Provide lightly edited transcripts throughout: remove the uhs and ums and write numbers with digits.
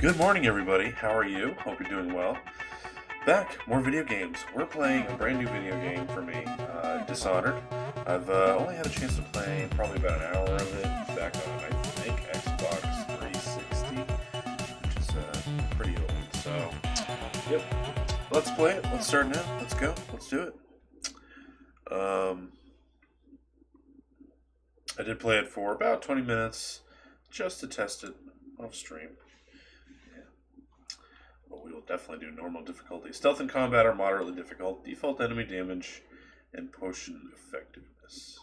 Good morning, everybody. How are you? Hope you're doing well. Back, more video games. We're playing a brand new video game for me, Dishonored. I've only had a chance to play probably about an hour of it back on, I think, Xbox 360, which is pretty old. So, yep. Let's play it. Let's start now. Let's go. Let's do it. I did play it for about 20 minutes just to test it off stream. But we will definitely do normal difficulty. Stealth and combat are moderately difficult. Default enemy damage and potion effectiveness.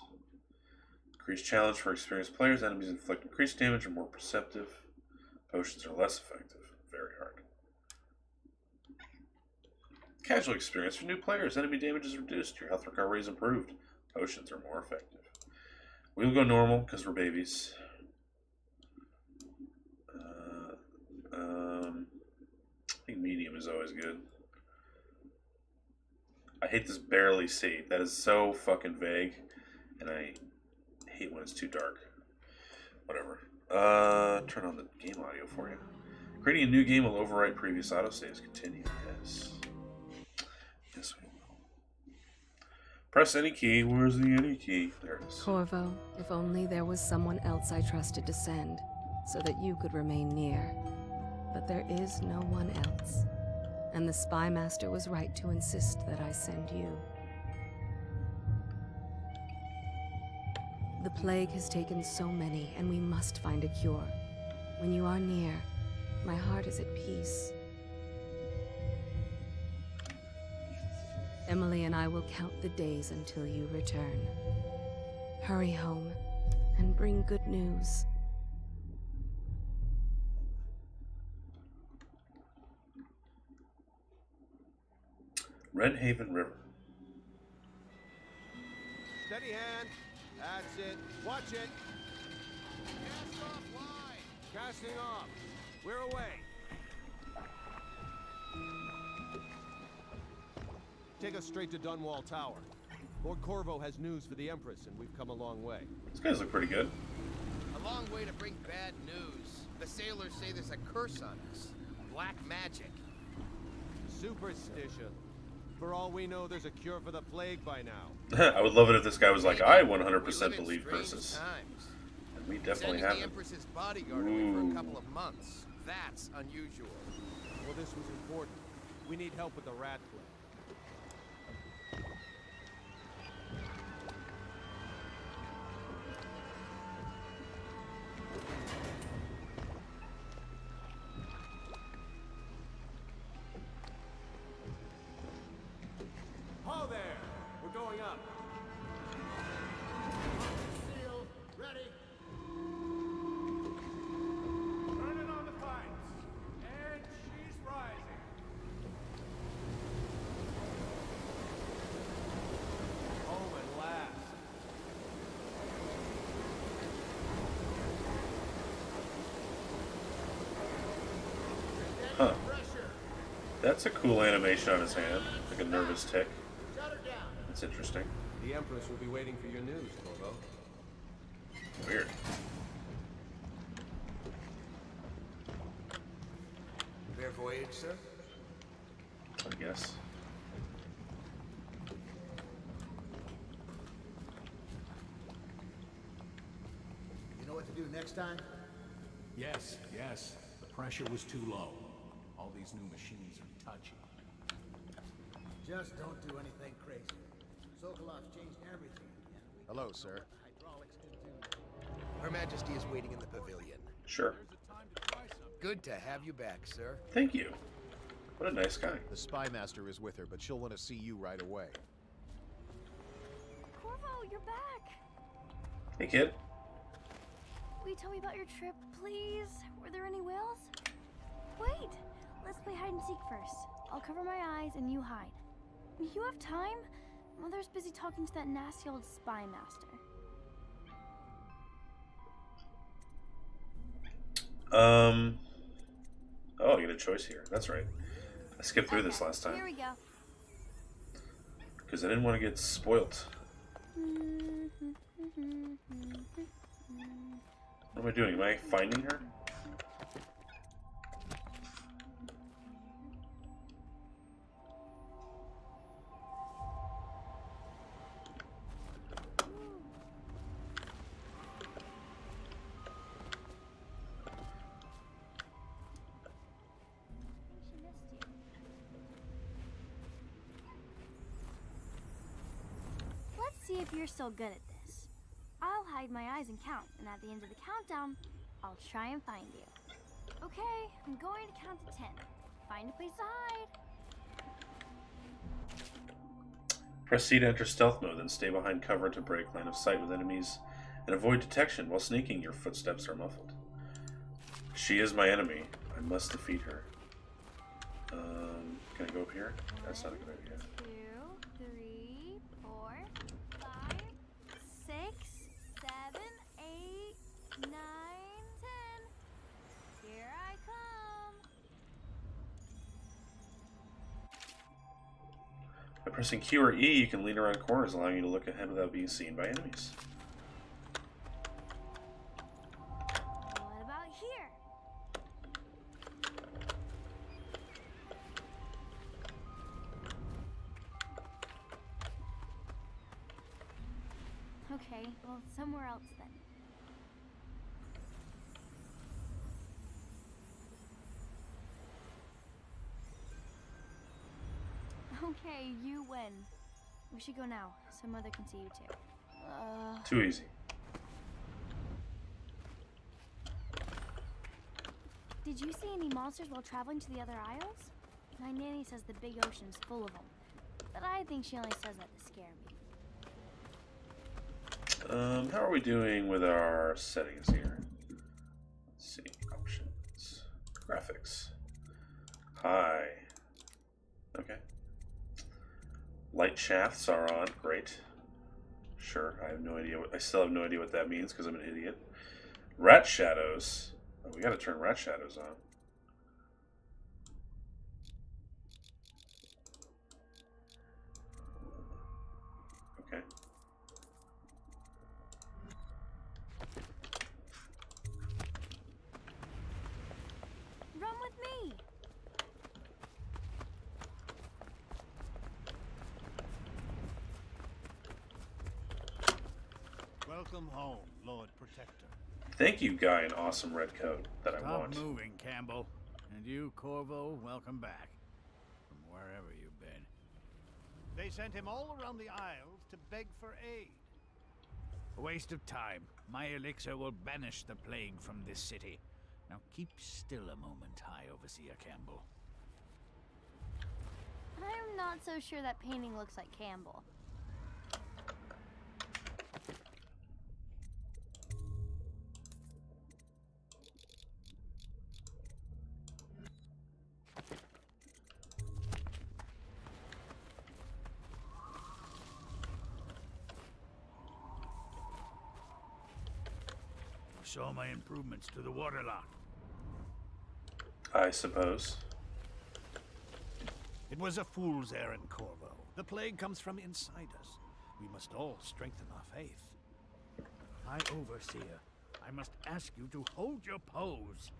Increased challenge for experienced players. Enemies inflict increased damage are more perceptive. Potions are less effective. Very hard. Casual experience for new players. Enemy damage is reduced. Your health recovery is improved. Potions are more effective. We will go normal because we're babies. I think medium is always good. I hate this barely see. That is so fucking vague. And I hate when it's too dark. Whatever. Turn on the game audio for you. Creating a new game will overwrite previous autosaves. Continue. Yes. Yes, we will. Press any key. Where's the any key? There it is. Corvo, if only there was someone else I trusted to send, so that you could remain near. But there is no one else. And the Spy Master was right to insist that I send you. The plague has taken so many, and we must find a cure. When you are near, my heart is at peace. Emily and I will count the days until you return. Hurry home, and bring good news. Red Haven River. Steady hand. That's it. Watch it. Cast off line. Casting off. We're away. Take us straight to Dunwall Tower. Lord Corvo has news for the Empress, and we've come a long way. These guys look pretty good. A long way to bring bad news. The sailors say there's a curse on us. Black magic. Superstition. For all we know, there's a cure for the plague by now. I would love it if this guy was like, I 100% We live in believe strange curses. times. And we definitely Sending have the it. Empress's bodyguard away for a couple of months. That's unusual. Well, this was important. We need help with the rat plague. Ho there! We're going up. Seal, ready. Turning on the pipes. And she's rising. Home at last. Huh. That's a cool animation on his hand. Like a nervous tick. That's interesting. The Empress will be waiting for your news, Corvo. Weird. Fair voyage, sir. I guess. You know what to do next time? Yes, yes. The pressure was too low. All these new machines are touchy. Just don't do anything crazy. Sokolov's changed everything again. Hello, sir. Hydraulics did too. Her Majesty is waiting in the pavilion. Sure. Good to have you back, sir. Thank you. What a nice guy. The spy master is with her, but she'll want to see you right away. Corvo, you're back! Hey, kid. Will you tell me about your trip, please? Were there any whales? Wait! Let's play hide and seek first. I'll cover my eyes and you hide. You have time? Mother's busy talking to that nasty old spy master. Oh, I get a choice here. That's right. I skipped through this last Here time we go. because I didn't want to get spoilt. What am I doing? Am I finding her? see if you're still good at this. I'll hide my eyes and count, and at the end of the countdown, I'll try and find you. Okay, I'm going to count to 10. Find a place to hide. Press C to enter stealth mode, then stay behind cover to break line of sight with enemies and avoid detection. While sneaking, your footsteps are muffled. She is my enemy. I must defeat her. Can I go up here? That's not a good idea. 2, 3, 4, 5, 6, 7, 8, 9, 10. Here I come. By pressing Q or E, you can lean around corners, allowing you to look ahead without being seen by enemies. What about here? Okay, well, somewhere else then. Okay, you win. We should go now, so Mother can see you too. Too easy. Did you see any monsters while traveling to the other isles? My nanny says the big ocean's full of them, but I think she only says that to scare me. How are we doing with our settings here? Let's see. Options. Graphics. High. Okay. Light shafts are on. Great. Sure. I have no idea. I still have no idea what that means because I'm an idiot. Rat shadows. Oh, we got to turn rat shadows on. Okay. Run with me! Welcome home, Lord Protector. Thank you, guy in awesome red coat that I Stop want. moving, Campbell. And you, Corvo, welcome back. From wherever you've been. They sent him all around the Isles to beg for aid. A waste of time. My elixir will banish the plague from this city. Now keep still a moment, High Overseer Campbell. I'm not so sure that painting looks like Campbell. Saw my improvements to the waterlock. I suppose. It was a fool's errand, Corvo. The plague comes from inside us. We must all strengthen our faith. High Overseer, I must ask you to hold your pose.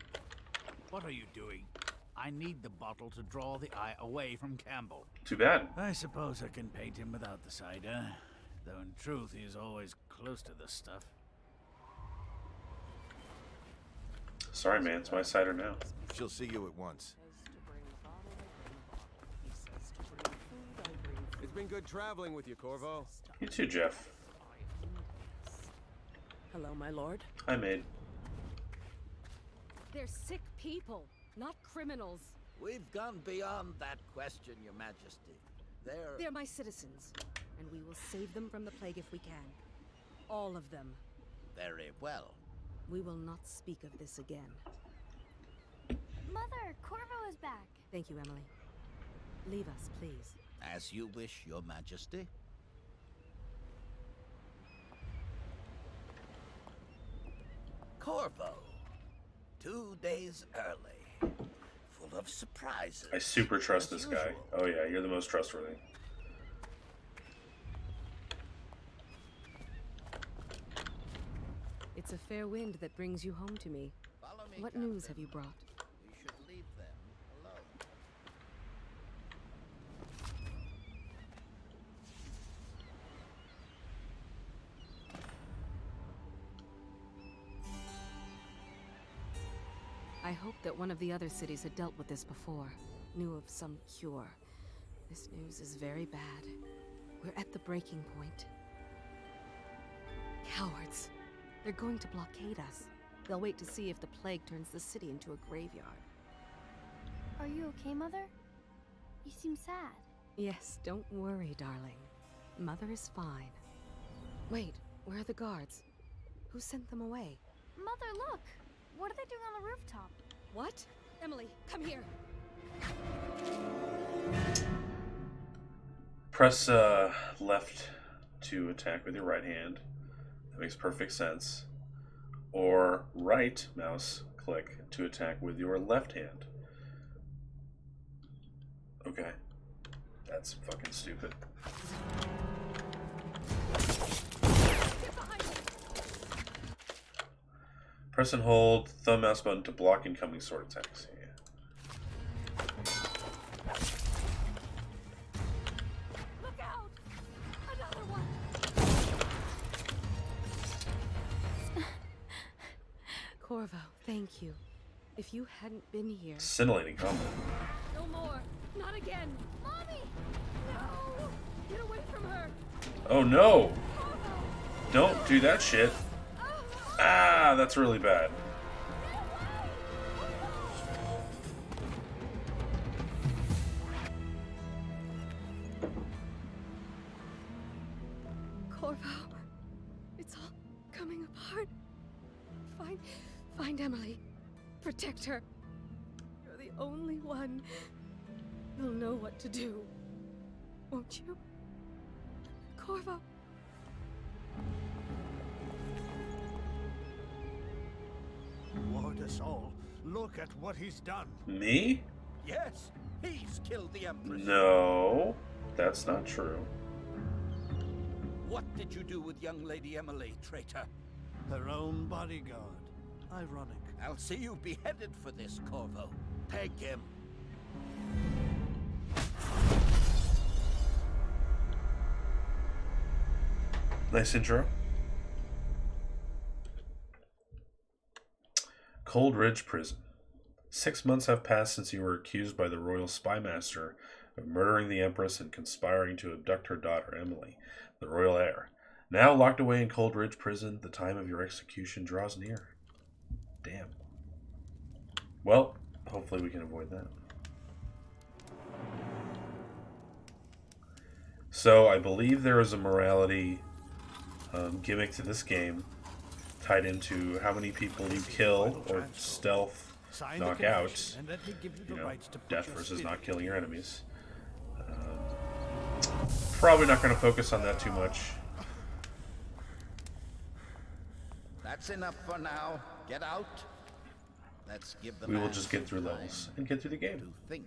What are you doing? I need the bottle to draw the eye away from Campbell. Too bad. I suppose I can paint him without the cider, though in truth he is always close to the stuff. Sorry, man. It's my cider now. She'll see you at once. It's been good traveling with you, Corvo. You too, Jeff. Hello, my lord. Hi, maid. They're sick people, not criminals. We've gone beyond that question, Your Majesty. They're my citizens, and we will save them from the plague if we can. All of them. Very well. We will not speak of this again. Mother, Corvo is back. Thank you, Emily. Leave us, please. As you wish, Your Majesty. Corvo. 2 days early. Full of surprises. I super trust as this guy. usual. Oh yeah, you're the most trustworthy. It's a fair wind that brings you home to me. Follow me, What Captain. news have you brought? We should leave them alone. I hoped that one of the other cities had dealt with this before, knew of some cure. This news is very bad. We're at the breaking point. Cowards. They're going to blockade us. They'll wait to see if the plague turns the city into a graveyard. Are you okay, Mother? You seem sad. Yes, don't worry, darling. Mother is fine. Wait, where are the guards? Who sent them away? Mother, look! What are they doing on the rooftop? What? Emily, come here! Press left to attack with your right hand. That makes perfect sense. Or right mouse click to attack with your left hand. Okay. That's fucking stupid. Press and hold thumb mouse button to block incoming sword attacks. Yeah. Look out! Another one! Corvo, thank you. If you hadn't been here... Scintillating combat. No more. Not again. Mommy! No! Get away from her. Oh no! Don't do that shit. Ah, that's really bad. Corvo, it's all coming apart. Find Emily. Protect her. You're the only one who'll know what to do. Won't you? Corvo. Ward us all. Look at what he's done. Me? Yes, he's killed the Empress. No, that's not true. What did you do with young Lady Emily, traitor? Her own bodyguard. Ironic. I'll see you beheaded for this, Corvo. Peg him. Nice intro. Cold Ridge Prison. 6 months have passed since you were accused by the royal spy master of murdering the Empress and conspiring to abduct her daughter, Emily, the royal heir. Now locked away in Cold Ridge Prison, the time of your execution draws near. Damn. Well, hopefully we can avoid that. So, I believe there is a morality gimmick to this game tied into how many people you kill or stealth knock out. You know, death versus not killing your enemies. Probably not going to focus on that too much. That's enough for now. Get out. Let's give the We will man just get through some levels time and get through the game. to think.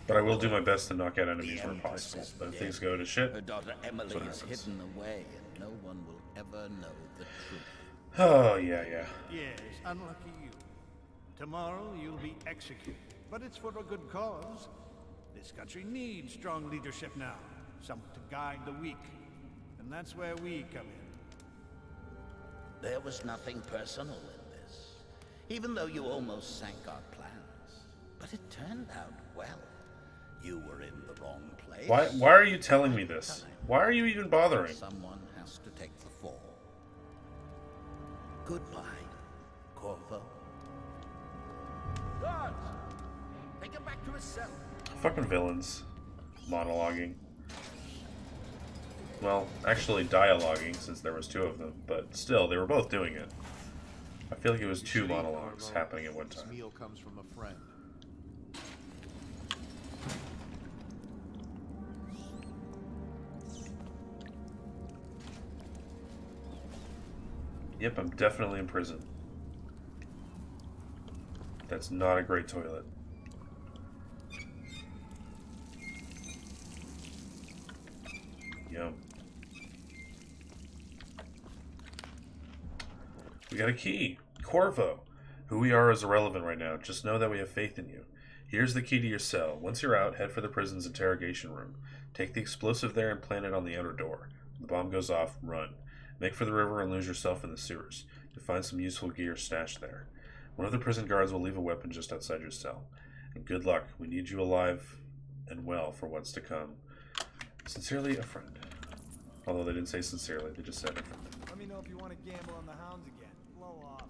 But I will do my best to knock out enemies The where Empress possible. is But if dead. things go to shit, Her daughter Emily what is happens. hidden away, and no one will ever know the truth. Oh, yeah. Yes, unlucky you. Tomorrow you'll be executed. But it's for a good cause. This country needs strong leadership now. Someone to guide the weak. And that's where we come in. There was nothing personal in this, even though you almost sank our plans. But it turned out well. You were in the wrong place. Why are you telling me this? Why are you even bothering? Someone has to take the fall. Goodbye, Corvo. Guards! Take him back to his cell. Fucking villains. Monologuing. Well, actually dialoguing, since there was 2 of them, but still, they were both doing it. I feel like it was 2 monologues happening at one This time. meal comes from a friend. Yep, I'm definitely in prison. That's not a great toilet. Yum. We got a key. Corvo. Who we are is irrelevant right now. Just know that we have faith in you. Here's the key to your cell. Once you're out, head for the prison's interrogation room. Take the explosive there and plant it on the outer door. When the bomb goes off, run. Make for the river and lose yourself in the sewers. You'll find some useful gear stashed there. One of the prison guards will leave a weapon just outside your cell. And good luck. We need you alive and well for what's to come. Sincerely, a friend. Although they didn't say sincerely, they just said it. Let me know if you want to gamble on the hounds again. Blow off.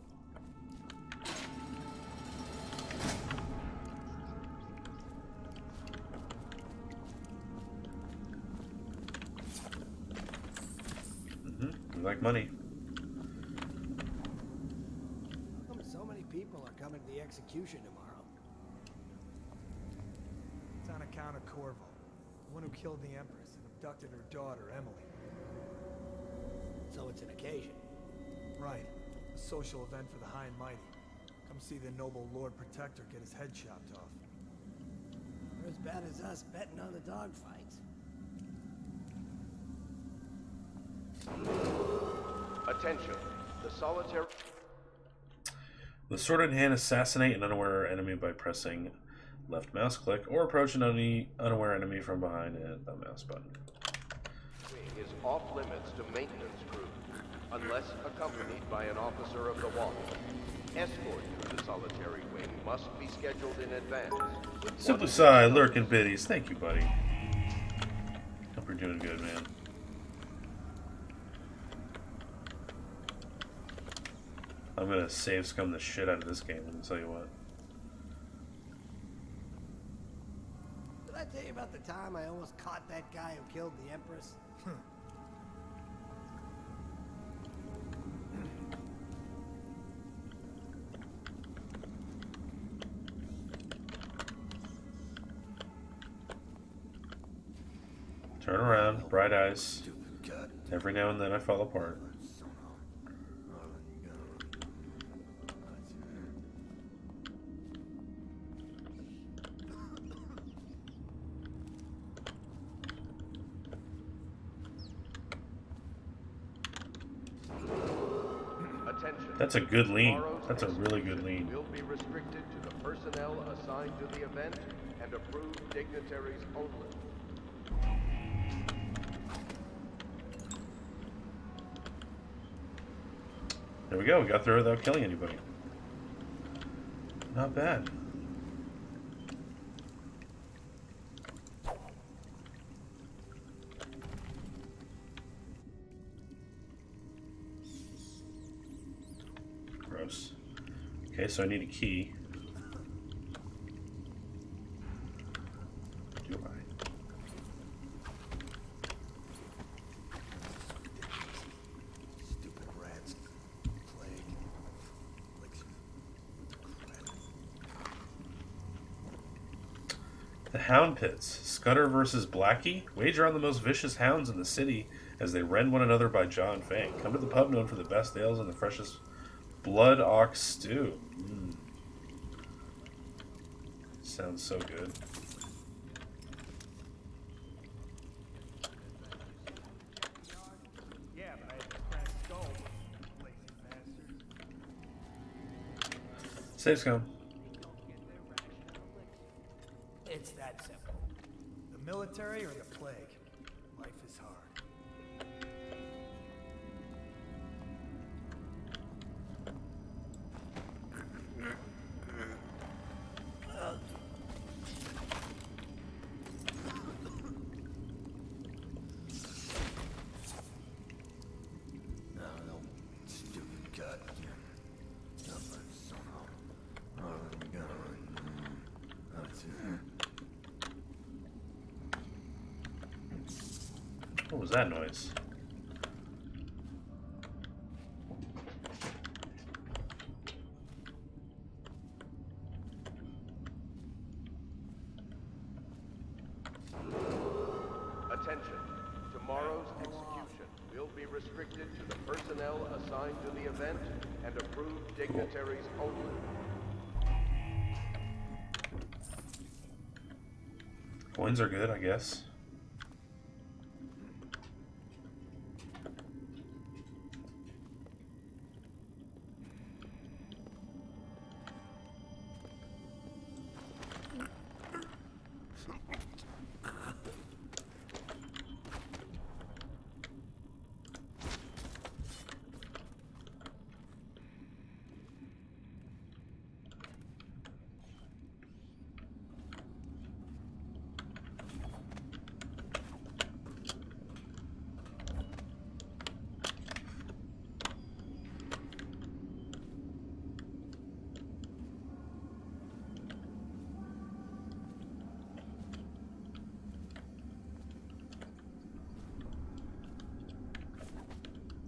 We like money. How come so many people are coming to the execution tomorrow? It's on account of Corvo, the one who killed the Empress and abducted her daughter, Emily. So it's an occasion. Right. A social event for the high and mighty. Come see the noble Lord Protector get his head chopped off. They're as bad as us betting on the dogfights. Attention. The solitary... With sword in hand, assassinate an unaware enemy by pressing left mouse click, or approach an unaware enemy from behind and the mouse button. is off limits to maintenance crew, unless accompanied by an officer of the watch. Escort to the solitary wing must be scheduled in advance. Simply Sigh, Lurk, and Biddies. Thank you, buddy. Hope you're doing good, man. I'm gonna save scum the shit out of this game, let me tell you what. Did I tell you about the time I almost caught that guy who killed the Empress? Turn around, bright eyes. Every now and then I fall apart. That's a good lean. That's a really good lean. Will be restricted to the personnel assigned to the event and approved dignitaries only. There we go. We got through without killing anybody. Not bad. Gross. Okay, so I need a key. Do I? Stupid rats. Plague. The Hound Pits. Scudder versus Blackie. Wager on the most vicious hounds in the city as they rend one another by jaw and fang. Come to the pub known for the best ales and the freshest blood ox stew. Sounds so good. Yeah, but I had to crack skull. Lazy bastards. Save scum. It's that simple. The military or the plague? Life is hard. No, stupid gut. What was that noise? Attention. Tomorrow's execution will be restricted to the personnel assigned to the event and approved dignitaries only. Coins are good, I guess.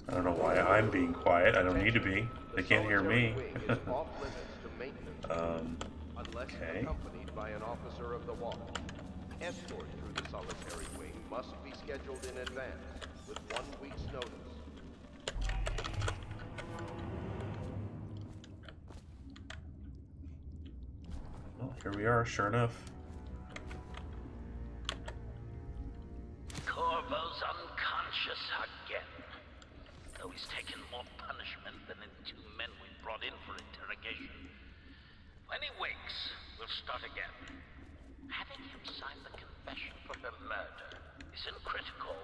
I don't know why I'm being quiet. I don't need to be. They can't hear me. Unless accompanied by an officer of the watch. Escort through the solitary wing must be scheduled in advance with 1 week's notice. Well, here we are, sure enough. Corvo's unconscious again. Though he's taken more punishment than the 2 men we brought in for interrogation. When he wakes, we'll start again. Having him sign the confession for her murder isn't critical,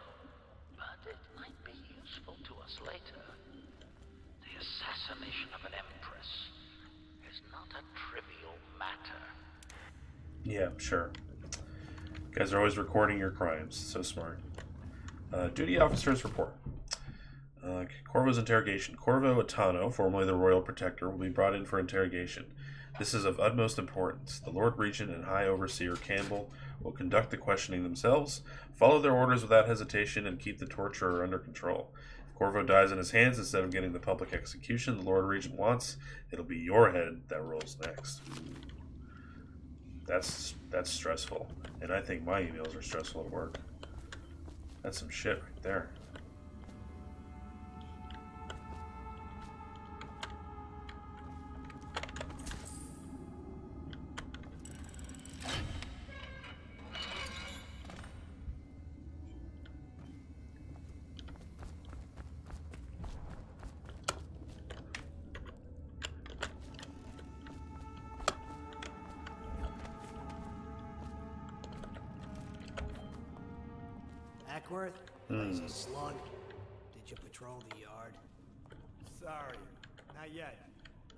but it might be useful to us later. The assassination of an empress is not a trivial matter. Yeah, sure. You guys are always recording your crimes. So smart. Duty officer's report. Corvo's interrogation. Corvo Atano, formerly the Royal Protector, will be brought in for interrogation. This is of utmost importance. The Lord Regent and High Overseer Campbell will conduct the questioning themselves, follow their orders without hesitation, and keep the torturer under control. If Corvo dies in his hands instead of getting the public execution the Lord Regent wants, it'll be your head that rolls next. That's stressful. And I think my emails are stressful at work. That's some shit right there. Ackworth? Lazy slug. Did you patrol the yard? Sorry, not yet.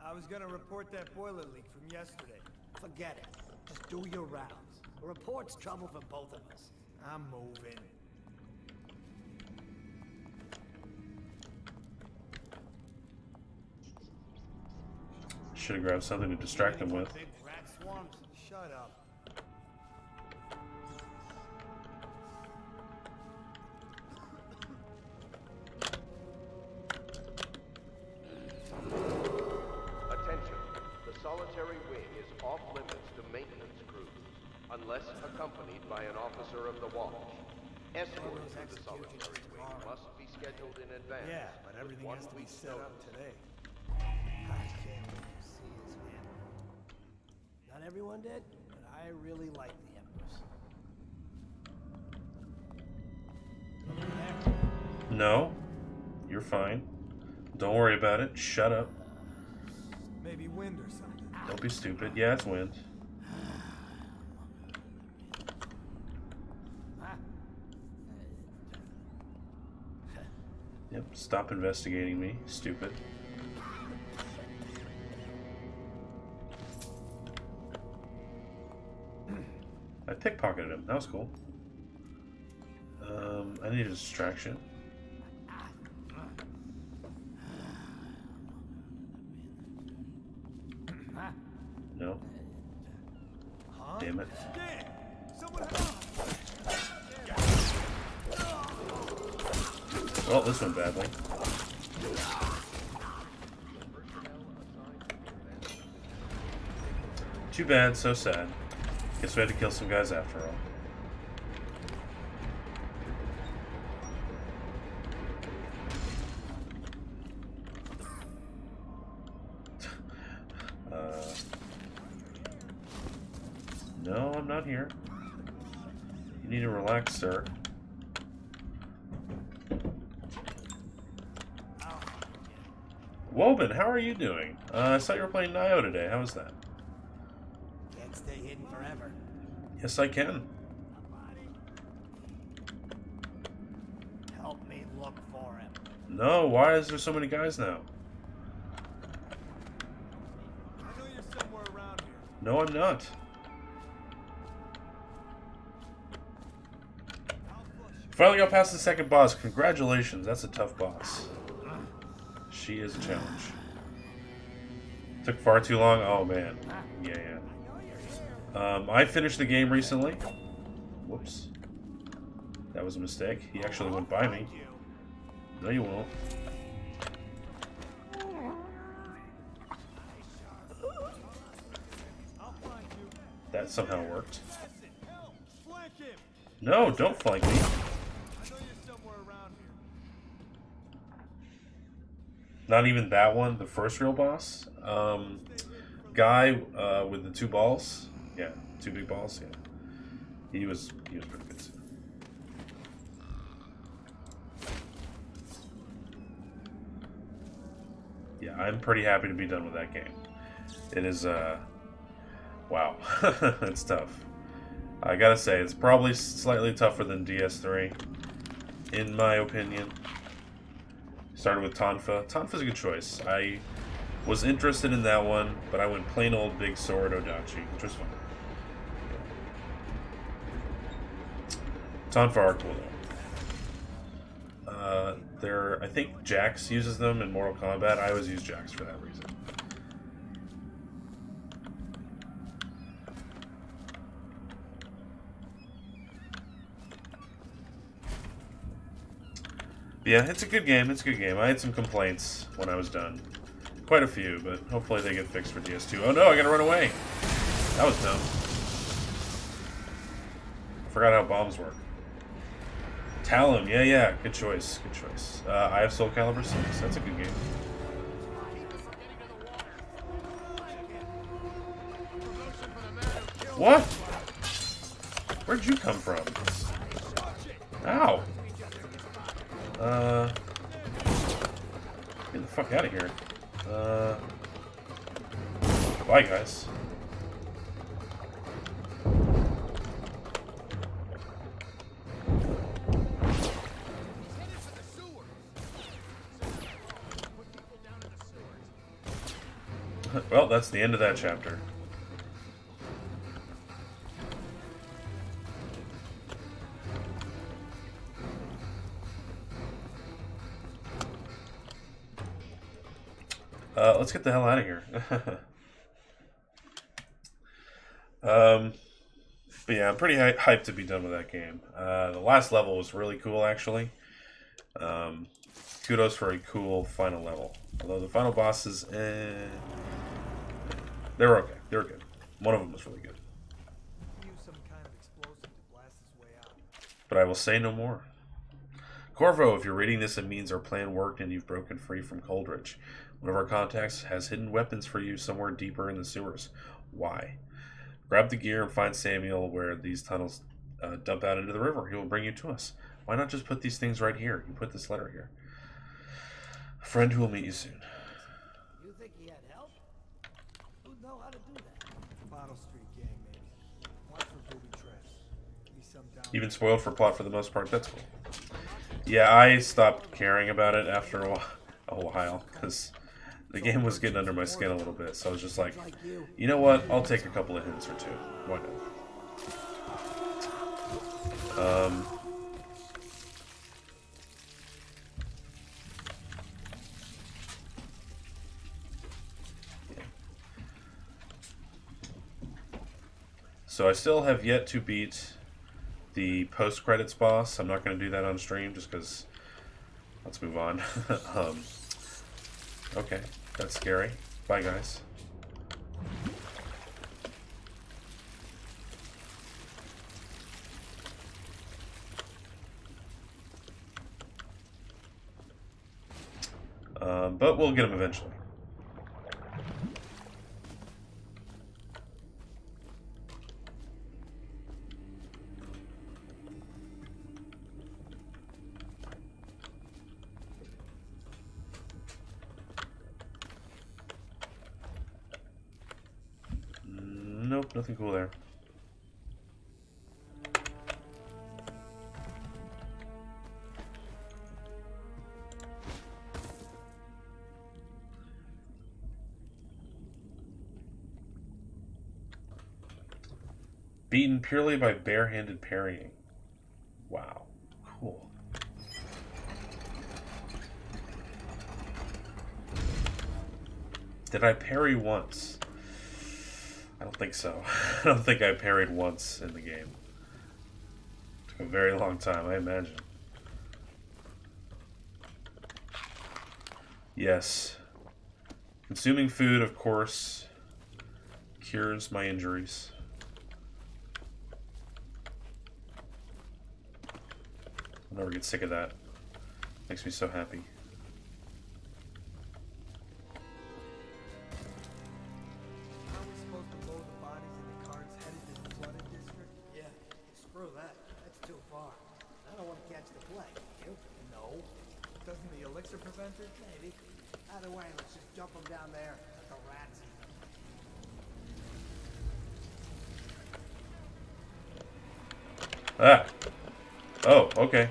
I was gonna report that boiler leak from yesterday. Forget it. Just do your rounds. A report's trouble for both of us. I'm moving. Should have grabbed something to distract him with. Big rat swarms. Shut up. Attention. The solitary wing is off limits to maintenance crews, unless accompanied by an officer of the watch. Escort to the solitary wing must be scheduled in advance. Yeah, but everything with has 1 to be week's set up notice. today. I can't wait to see his hand. Not everyone did, but I really like the Empress. Over there. No, you're fine. Don't worry about it. Shut up. Maybe wind or something. Don't be stupid. Yeah, it's wind. Yep, stop investigating me, stupid. I pickpocketed him. That was cool. I need a distraction. No. Damn it. Well, this went badly. Too bad, so sad. Guess we had to kill some guys after all. No, I'm not here. You need to relax, sir. Woban, how are you doing? I saw you were playing Nioh today. How was that? Can't stay hidden forever. Yes, I can. Help me look for him. No, why is there so many guys now? I know you're somewhere around here. No, I'm not. Finally got past the second boss. Congratulations, that's a tough boss. She is a challenge. Took far too long. Oh man. Yeah. I finished the game recently. Whoops. That was a mistake. He actually went by me. No, you won't. That somehow worked. No, don't flank me. Not even that one, the first real boss. Guy with the 2 balls. Yeah, 2 big balls. Yeah, he was pretty good too. Yeah, I'm pretty happy to be done with that game. It is wow, it's tough. I gotta say, it's probably slightly tougher than DS3, in my opinion. Started with Tonfa. Tonfa's a good choice. I was interested in that one, but I went plain old big sword Odachi, which was fun. Tonfa are cool though. I think Jax uses them in Mortal Kombat. I always use Jax for that reason. Yeah, it's a good game. It's a good game. I had some complaints when I was done. Quite a few, but hopefully they get fixed for DS2. Oh no, I gotta run away. That was dumb. Forgot how bombs work. Talon, yeah, good choice, good choice. I have Soul Calibur 6. That's a good game. What? Where'd you come from? Ow. Get the fuck out of here. Bye, guys. Well, that's the end of that chapter. Let's get the hell out of here. But yeah, I'm pretty hyped to be done with that game. The last level was really cool, actually. Kudos for a cool final level. Although the final bosses, they were okay. They were good. One of them was really good. But I will say no more. Corvo, if you're reading this, it means our plan worked and you've broken free from Coldridge. One of our contacts has hidden weapons for you somewhere deeper in the sewers. Why? Grab the gear and find Samuel where these tunnels dump out into the river. He will bring you to us. Why not just put these things right here? You put this letter here. A friend who will meet you soon. You think he had help? Who'd know how to do that? Bottle Street gang, maybe. Watch for booby traps. Even spoiled for plot for the most part. That's cool. Yeah, I stopped caring about it after a while, because the game was getting under my skin a little bit. So I was just like, you know what? I'll take a couple of hints or two. Why not? So I still have yet to beat the post-credits boss. I'm not going to do that on stream just because... Let's move on. Okay, that's scary. Bye, guys. But we'll get him eventually. Nope, nothing cool there. Beaten purely by barehanded parrying. Wow, cool. Did I parry once? I don't think so. I don't think I parried once in the game. Took a very long time, I imagine. Yes. Consuming food, of course, cures my injuries. I'll never get sick of that. Makes me so happy. Are we supposed to load the bodies in the carts headed to the flooded district? Yeah, screw that. That's too far. I don't want to catch the plague. You? No. Doesn't the elixir prevent it? Maybe. Either way, let's just jump them down there. Let the rats eat them. Ah. Oh, okay.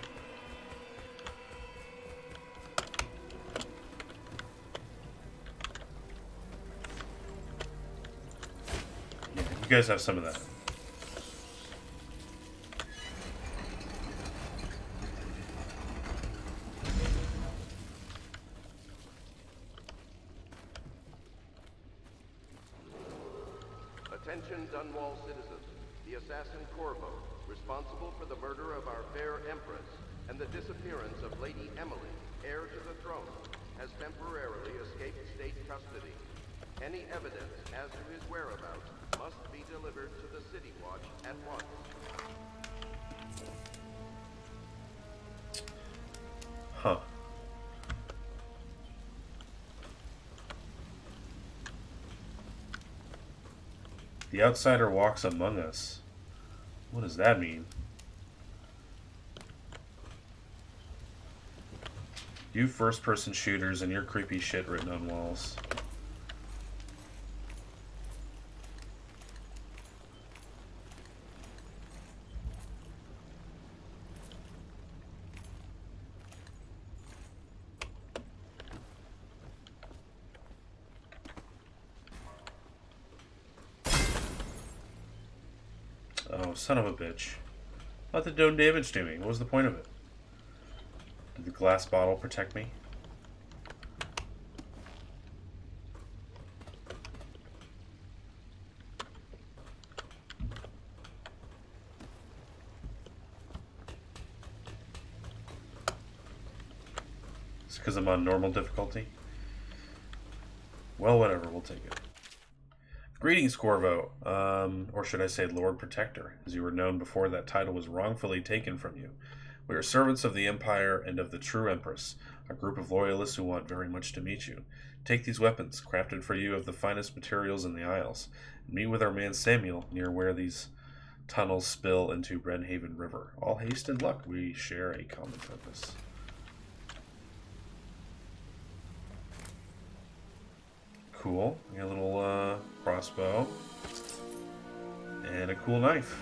Yeah, you guys have some of that. Attention Dunwall citizens. The assassin Corvo, responsible for the murder of our fair Empress and the disappearance of Lady Emily, heir to the throne, has temporarily escaped state custody. Any evidence as to his whereabouts must be delivered to the City Watch at once. Huh. The outsider walks among us. What does that mean? You first-person shooters and your creepy shit written on walls. Oh, son of a bitch. Not that no damage to me. What was the point of it? Did the glass bottle protect me? It's because I'm on normal difficulty? Well, whatever. We'll take it. Greetings, Corvo. Or should I say Lord Protector, as you were known before that title was wrongfully taken from you. We are servants of the Empire and of the true Empress, a group of loyalists who want very much to meet you. Take these weapons, crafted for you of the finest materials in the Isles, and meet with our man Samuel near where these tunnels spill into Brenhaven River. All haste and luck, we share a common purpose. Cool. We got a little crossbow. And a cool knife.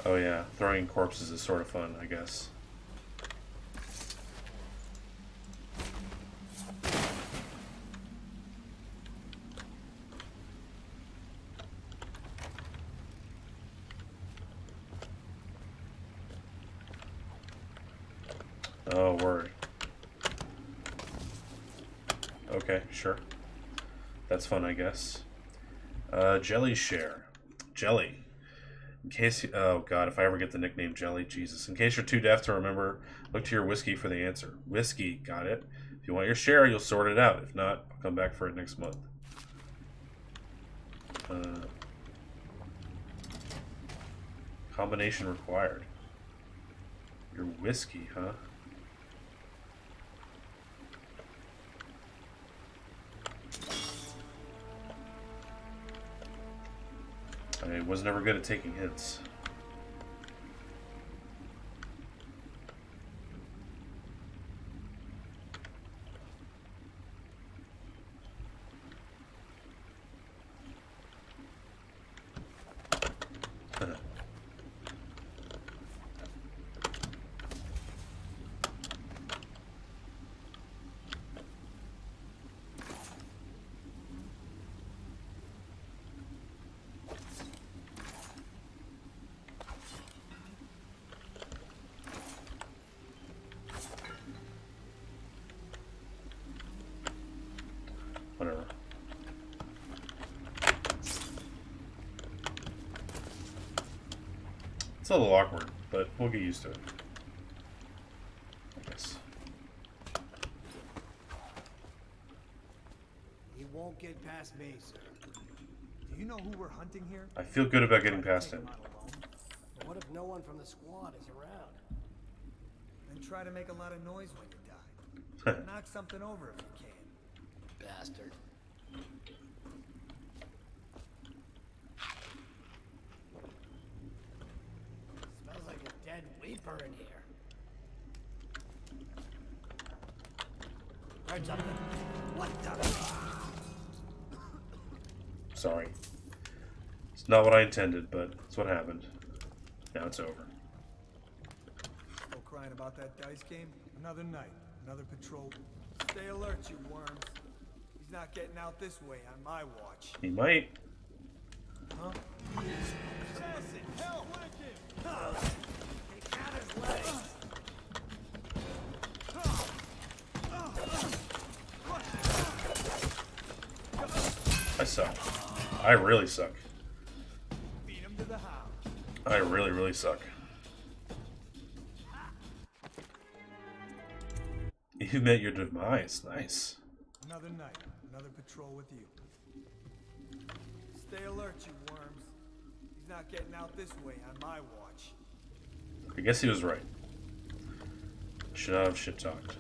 Oh yeah, throwing corpses is sort of fun, I guess. Oh, word. Okay, sure. That's fun, I guess. Jelly share. Jelly. In case you, oh god, if I ever get the nickname Jelly, Jesus. In case you're too deaf to remember, look to your whiskey for the answer. Whiskey, got it. If you want your share, you'll sort it out. If not, I'll come back for it next month. Combination required. Your whiskey, huh? I was never good at taking hints. Still a little awkward, but we'll get used to it. I guess. He won't get past me, sir. Do you know who we're hunting here? I feel good about getting past him. But what if no one from the squad is around? Then try to make a lot of noise when you die. Knock something over if you can. Bastard. Smells like a dead weeper in here. Heard something? What the? Sorry. It's not what I intended, but it's what happened. Now it's over. Still crying about that dice game? Another night, another patrol. Stay alert, you worms. He's not getting out this way on my watch. He might. Huh? Assassin! Help! He got his legs! I suck. I really suck. Beat him to the house. I really, really suck. You met your demise. Nice. Another night, another patrol with you. Stay alert, you worms. He's not getting out this way on my watch. I guess he was right. Should not have shit talked.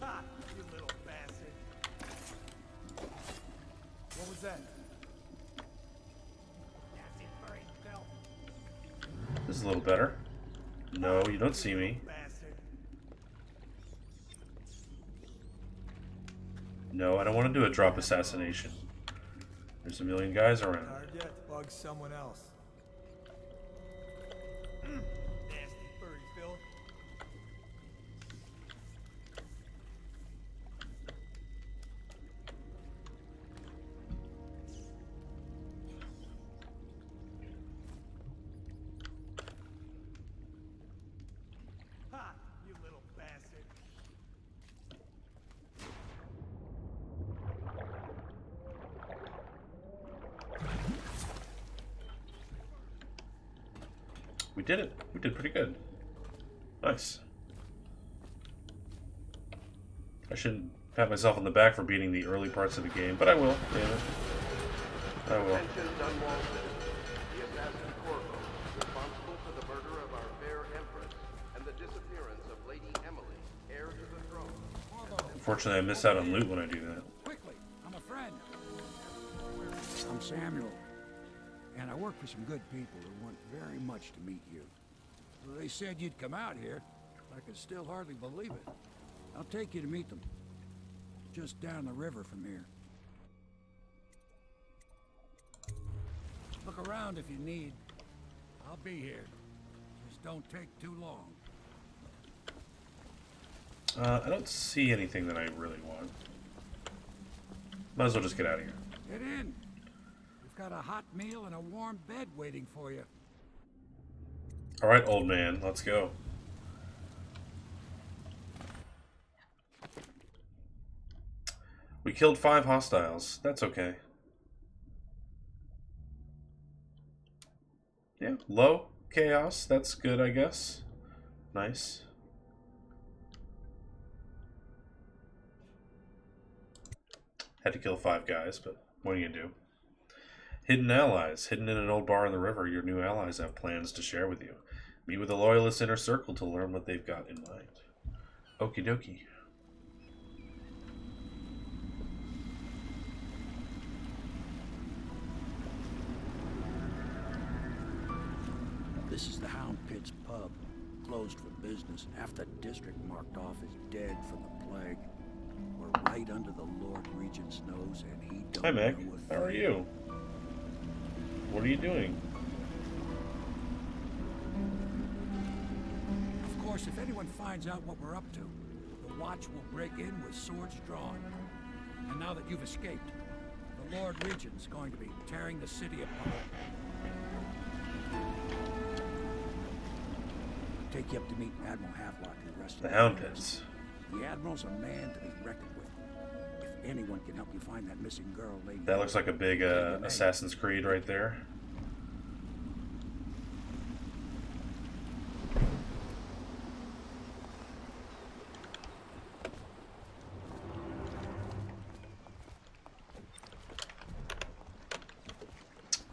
Ha! You little bastard. What was that? Nasty furry filth. This is a little better. No, you don't see me. Bastard. No, I don't want to do a drop assassination. There's a million guys around. Hard yet? Bug someone else. Nasty furry filth. Ha! You little bastard. We did it. We did pretty good. Nice. I shouldn't pat myself on the back for beating the early parts of the game, but I will. Damn it. I will. Attention, Dunwall citizens. The assassin Corvo, responsible for the murder of our fair empress and the disappearance of Lady Emily, heir to the throne. Unfortunately, I miss out on loot when I do that. Quickly, I'm a friend. I'm Samuel, and I work for some good people who want very much to meet you. Well, they said you'd come out here. I could still hardly believe it. I'll take you to meet them. Just down the river from here. Look around if you need. I'll be here. Just don't take too long. I don't see anything that I really want. Might as well just get out of here. Get in. We've got a hot meal and a warm bed waiting for you. Alright, old man, let's go. We killed 5 hostiles. That's okay. Yeah, low chaos. That's good, I guess. Nice. Had to kill 5 guys, but what are you gonna do? Hidden allies. Hidden in an old bar in the river, your new allies have plans to share with you. Meet with the Loyalist Inner Circle to learn what they've got in mind. Okie dokie. This is the Hound Pits pub, closed for business. Half the district marked off as dead from the plague. We're right under the Lord Regent's nose, and he don't Hi, Meg. know a How are thing. you? What are you doing? Of course, if anyone finds out what we're up to, the Watch will break in with swords drawn. And now that you've escaped, the Lord Regent's going to be tearing the city apart. Take you up to meet Admiral Havelock and the rest of The Hound Pits. The Admiral's a man to be reckoned with. If anyone can help you find that missing girl, Lady... That looks like a big Assassin's Creed right there.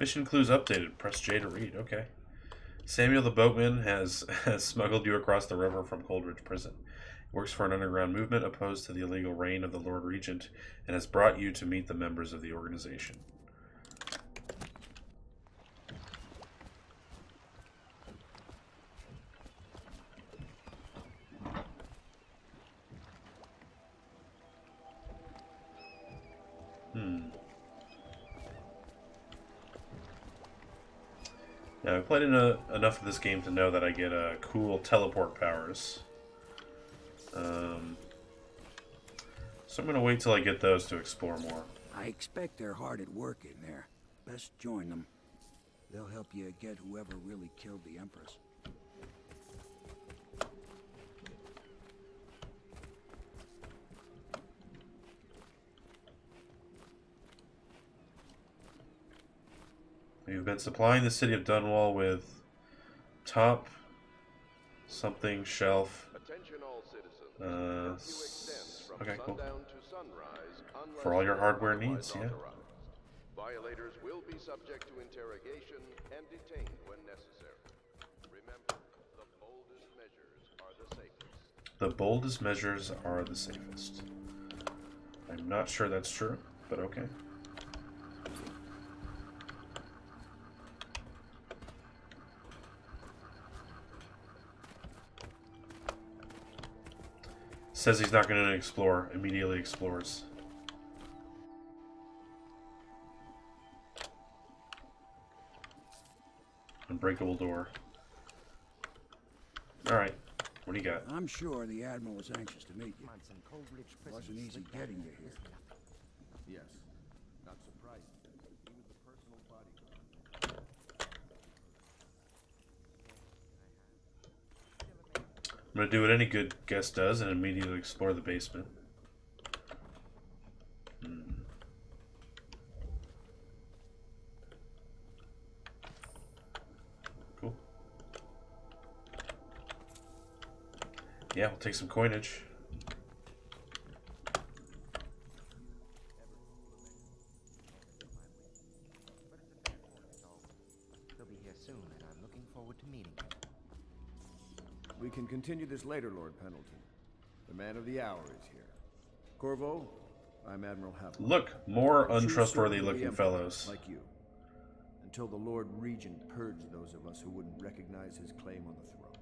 Mission clues updated. Press J to read. Okay. Samuel the boatman has smuggled you across the river from Coldridge Prison. He works for an underground movement opposed to the illegal reign of the Lord Regent and has brought you to meet the members of the organization. Now, I've played enough of this game to know that I get cool teleport powers. So I'm going to wait till I get those to explore more. I expect they're hard at work in there. Best join them. They'll help you get whoever really killed the Empress. We've been supplying the city of Dunwall with top something shelf. Attention all citizens. Okay, cool. To sunrise, For all your hardware needs, yeah. Violators will be subject to interrogation and detained when necessary. Remember, the boldest measures are the safest. The boldest measures are the safest. I'm not sure that's true, but okay. Says he's not going to explore. Immediately explores. Unbreakable door. Alright. What do you got? I'm sure the Admiral was anxious to meet you. It wasn't easy getting you here. Yes. Not surprised. He was the personal bodyguard. I'm going to do what any good guest does and immediately explore the basement. Cool. Yeah, we'll take some coinage. He'll be here soon, and I'm looking forward to meeting him. We can continue this later, Lord Pendleton. The man of the hour is here. Corvo, I'm Admiral Haviland. Look, more untrustworthy looking fellows. Like you. Until the Lord Regent purged those of us who wouldn't recognize his claim on the throne.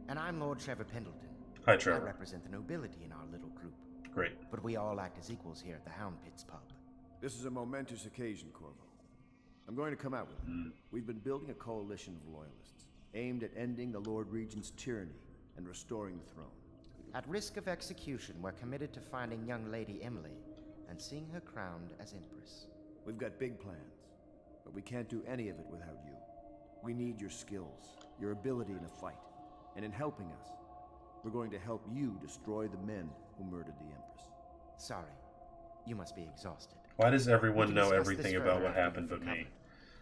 And I'm Lord Trevor Pendleton. Hi, Trevor. I represent the nobility in our little group. Great. But we all act as equals here at the Hound Pits pub. This is a momentous occasion, Corvo. I'm going to come out with it. We've been building a coalition of loyalists, aimed at ending the Lord Regent's tyranny and restoring the throne. At risk of execution, we're committed to finding young Lady Emily and seeing her crowned as Empress. We've got big plans, but we can't do any of it without you. We need your skills, your ability in a fight, and in helping us, we're going to help you destroy the men who murdered the Empress. Sorry, you must be exhausted. Why does everyone know everything about what happened but me?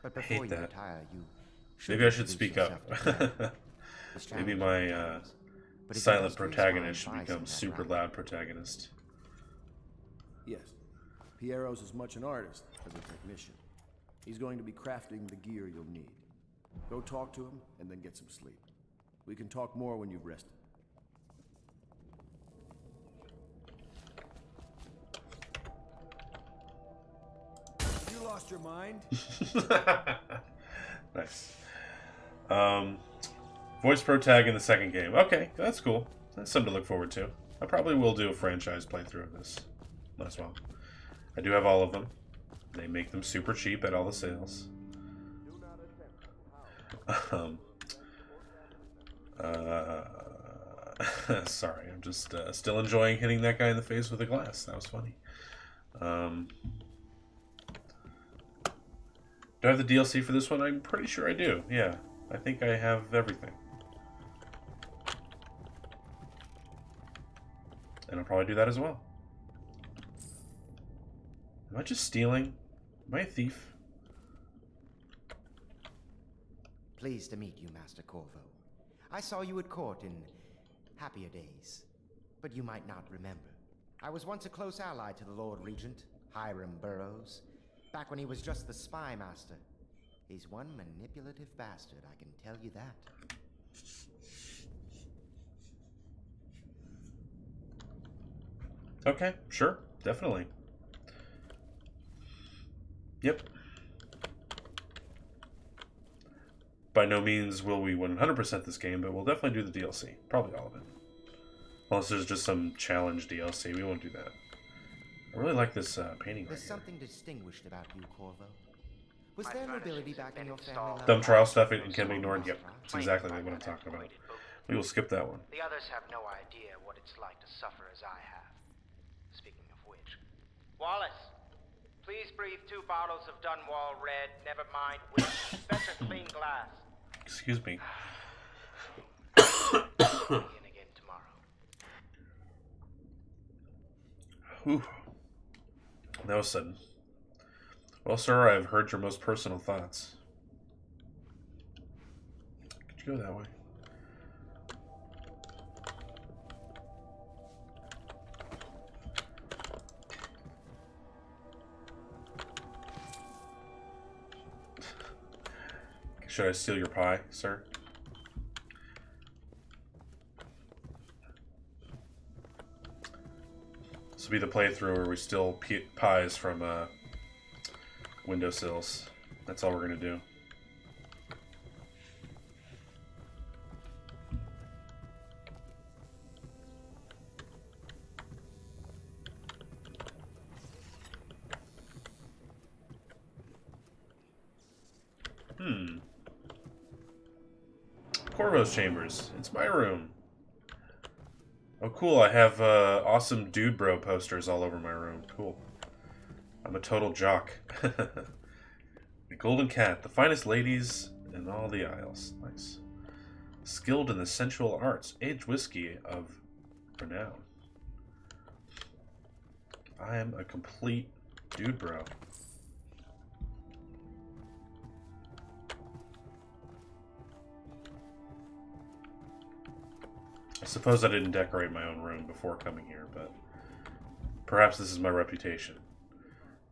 But I before hate you that. retire, you Maybe I should speak up. Maybe my silent protagonist should become super loud protagonist. Yes, Piero's as much an artist as a technician. He's going to be crafting the gear you'll need. Go talk to him and then get some sleep. We can talk more when you've rested. You lost your mind? Nice. Voice pro tag in the second game. Okay, that's cool. That's something to look forward to. I probably will do a franchise playthrough of this. Might as well. I do have all of them. They make them super cheap at all the sales. Sorry, I'm just still enjoying hitting that guy in the face with a glass. That was funny. Do I have the DLC for this one? I'm pretty sure I do. Yeah, I think I have everything. And I'll probably do that as well. Am I just stealing? Am I a thief? Pleased to meet you, Master Corvo. I saw you at court in happier days, but you might not remember. I was once a close ally to the Lord Regent, Hiram Burroughs, back when he was just the spy master. He's one manipulative bastard, I can tell you that. Okay, sure, definitely. Yep. By no means will we 100% this game, but we'll definitely do the DLC. Probably all of it. Unless there's just some challenge DLC, we won't do that. I really like this painting right There's here. something distinguished about you, Corvo. Was there nobility back in your family line? Dumb trial stuff, it can be ignored. Yep, it's exactly what I'm talking about. We will skip that one. The others have no idea what it's like to suffer as I have. Speaking of which... Wallace, please breathe 2 bottles of Dunwall Red, never mind which. Better clean glass. Excuse me. Begin again tomorrow. Whew. That was sudden. Well, sir, I've heard your most personal thoughts. Could you go that way? Should I steal your pie, sir? This will be the playthrough where we steal pies from windowsills. That's all we're gonna do. Corvo's chambers. It's my room. Oh, cool. I have awesome Dude Bro posters all over my room. Cool. I'm a total jock. The Golden Cat. The finest ladies in all the Isles. Nice. Skilled in the sensual arts. Aged whiskey of renown. I am a complete Dude Bro. I suppose I didn't decorate my own room before coming here, but perhaps this is my reputation.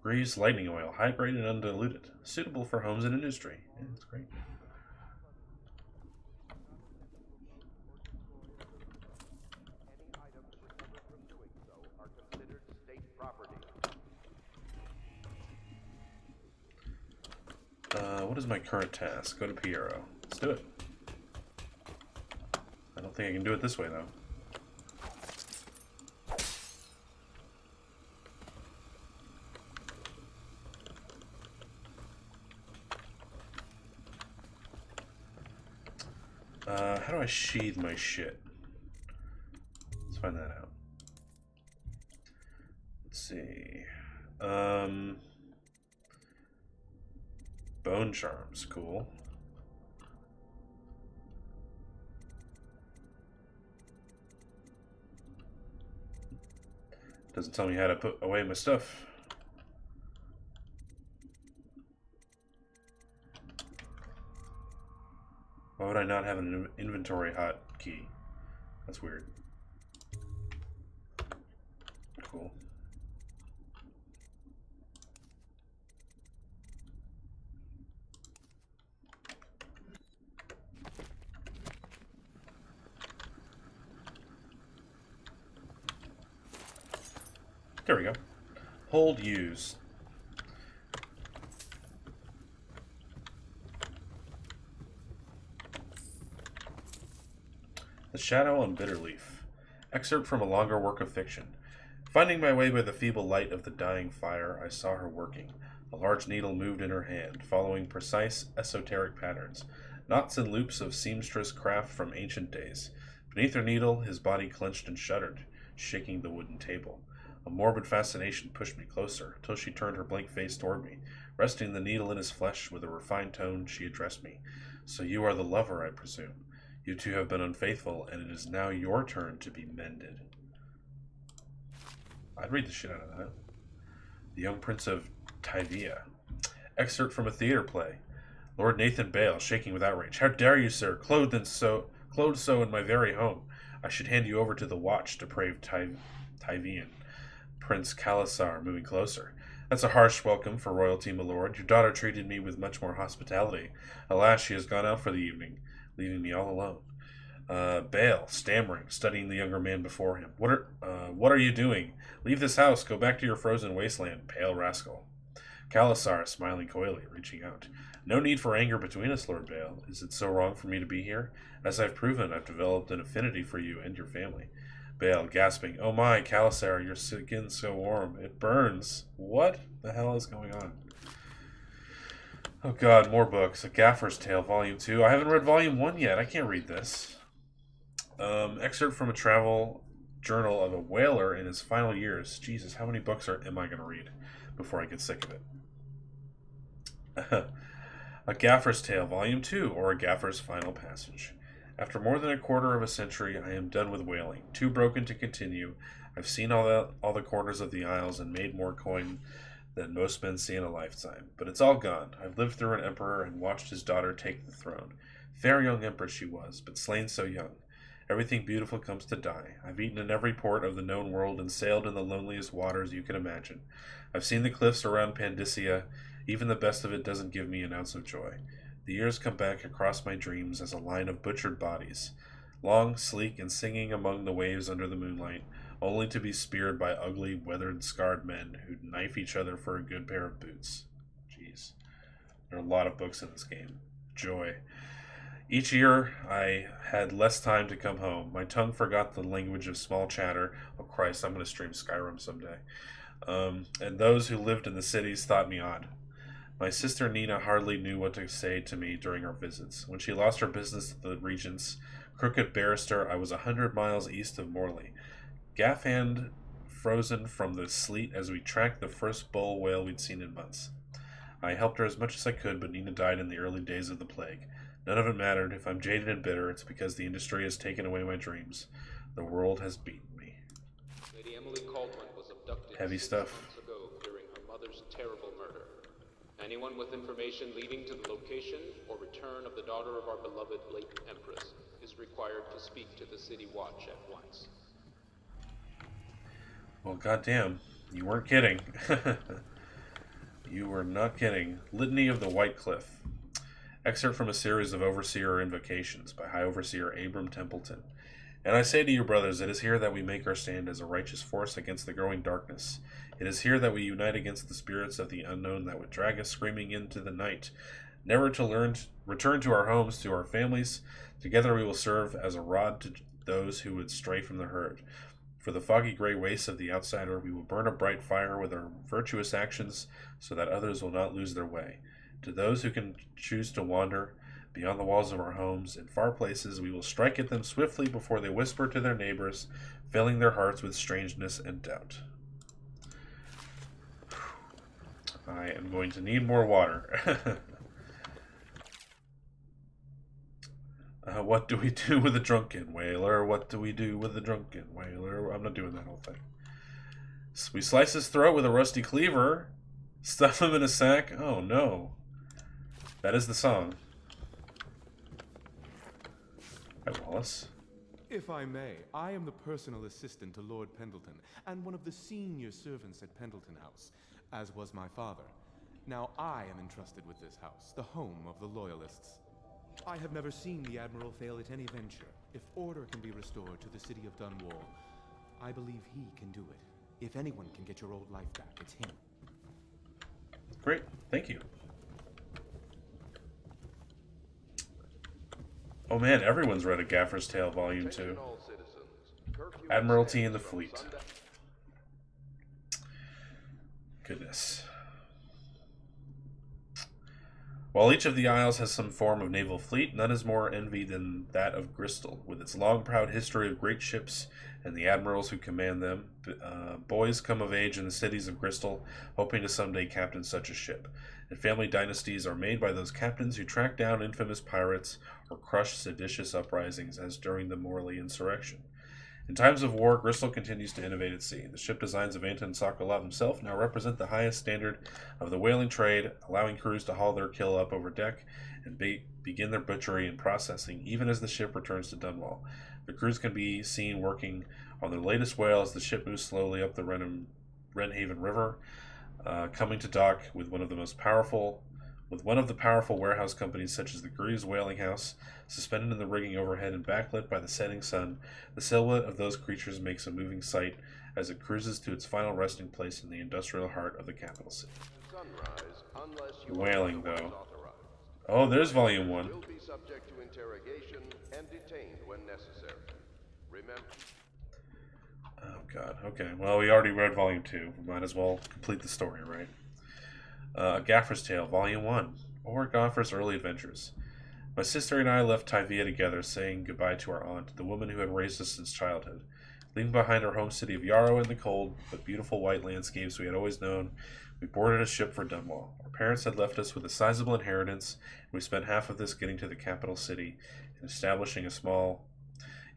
Grease lightning oil, high grade and undiluted, suitable for homes and industry. Yeah, that's great. Any items recovered from doing so are considered state property. What is my current task? Go to Piero. Let's do it. I don't think I can do it this way, though. How do I sheathe my shit? Let's find that out. Let's see. Bone charms, cool. Doesn't tell me how to put away my stuff. Why would I not have an inventory hotkey? That's weird. Cool. There we go. Hold use. The Shadow on Bitterleaf. Excerpt from a longer work of fiction. Finding my way by the feeble light of the dying fire, I saw her working. A large needle moved in her hand, following precise, esoteric patterns. Knots and loops of seamstress craft from ancient days. Beneath her needle, his body clenched and shuddered, shaking the wooden table. A morbid fascination pushed me closer, till she turned her blank face toward me. Resting the needle in his flesh with a refined tone, she addressed me. So you are the lover, I presume. You two have been unfaithful, and it is now your turn to be mended. I'd read the shit out of that. The Young Prince of Tyvia. Excerpt from a theater play. Lord Nathan Bale, shaking with outrage. How dare you, sir, clothed so in my very home. I should hand you over to the watch, depraved Tyvian. Prince Kalasar, moving closer. That's a harsh welcome for royalty, my lord. Your daughter treated me with much more hospitality. Alas, she has gone out for the evening, leaving me all alone. Bale, stammering, studying the younger man before him. What are you doing? Leave this house. Go back to your frozen wasteland, pale rascal. Calasar, smiling coyly, reaching out. No need for anger between us, Lord Bale. Is it so wrong for me to be here? As I've proven, I've developed an affinity for you and your family. Bale, gasping. Oh my, Calasar, your skin's so warm. It burns. What the hell is going on? Oh god, more books. A Gaffer's Tale, Volume 2. I haven't read Volume 1 yet. I can't read this. Excerpt from a travel journal of a whaler in his final years. Jesus, how many books am I going to read before I get sick of it? A Gaffer's Tale, Volume 2, or A Gaffer's Final Passage. After more than a quarter of a century, I am done with whaling. Too broken to continue. I've seen all the corners of the isles and made more coin than most men see in a lifetime. But it's all gone. I've lived through an emperor and watched his daughter take the throne. Fair young empress she was, but slain so young. Everything beautiful comes to die. I've eaten in every port of the known world and sailed in the loneliest waters you can imagine. I've seen the cliffs around Pandysia. Even the best of it doesn't give me an ounce of joy. The years come back across my dreams as a line of butchered bodies, long, sleek, and singing among the waves under the moonlight, only to be speared by ugly, weathered, scarred men who'd knife each other for a good pair of boots. Jeez. There are a lot of books in this game. Joy. Each year, I had less time to come home. My tongue forgot the language of small chatter. Oh, Christ, I'm going to stream Skyrim someday. And those who lived in the cities thought me odd. My sister Nina hardly knew what to say to me during our visits. When she lost her business at the Regent's crooked barrister, I was 100 miles east of Morley. Gaffhand frozen from the sleet as we tracked the first bull whale we'd seen in months. I helped her as much as I could, but Nina died in the early days of the plague. None of it mattered. If I'm jaded and bitter, it's because the industry has taken away my dreams. The world has beaten me. Lady Emily Caldwell was abducted Heavy 6 stuff. months ago during her mother's terrible murder. Anyone with information leading to the location or return of the daughter of our beloved late Empress is required to speak to the City Watch at once. Well, goddamn, you weren't kidding. You were not kidding. Litany of the White Cliff. Excerpt from a series of Overseer Invocations by High Overseer Abram Templeton. And I say to you, brothers, it is here that we make our stand as a righteous force against the growing darkness. It is here that we unite against the spirits of the unknown that would drag us screaming into the night, never to return to our homes, to our families. Together we will serve as a rod to those who would stray from the herd. For the foggy gray wastes of the outsider, we will burn a bright fire with our virtuous actions so that others will not lose their way. To those who can choose to wander beyond the walls of our homes, in far places, we will strike at them swiftly before they whisper to their neighbors, filling their hearts with strangeness and doubt. I am going to need more water. What do we do with a drunken whaler? What do we do with a drunken whaler? I'm not doing that whole thing. We slice his throat with a rusty cleaver. Stuff him in a sack. Oh no. That is the song. Hi, Wallace. If I may, I am the personal assistant to Lord Pendleton, and one of the senior servants at Pendleton House, as was my father. Now I am entrusted with this house, the home of the Loyalists. I have never seen the Admiral fail at any venture. If order can be restored to the city of Dunwall, I believe he can do it. If anyone can get your old life back, it's him. Great, thank you. Oh man, everyone's read A Gaffer's Tale Volume 2. Admiralty in the Fleet. Goodness. While each of the isles has some form of naval fleet, none is more envied than that of Bristol, with its long proud history of great ships and the admirals who command them. Boys come of age in the cities of Bristol, hoping to someday captain such a ship. And family dynasties are made by those captains who track down infamous pirates or crush seditious uprisings, as during the Morley insurrection. In times of war, Bristol continues to innovate at sea. The ship designs of Anton Sokolov himself now represent the highest standard of the whaling trade, allowing crews to haul their kill up over deck and begin their butchery and processing, even as the ship returns to Dunwall. The crews can be seen working on their latest whale as the ship moves slowly up the Wrenhaven River. coming to dock with one of the powerful warehouse companies such as the Greaves Whaling House, suspended in the rigging overhead and backlit by the setting sun. The silhouette of those creatures makes a moving sight as it cruises to its final resting place in the industrial heart of the capital city. Whaling, though. Oh, there's Volume 1. Will be subject to interrogation and detained when necessary. Remember. Oh god, okay. Well, we already read Volume 2. We might as well complete the story, right? Gaffer's Tale, Volume 1, or Gaffer's Early Adventures. My sister and I left Tyvia together, saying goodbye to our aunt, the woman who had raised us since childhood. Leaving behind our home city of Yarrow and the cold but beautiful white landscapes we had always known, we boarded a ship for Dunwall. Our parents had left us with a sizable inheritance, and we spent half of this getting to the capital city and establishing a small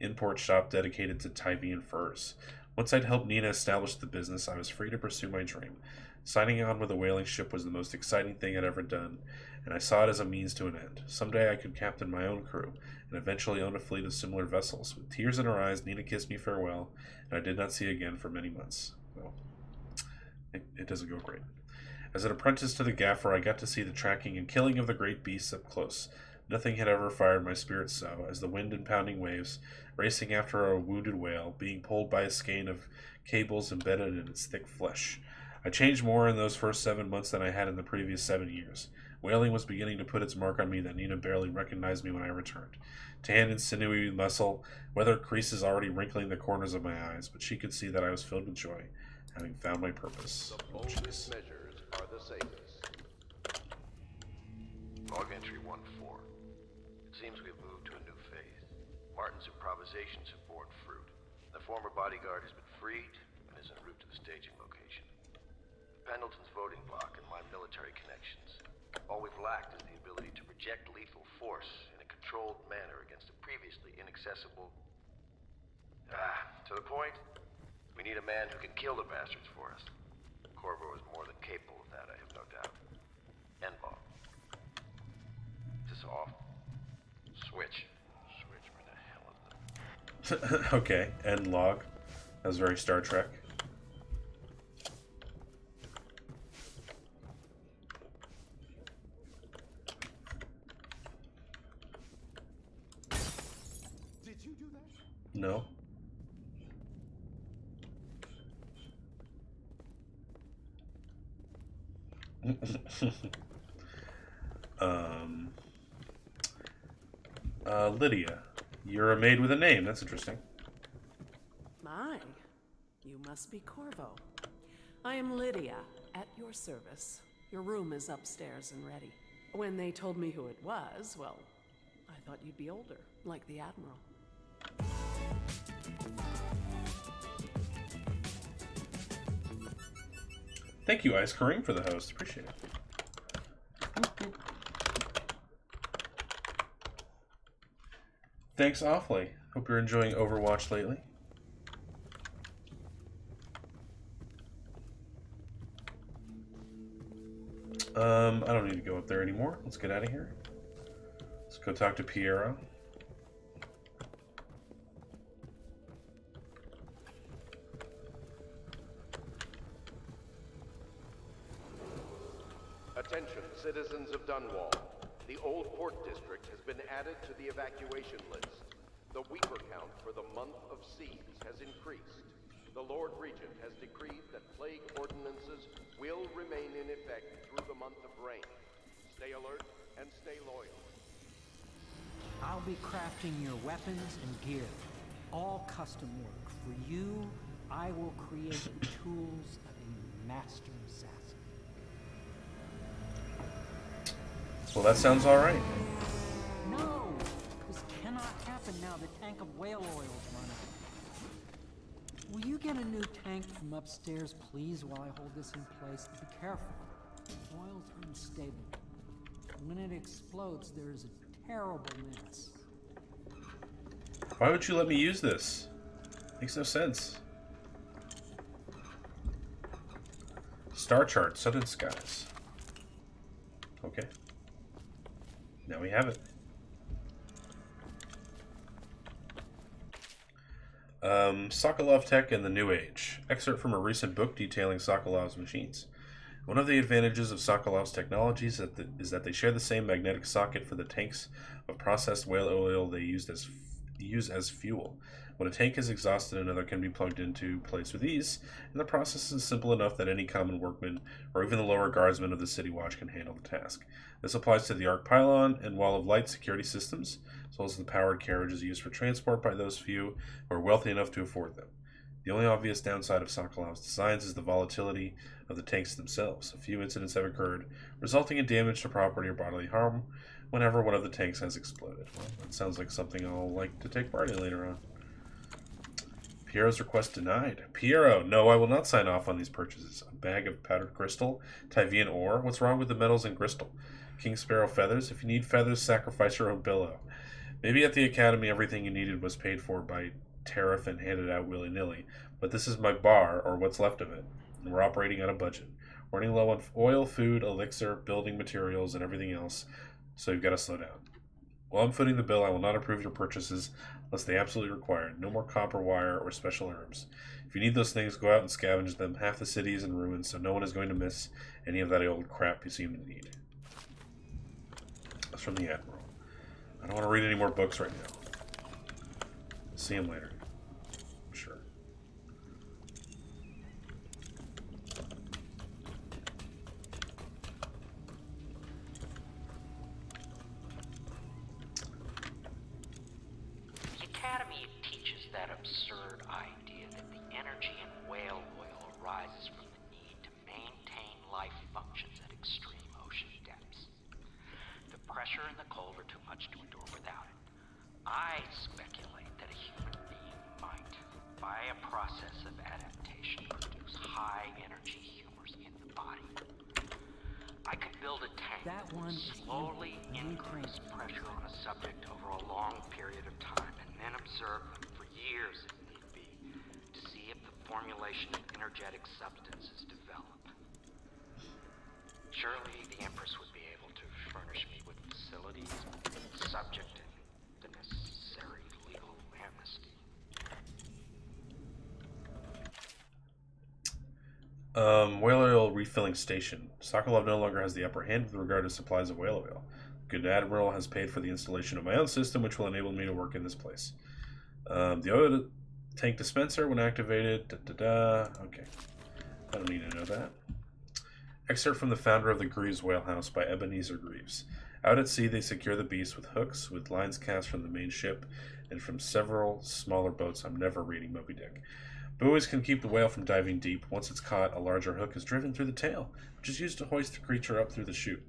import shop dedicated to Tyvian furs. Once I'd helped Nina establish the business, I was free to pursue my dream. Signing on with a whaling ship was the most exciting thing I'd ever done, and I saw it as a means to an end. Someday I could captain my own crew, and eventually own a fleet of similar vessels. With tears in her eyes, Nina kissed me farewell, and I did not see her again for many months. Well, it doesn't go great. As an apprentice to the gaffer, I got to see the tracking and killing of the great beasts up close. Nothing had ever fired my spirit so, as the wind and pounding waves, racing after a wounded whale, being pulled by a skein of cables embedded in its thick flesh. I changed more in those first 7 months than I had in the previous 7 years. Whaling was beginning to put its mark on me that Nina barely recognized me when I returned. Tan and sinewy muscle, weather creases already wrinkling the corners of my eyes, but she could see that I was filled with joy, having found my purpose. The boldest measures are the safest. Log entry 1-4. It seems we've moved to a new phase. Martin's improvisations have borne fruit. The former bodyguard has been freed and is en route to the staging location. Pendleton's voting block and my military connections. All we've lacked is the ability to project lethal force in a controlled manner against a previously inaccessible... to the point, we need a man who can kill the bastards for us. Corvo is more than capable of that, I have no doubt. N-bomb. Is this off? Switch. Switch, where the hell is the... Okay, end log. That was very Star Trek. No. Lydia, you're a maid with a name. That's interesting. My, you must be Corvo. I am Lydia, at your service. Your room is upstairs and ready. When they told me who it was, well, I thought you'd be older, like the Admiral. Thank you, Ice Kareem, for the host. Appreciate it. Thanks awfully. Hope you're enjoying Overwatch lately. I don't need to go up there anymore. Let's get out of here. Let's go talk to Piero. Attention, citizens of Dunwall. The Old Port District has been added to the evacuation list. The weeper count for the month of siege has increased. The Lord Regent has decreed that plague ordinances will remain in effect through the month of rain. Stay alert and stay loyal. I'll be crafting your weapons and gear. All custom work. For you, I will create the tools of a master assassin. Well, that sounds alright. No! This cannot happen now. The tank of whale oil's run out. Will you get a new tank from upstairs, please, while I hold this in place? Be careful. Oil's unstable. When it explodes, there is a terrible mess. Why would you let me use this? Makes no sense. Star chart, southern skies. Okay. Now we have it. Sokolov Tech and the New Age. Excerpt from a recent book detailing Sokolov's machines. One of the advantages of Sokolov's technologies is that they share the same magnetic socket for the tanks of processed whale oil they use as fuel. When a tank is exhausted, another can be plugged into place with ease, and the process is simple enough that any common workman or even the lower guardsmen of the City Watch can handle the task. This applies to the arc pylon and wall of light security systems, as well as the powered carriages used for transport by those few who are wealthy enough to afford them. The only obvious downside of Sokolov's designs is the volatility of the tanks themselves. A few incidents have occurred, resulting in damage to property or bodily harm whenever one of the tanks has exploded. Well, that sounds like something I'll like to take part in later on. Piero's request denied. Piero, no, I will not sign off on these purchases. A bag of powdered crystal, Tyvian ore. What's wrong with the metals and crystal? King Sparrow feathers. If you need feathers, sacrifice your own billow. Maybe at the academy everything you needed was paid for by tariff and handed out willy-nilly, but this is my bar, or what's left of it, and we're operating on a budget. We're running low on oil, food, elixir, building materials, and everything else, so you've got to slow down. While I'm footing the bill, I will not approve your purchases unless they absolutely require. No more copper wire or special herbs. If you need those things, go out and scavenge them. Half the city is in ruins, so no one is going to miss any of that old crap you seem to need. That's from the Admiral. I don't want to read any more books right now. See him later. Sure. The Academy teaches that absurd idea that the energy in whale oil arises from the need to maintain life functions at extreme ocean depths. The pressure and the cold are too much to endure without it. I speculate that a human being might, by a process of adaptation, produce high-energy humors in the body. I could build a tank that would slowly increase pressure on a subject over a long period of time, and then observe them for years if need be, to see if the formulation of energetic substances develop. Surely the Empress would be able to furnish me with facilities, subject to the necessary legal amnesty. Whale oil refilling station. Sokolov no longer has the upper hand with regard to supplies of whale oil. Good Admiral has paid for the installation of my own system, which will enable me to work in this place. The oil tank dispenser, when activated, okay. I don't need to know that. Excerpt from The Founder of the Greaves Whalehouse by Ebenezer Greaves. Out at sea, they secure the beast with hooks, with lines cast from the main ship, and from several smaller boats. I'm never reading Moby Dick. Buoys can keep the whale from diving deep. Once it's caught, a larger hook is driven through the tail, which is used to hoist the creature up through the chute.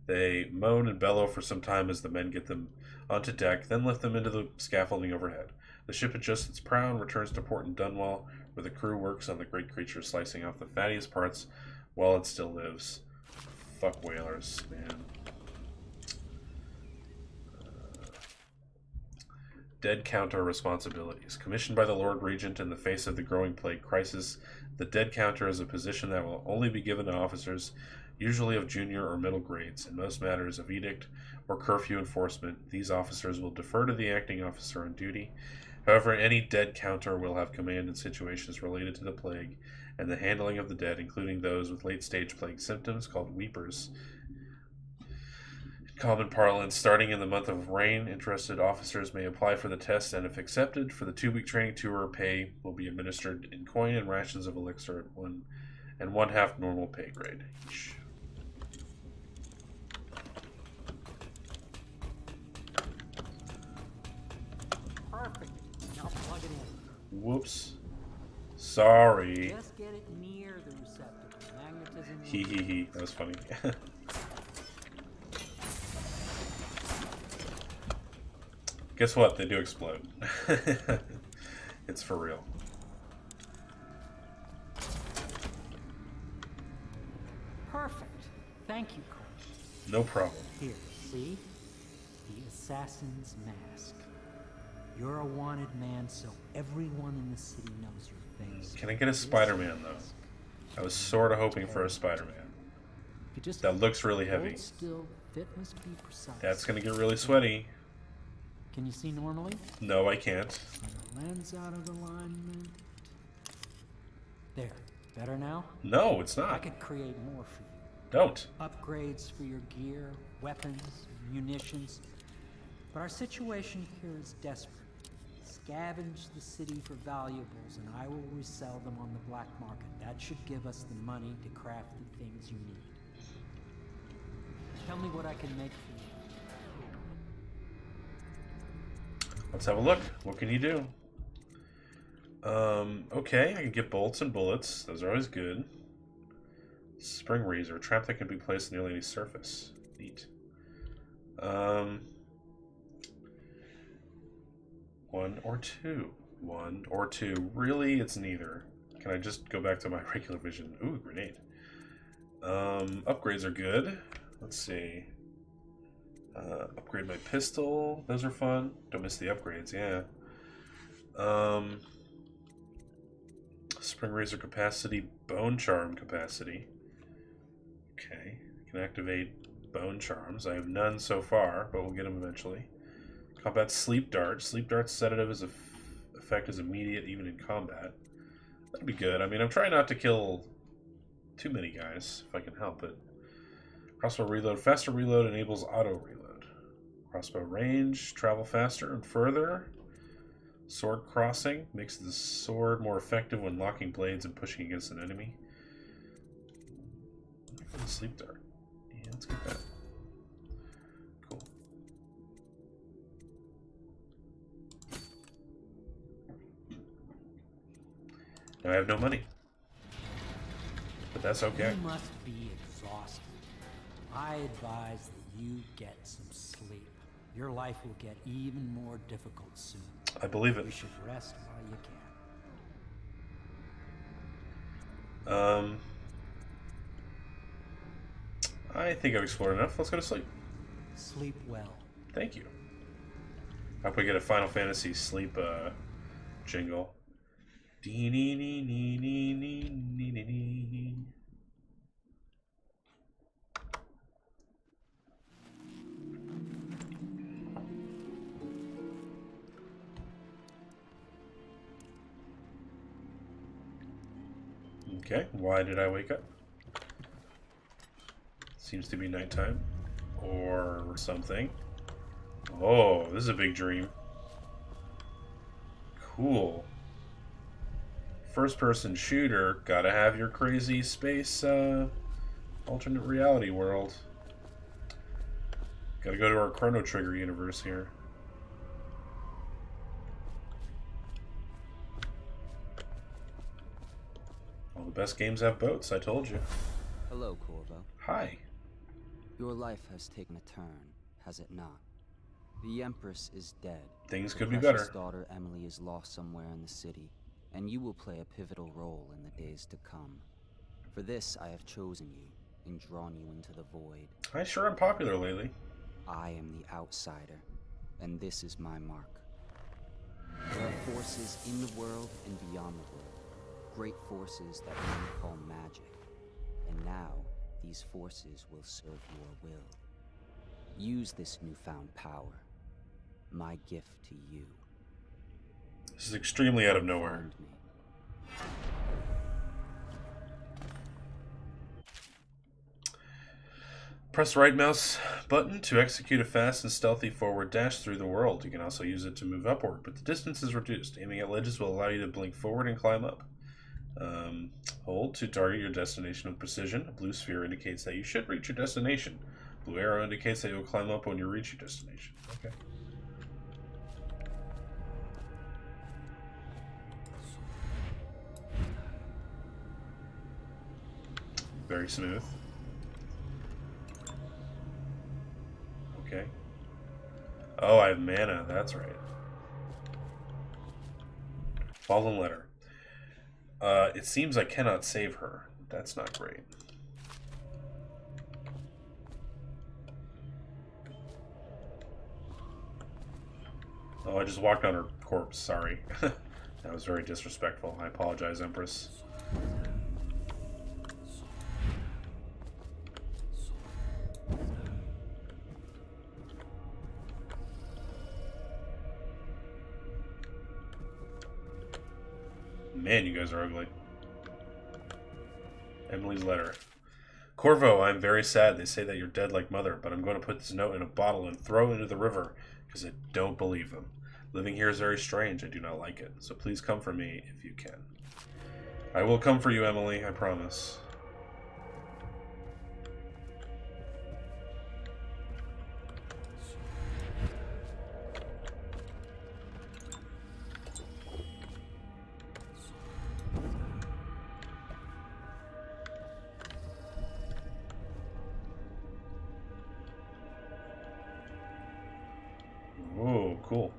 They moan and bellow for some time as the men get them onto deck, then lift them into the scaffolding overhead. The ship adjusts its prow and returns to port in Dunwall, where the crew works on the great creature, slicing off the fattiest parts while it still lives. Fuck whalers, man. Dead Counter responsibilities. Commissioned by the Lord Regent in the face of the growing plague crisis, the Dead Counter is a position that will only be given to officers, usually of junior or middle grades. In most matters of edict or curfew enforcement, these officers will defer to the acting officer on duty. However, any Dead Counter will have command in situations related to the plague and the handling of the dead, including those with late-stage plague symptoms, called weepers. Common parlance, starting in the month of rain, interested officers may apply for the test, and if accepted, for the 2-week training tour, pay will be administered in coin and rations of elixir at 1 1/2 normal pay grade each. Perfect. Now plug it in. Whoops. Sorry. Just get it near the receptacle. Magnetism. Hee hee hee. That was funny. Guess what? They do explode. It's for real. Perfect. Thank you, Cole. No problem. Here, see? The assassin's mask. You're a wanted man, so everyone in the city knows your face. Can I get a Spider-Man, though? I was sort of hoping for a Spider-Man. That looks really heavy. Still, fit must be precise. That's gonna get really sweaty. Can you see normally? No, I can't. Lens out of alignment. There. Better now? No, it's not. I could create more for you. Don't. Upgrades for your gear, weapons, munitions. But our situation here is desperate. Scavenge the city for valuables, and I will resell them on the black market. That should give us the money to craft the things you need. Tell me what I can make for you. Let's have a look. What can you do? Okay, I can get bolts and bullets. Those are always good. Spring razor, a trap that can be placed on nearly any surface. Neat. One or two. One or two. Really, it's neither. Can I just go back to my regular vision? Ooh, grenade. Upgrades are good. Let's see. Upgrade my pistol. Those are fun. Don't miss the upgrades, yeah. Spring razor capacity, bone charm capacity. Okay, I can activate bone charms. I have none so far, but we'll get them eventually. Combat sleep dart. Sleep dart's sedative effect is immediate even in combat. That'd be good. I mean, I'm trying not to kill too many guys if I can help it. Crossbow reload. Faster reload enables auto reload. Crossbow range. Travel faster and further. Sword crossing makes the sword more effective when locking blades and pushing against an enemy. Sleep dart. Yeah, let's get that. Cool. Now I have no money. But that's okay. You must be exhausted. I advise that you get some sleep. Your life will get even more difficult soon. I believe it. You should rest while you can. I think I've explored enough. Let's go to sleep. Sleep well. Thank you. I hope we get a Final Fantasy sleep jingle. Okay, why did I wake up? Seems to be nighttime. Or something. Oh, this is a big dream. Cool. First-person shooter. Gotta have your crazy space alternate reality world. Gotta go to our Chrono Trigger universe here. All the best games have boats, I told you. Hello, Corvo. Hi. Your life has taken a turn, has it not? The Empress is dead. Things could be Your better. precious daughter Emily is lost somewhere in the city, and you will play a pivotal role in the days to come. For this, I have chosen you and drawn you into the void. I sure am popular lately. I am the outsider, and this is my mark. There are forces in the world and beyond the world. Great forces that men call magic. And now, these forces will serve your will. Use this newfound power. My gift to you. This is extremely out of nowhere. Press right mouse button to execute a fast and stealthy forward dash through the world. You can also use it to move upward, but the distance is reduced. Aiming at ledges will allow you to blink forward and climb up. Hold to target your destination with precision. A blue sphere indicates that you should reach your destination. Blue arrow indicates that you will climb up when you reach your destination. Okay. Very smooth. Okay. Oh, I have mana. That's right. Fallen letter. It seems I cannot save her. That's not great. Oh, I just walked on her corpse. Sorry. That was very disrespectful. I apologize, Empress. Man, you guys are ugly. Emily's letter. Corvo, I am very sad. They say that you're dead like mother, but I'm going to put this note in a bottle and throw it into the river because I don't believe them. Living here is very strange. I do not like it. So please come for me if you can. I will come for you, Emily. I promise. Oh, cool.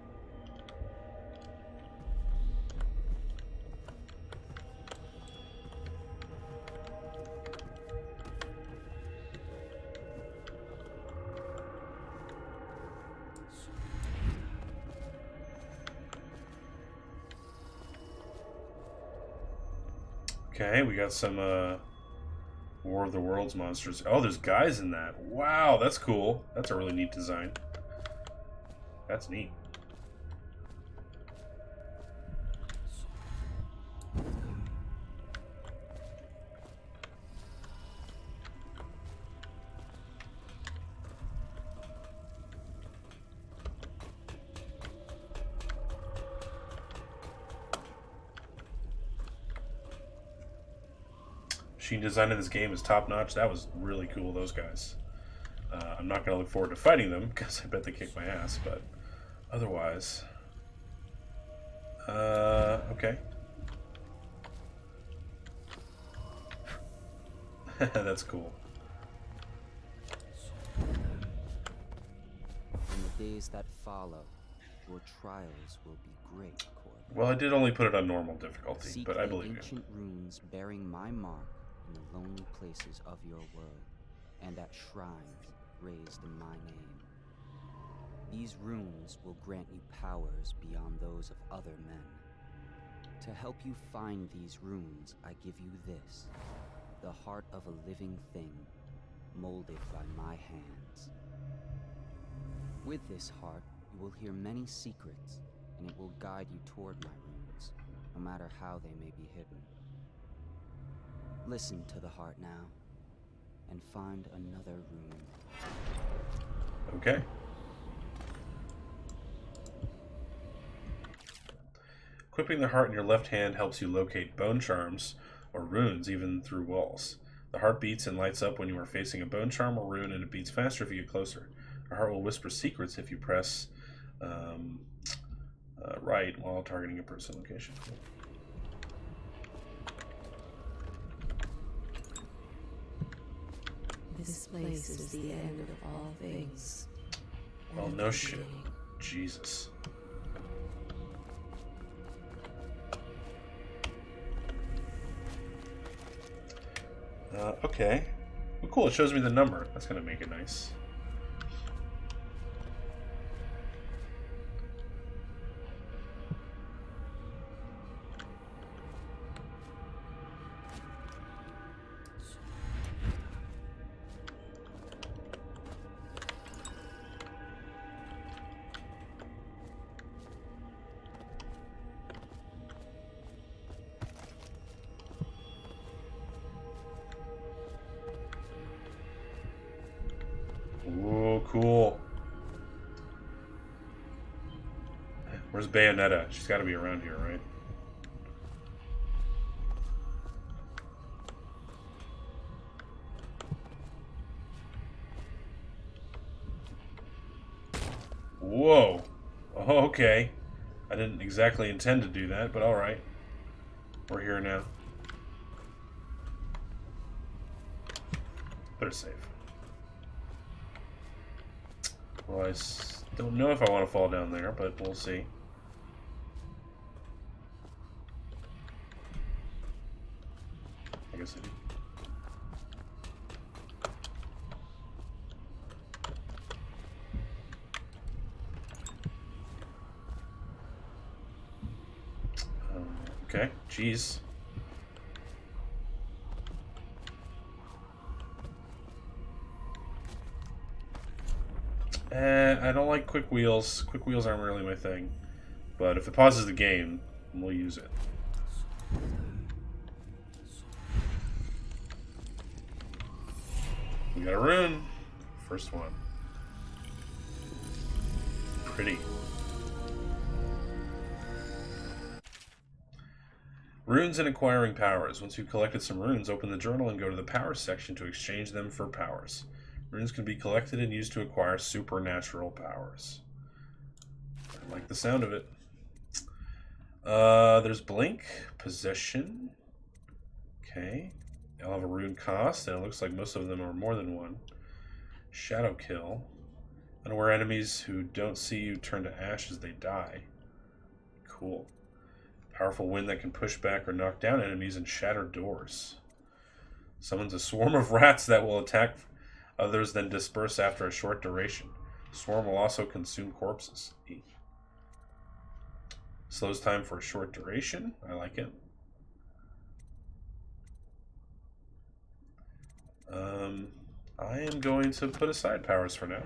Okay, we got some War of the Worlds monsters. Oh, there's guys in that. Wow, that's cool. That's a really neat design. That's neat. Machine design in this game is top notch. That was really cool, those guys. I'm not going to look forward to fighting them because I bet they kick my ass, but otherwise. Okay. That's cool. In the days that follow, your trials will be great, Corvo. Well, I did only put it on normal difficulty, Seek but I the believe you. ancient runes bearing my mark in the lonely places of your world, and at shrines raised in my name. These runes will grant you powers beyond those of other men. To help you find these runes, I give you this, the heart of a living thing, molded by my hands. With this heart, you will hear many secrets, and it will guide you toward my runes, no matter how they may be hidden. Listen to the heart now, and find another rune. Okay. Equipping the heart in your left hand helps you locate bone charms or runes even through walls. The heart beats and lights up when you are facing a bone charm or rune, and it beats faster if you get closer. The heart will whisper secrets if you press right while targeting a person location. This place is the end of all things. Well, no shit. Jesus. Okay. Well, cool, it shows me the number. That's gonna make it nice. Ooh, cool. Where's Bayonetta? She's got to be around here, right? Whoa. Oh, okay. I didn't exactly intend to do that, but alright. We're here now. Better save. Well, I don't know if I want to fall down there, but we'll see. I guess I do. Okay, jeez. I don't like quick wheels. Quick wheels aren't really my thing. But if it pauses the game, we'll use it. We got a rune. First one. Pretty. Runes and acquiring powers. Once you've collected some runes, open the journal and go to the powers section to exchange them for powers. Runes can be collected and used to acquire supernatural powers. I like the sound of it. There's Blink, Possession. Okay. They'll have a rune cost, and it looks like most of them are more than one. Shadow Kill. Unaware enemies who don't see you turn to ash as they die. Cool. Powerful wind that can push back or knock down enemies and shatter doors. Summons a swarm of rats that will attack others, then disperse after a short duration. Swarm will also consume corpses. Slows time for a short duration. I like it. I am going to put aside powers for now.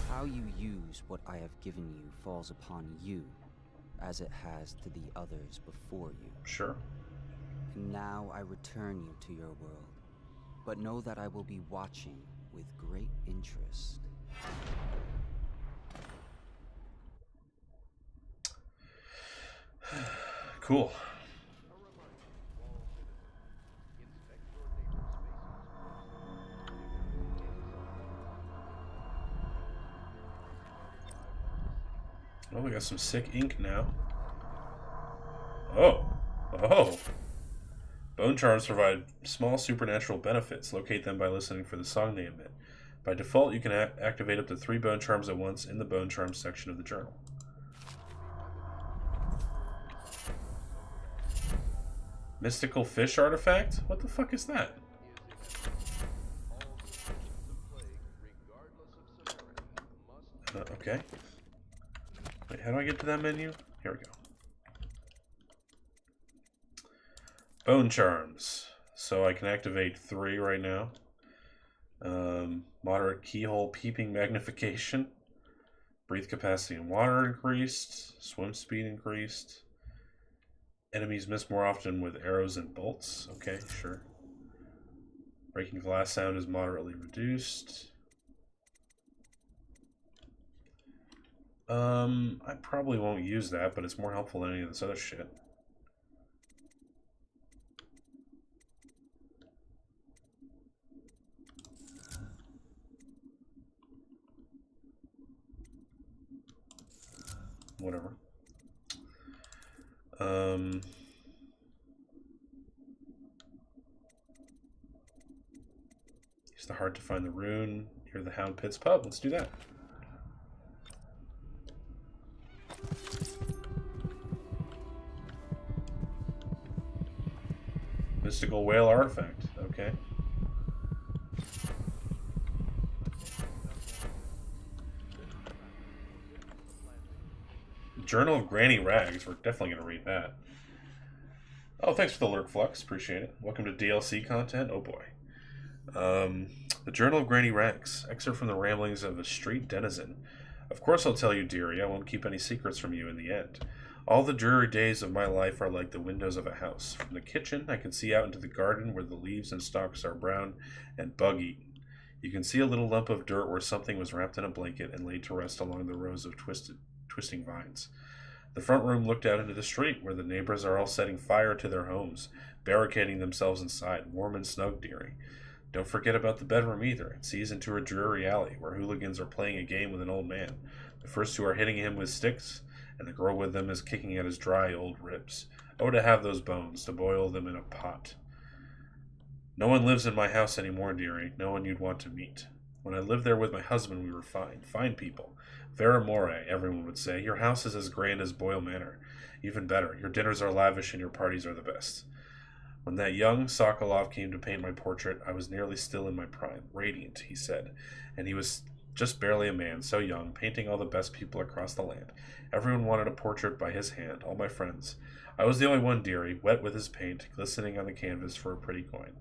How you use what I have given you falls upon you, as it has to the others before you. Sure. And now I return you to your world, but know that I will be watching with great interest. Cool. Oh, we got some sick ink now. Oh. Oh. Bone charms provide small supernatural benefits. Locate them by listening for the song they emit. By default, you can activate up to 3 bone charms at once in the bone charms section of the journal. Mystical fish artifact? What the fuck is that? Okay. Wait, how do I get to that menu? Here we go. Bone charms. So I can activate 3 right now. Moderate keyhole peeping magnification. Breathe capacity in water increased. Swim speed increased. Enemies miss more often with arrows and bolts. Okay, sure. Breaking glass sound is moderately reduced. I probably won't use that, but it's more helpful than any of this other shit. Whatever. Use the heart to find the rune. Hear the Hound Pit's pub. Let's do that. Mystical whale artifact. Okay. Journal of Granny Rags. We're definitely going to read that. Oh, thanks for the lurk, Flux. Appreciate it. Welcome to DLC content. Oh boy. The Journal of Granny Rags. Excerpt from the ramblings of a street denizen. Of course I'll tell you, dearie. I won't keep any secrets from you in the end. All the dreary days of my life are like the windows of a house. From the kitchen, I can see out into the garden where the leaves and stalks are brown and bug-eaten. You can see a little lump of dirt where something was wrapped in a blanket and laid to rest along the rows of twisting vines. The front room looked out into the street, where the neighbors are all setting fire to their homes, barricading themselves inside, warm and snug, dearie. Don't forget about the bedroom either. It sees into a dreary alley, where hooligans are playing a game with an old man. The first two are hitting him with sticks, and the girl with them is kicking at his dry old ribs. Oh, to have those bones, to boil them in a pot. No one lives in my house anymore, dearie. No one you'd want to meet. When I lived there with my husband, we were fine. Fine people. Vera more, everyone would say. Your house is as grand as Boyle Manor. Even better. Your dinners are lavish and your parties are the best. When that young Sokolov came to paint my portrait, I was nearly still in my prime. Radiant, he said. And he was just barely a man, so young, painting all the best people across the land. Everyone wanted a portrait by his hand, all my friends. I was the only one, dearie, wet with his paint, glistening on the canvas for a pretty coin.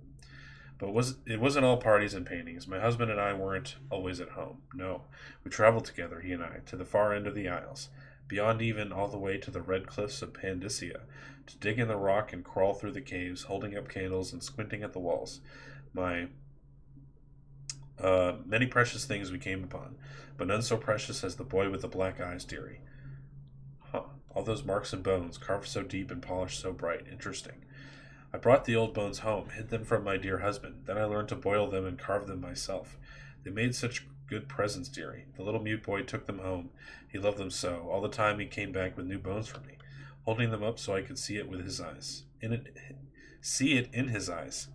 But it wasn't all parties and paintings. My husband and I weren't always at home. No, we traveled together, he and I, to the far end of the Isles, beyond even all the way to the red cliffs of Pandysia, to dig in the rock and crawl through the caves, holding up candles and squinting at the walls. My Many precious things we came upon, but none so precious as the boy with the black eyes, dearie. Huh. All those marks and bones, carved so deep and polished so bright. Interesting. I brought the old bones home, hid them from my dear husband. Then I learned to boil them and carve them myself. They made such good presents, dearie. The little mute boy took them home. He loved them so. All the time he came back with new bones for me, holding them up so I could see it with his eyes. See it in his eyes.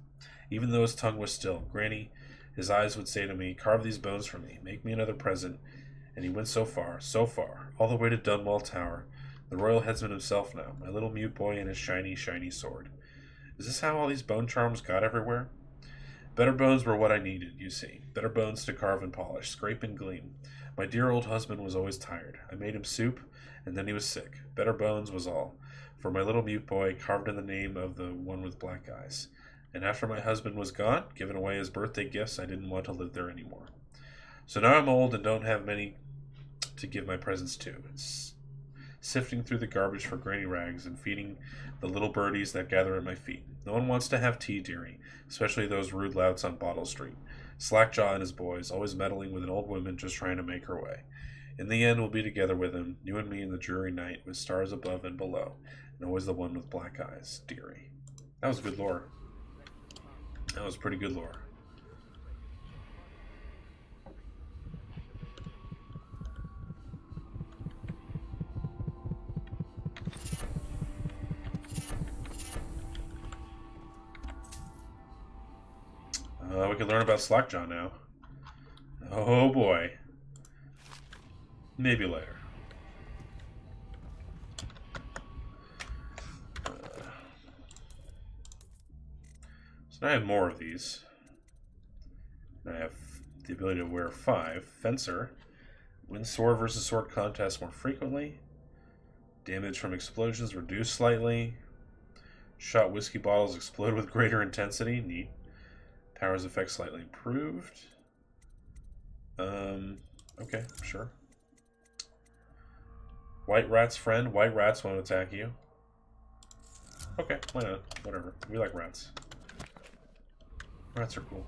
Even though his tongue was still, Granny, his eyes would say to me, "Carve these bones for me. Make me another present." And he went so far, all the way to Dunwall Tower. The royal headsman himself now, my little mute boy and his shiny, shiny sword. Is this how all these bone charms got everywhere? Better bones were what I needed, you see. Better bones to carve and polish, scrape and gleam. My dear old husband was always tired. I made him soup, and then he was sick. Better bones was all. For my little mute boy, carved in the name of the one with black eyes. And after my husband was gone, giving away his birthday gifts, I didn't want to live there anymore. So now I'm old and don't have many to give my presents to. It's sifting through the garbage for granny rags and feeding the little birdies that gather at my feet. No one wants to have tea, dearie, especially those rude louts on Bottle Street. Slackjaw and his boys, always meddling with an old woman just trying to make her way. In the end, we'll be together with him, you and me in the dreary night, with stars above and below, and always the one with black eyes, dearie. That was good lore. That was pretty good lore. We can learn about Slackjaw now. Oh boy. Maybe later. So now I have more of these. I have the ability to wear 5. Fencer. Win sword versus sword contests more frequently. Damage from explosions reduced slightly. Shot whiskey bottles explode with greater intensity. Neat. Powers effect slightly improved. Okay, sure. White rat's friend. White rats won't attack you. Okay, why not? Whatever. We like rats. Rats are cool.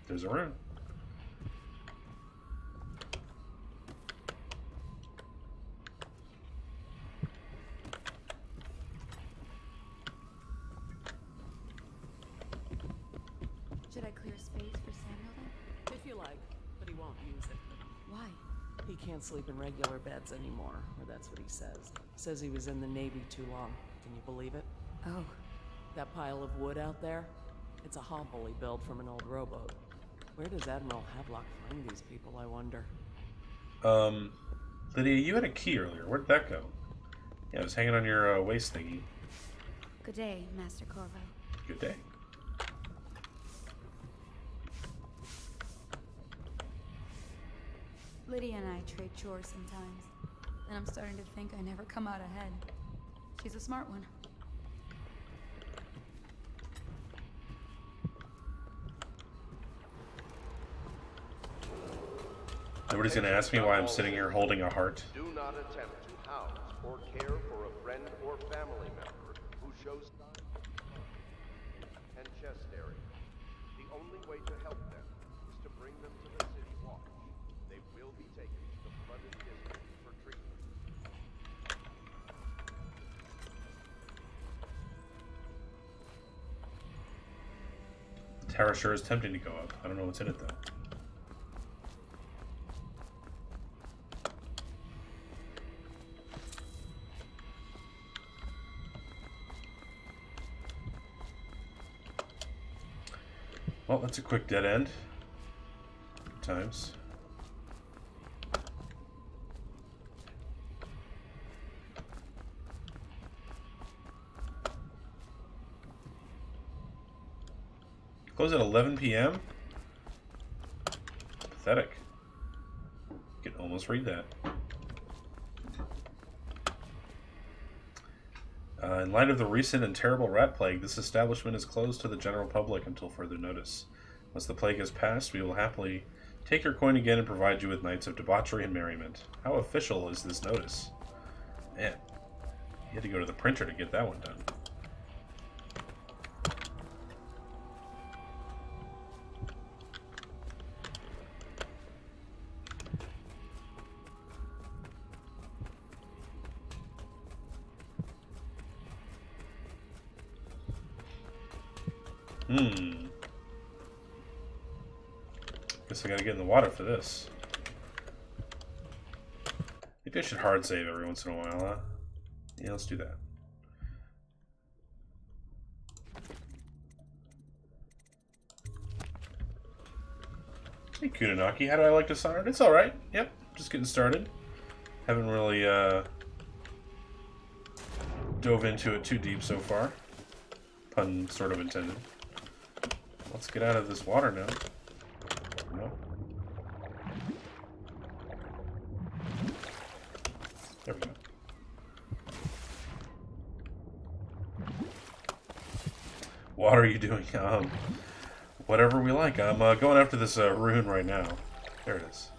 There's a rune. Should I clear space for Samuel then? If you like, but he won't use it. Why? He can't sleep in regular beds anymore, or that's what he says. Says he was in the Navy too long. Can you believe it? Oh. That pile of wood out there? It's a hovel he built from an old rowboat. Where does Admiral Havelock find these people, I wonder? Lydia, you had a key earlier. Where'd that go? Yeah, it was hanging on your waist thingy. Good day, Master Corvo. Good day. Lydia and I trade chores sometimes, and I'm starting to think I never come out ahead. She's a smart one. Nobody's gonna ask me why I'm sitting here holding a heart. Do not attempt to house or care for a friend or family member who shows signs and chest area. The only way to help them is to bring them to the city watch. They will be taken to the flooded district for treatment. The tower sure is tempting to go up. I don't know what's in it though. Well, that's a quick dead end. Good times. Close at 11 p.m.? Pathetic. You can almost read that. In light of the recent and terrible rat plague, this establishment is closed to the general public until further notice. Once the plague has passed, we will happily take your coin again and provide you with nights of debauchery and merriment. How official is this notice? Man, you had to go to the printer to get that one done. Guess I gotta get in the water for this. Maybe I should hard save every once in a while, huh? Yeah, let's do that. Hey, Kudanaki, how do I like Dishonored? It's alright. Yep, just getting started. Haven't really dove into it too deep so far. Pun sort of intended. Let's get out of this water now. No. There we go. What are you doing? Whatever we like. I'm going after this rune right now. There it is.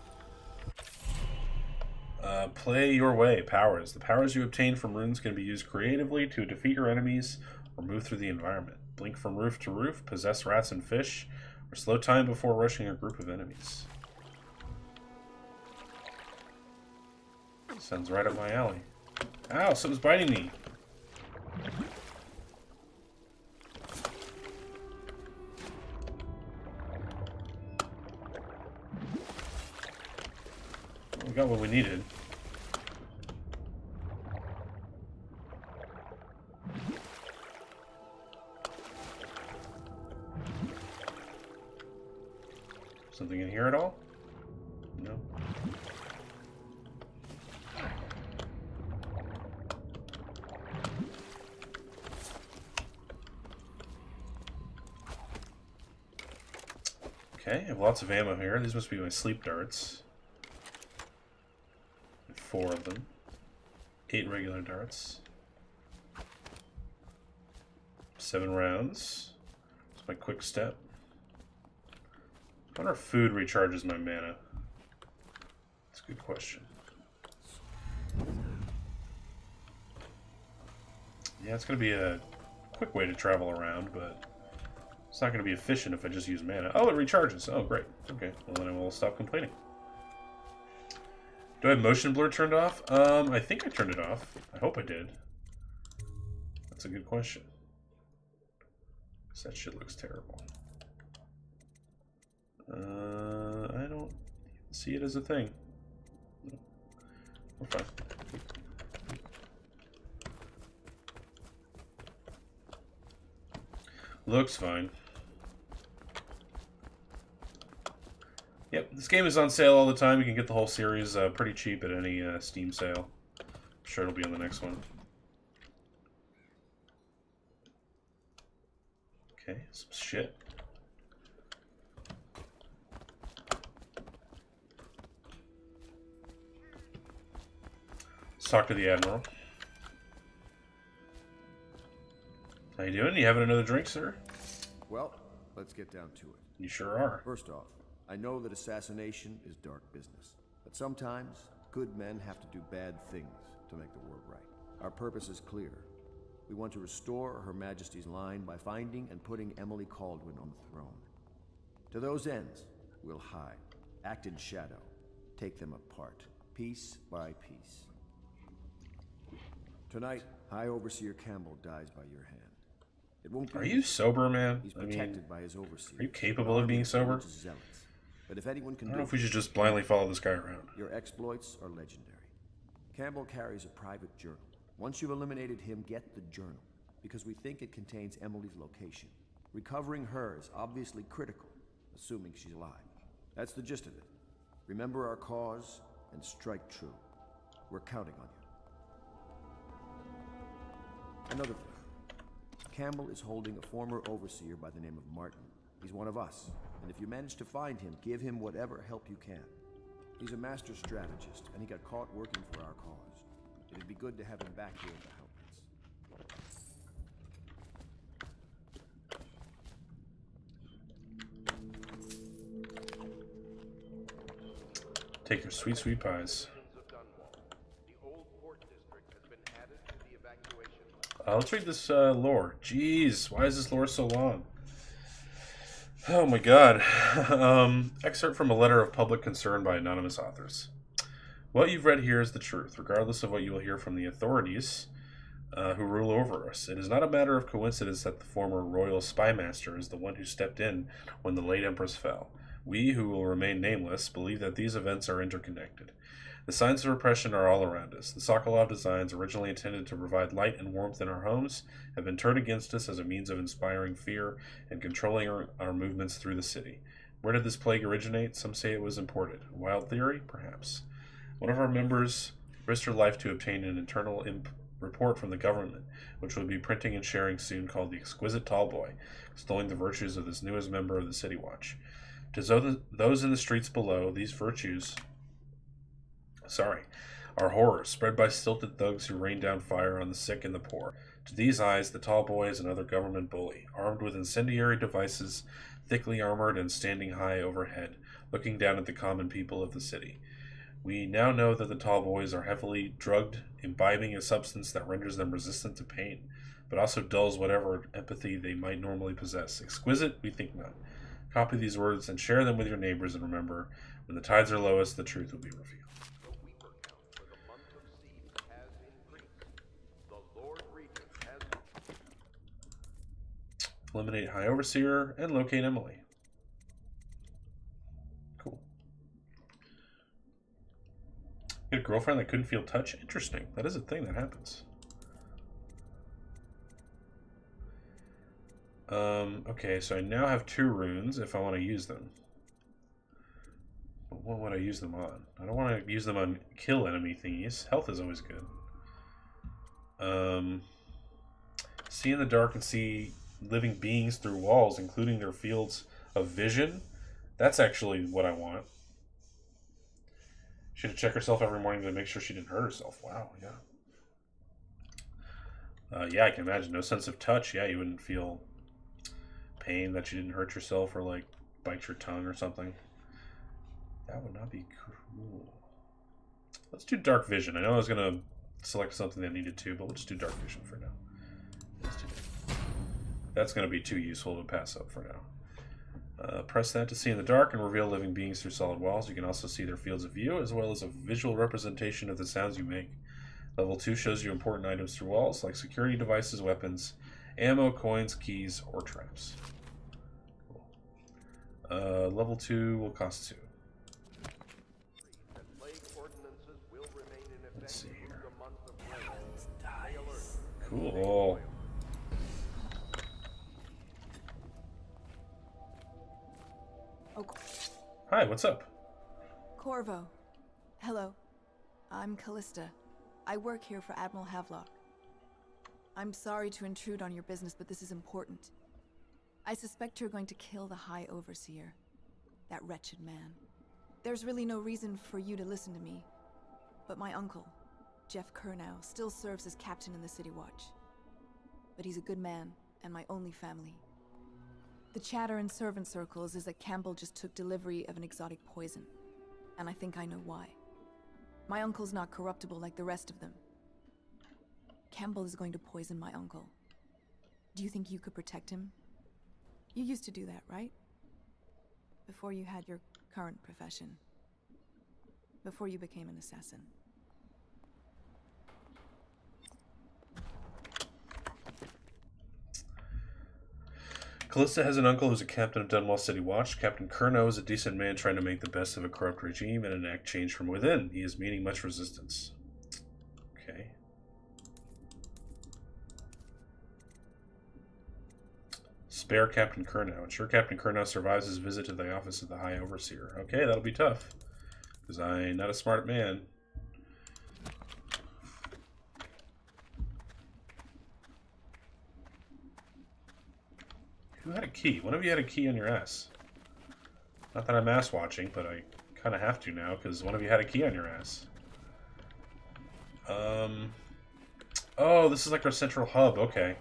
Play your way. Powers. The powers you obtain from runes can be used creatively to defeat your enemies or move through the environment. Blink from roof to roof, possess rats and fish, or slow time before rushing a group of enemies. Sounds right up my alley. Ow, something's biting me. We got what we needed. Something in here at all? No. Okay, I have lots of ammo here. These must be my sleep darts. 4 of them. 8 regular darts. 7 rounds. That's my quick step. I wonder if food recharges my mana. That's a good question. Yeah, it's going to be a quick way to travel around, but it's not going to be efficient if I just use mana. Oh, it recharges. Oh, great. Okay, well then I will stop complaining. Do I have motion blur turned off? I think I turned it off. I hope I did. That's a good question. Because that shit looks terrible. I don't see it as a thing. We're fine. Looks fine. Yep, this game is on sale all the time. You can get the whole series pretty cheap at any Steam sale. I'm sure it'll be on the next one. Okay, some shit. Let's talk to the Admiral. How you doing? You having another drink, sir? Well, let's get down to it. You sure are. First off, I know that assassination is dark business, but sometimes good men have to do bad things to make the world right. Our purpose is clear. We want to restore Her Majesty's line by finding and putting Emily Kaldwin on the throne. To those ends, we'll hide, act in shadow, take them apart, piece by piece. Tonight, High Overseer Campbell dies by your hand. It won't be Are you sober, man? He's protected by his overseer. Are you capable of being sober? Zealots. But if anyone can I don't know if we should just blindly follow this guy around. Your exploits are legendary. Campbell carries a private journal. Once you've eliminated him, get the journal, because we think it contains Emily's location. Recovering her is obviously critical, assuming she's alive. That's the gist of it. Remember our cause and strike true. We're counting on you. Another thing. Campbell is holding a former overseer by the name of Martin. He's one of us, and if you manage to find him, give him whatever help you can. He's a master strategist, and he got caught working for our cause. It'd be good to have him back here to help us. Take your sweet, sweet pies. Let's read this lore. Jeez, why is this lore so long? Oh my god. Excerpt from a letter of public concern by anonymous authors. What you've read here is the truth, regardless of what you will hear from the authorities. who rule over us. It is not a matter of coincidence that the former royal spymaster is the one who stepped in when the late empress fell. We, who will remain nameless, believe that these events are interconnected. The signs of repression are all around us. The Sokolov designs, originally intended to provide light and warmth in our homes, have been turned against us as a means of inspiring fear and controlling our movements through the city. Where did this plague originate? Some say it was imported. A wild theory? Perhaps. One of our members risked her life to obtain an internal report from the government, which we'll be printing and sharing soon, called The Exquisite Tallboy, extolling the virtues of this newest member of the City Watch. To those in the streets below, these virtues are horrors spread by stilted thugs who rain down fire on the sick and the poor. To these eyes, the tall boy is another government bully, armed with incendiary devices, thickly armored and standing high overhead, looking down at the common people of the city. We now know that the tall boys are heavily drugged, imbibing a substance that renders them resistant to pain, but also dulls whatever empathy they might normally possess. Exquisite? We think not. Copy these words and share them with your neighbors, and remember, when the tides are lowest, the truth will be revealed. Eliminate High Overseer and locate Emily. Cool. You had a girlfriend that couldn't feel touch? Interesting. That is a thing that happens. Okay, so I now have 2 runes if I want to use them. But what would I use them on? I don't want to use them on kill enemy thingies. Health is always good. See in the dark and see living beings through walls, including their fields of vision. That's actually what I want. She had to check herself every morning to make sure she didn't hurt herself. Wow, yeah. Yeah, I can imagine. No sense of touch. Yeah, you wouldn't feel pain that you didn't hurt yourself or like bite your tongue or something. That would not be cool. Let's do dark vision. I know I was going to select something that needed to, but we'll just do dark vision for now. That's going to be too useful to pass up for now. Press that to see in the dark and reveal living beings through solid walls. You can also see their fields of view, as well as a visual representation of the sounds you make. Level 2 shows you important items through walls, like security devices, weapons, ammo, coins, keys, or traps. Cool. Level 2 will cost 2. Let's see here. Cool. Oh. Hi, what's up? Corvo. Hello. I'm Callista. I work here for Admiral Havelock. I'm sorry to intrude on your business, but this is important. I suspect you're going to kill the High Overseer. That wretched man. There's really no reason for you to listen to me. But my uncle, Jeff Kernow, still serves as captain in the City Watch. But he's a good man, and my only family. The chatter in servant circles is that Campbell just took delivery of an exotic poison. And I think I know why. My uncle's not corruptible like the rest of them. Campbell is going to poison my uncle. Do you think you could protect him? You used to do that, right? Before you had your current profession. Before you became an assassin. Callista has an uncle who's a captain of Dunwall City Watch. Captain Kernow is a decent man trying to make the best of a corrupt regime and enact change from within. He is meeting much resistance. Okay. Spare Captain Kernow. Ensure Captain Kernow survives his visit to the office of the High Overseer. Okay, that'll be tough. Because I'm not a smart man. Who had a key? One of you had a key on your ass. Not that I'm ass watching, but I kind of have to now because one of you had a key on your ass. Oh, this is like our central hub. Okay.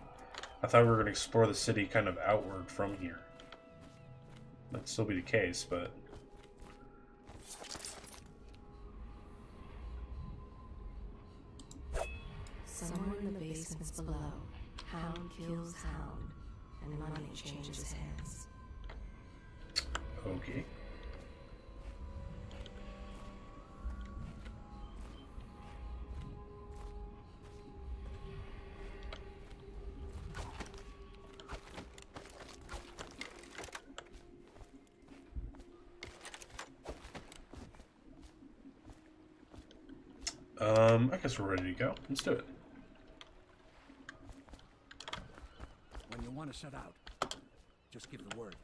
I thought we were going to explore the city kind of outward from here. That'd still be the case, but... Somewhere in the basements below, hound kills hound, and money changes hands. Okay. I guess we're ready to go. Let's do it. When you want to set out, just give the word.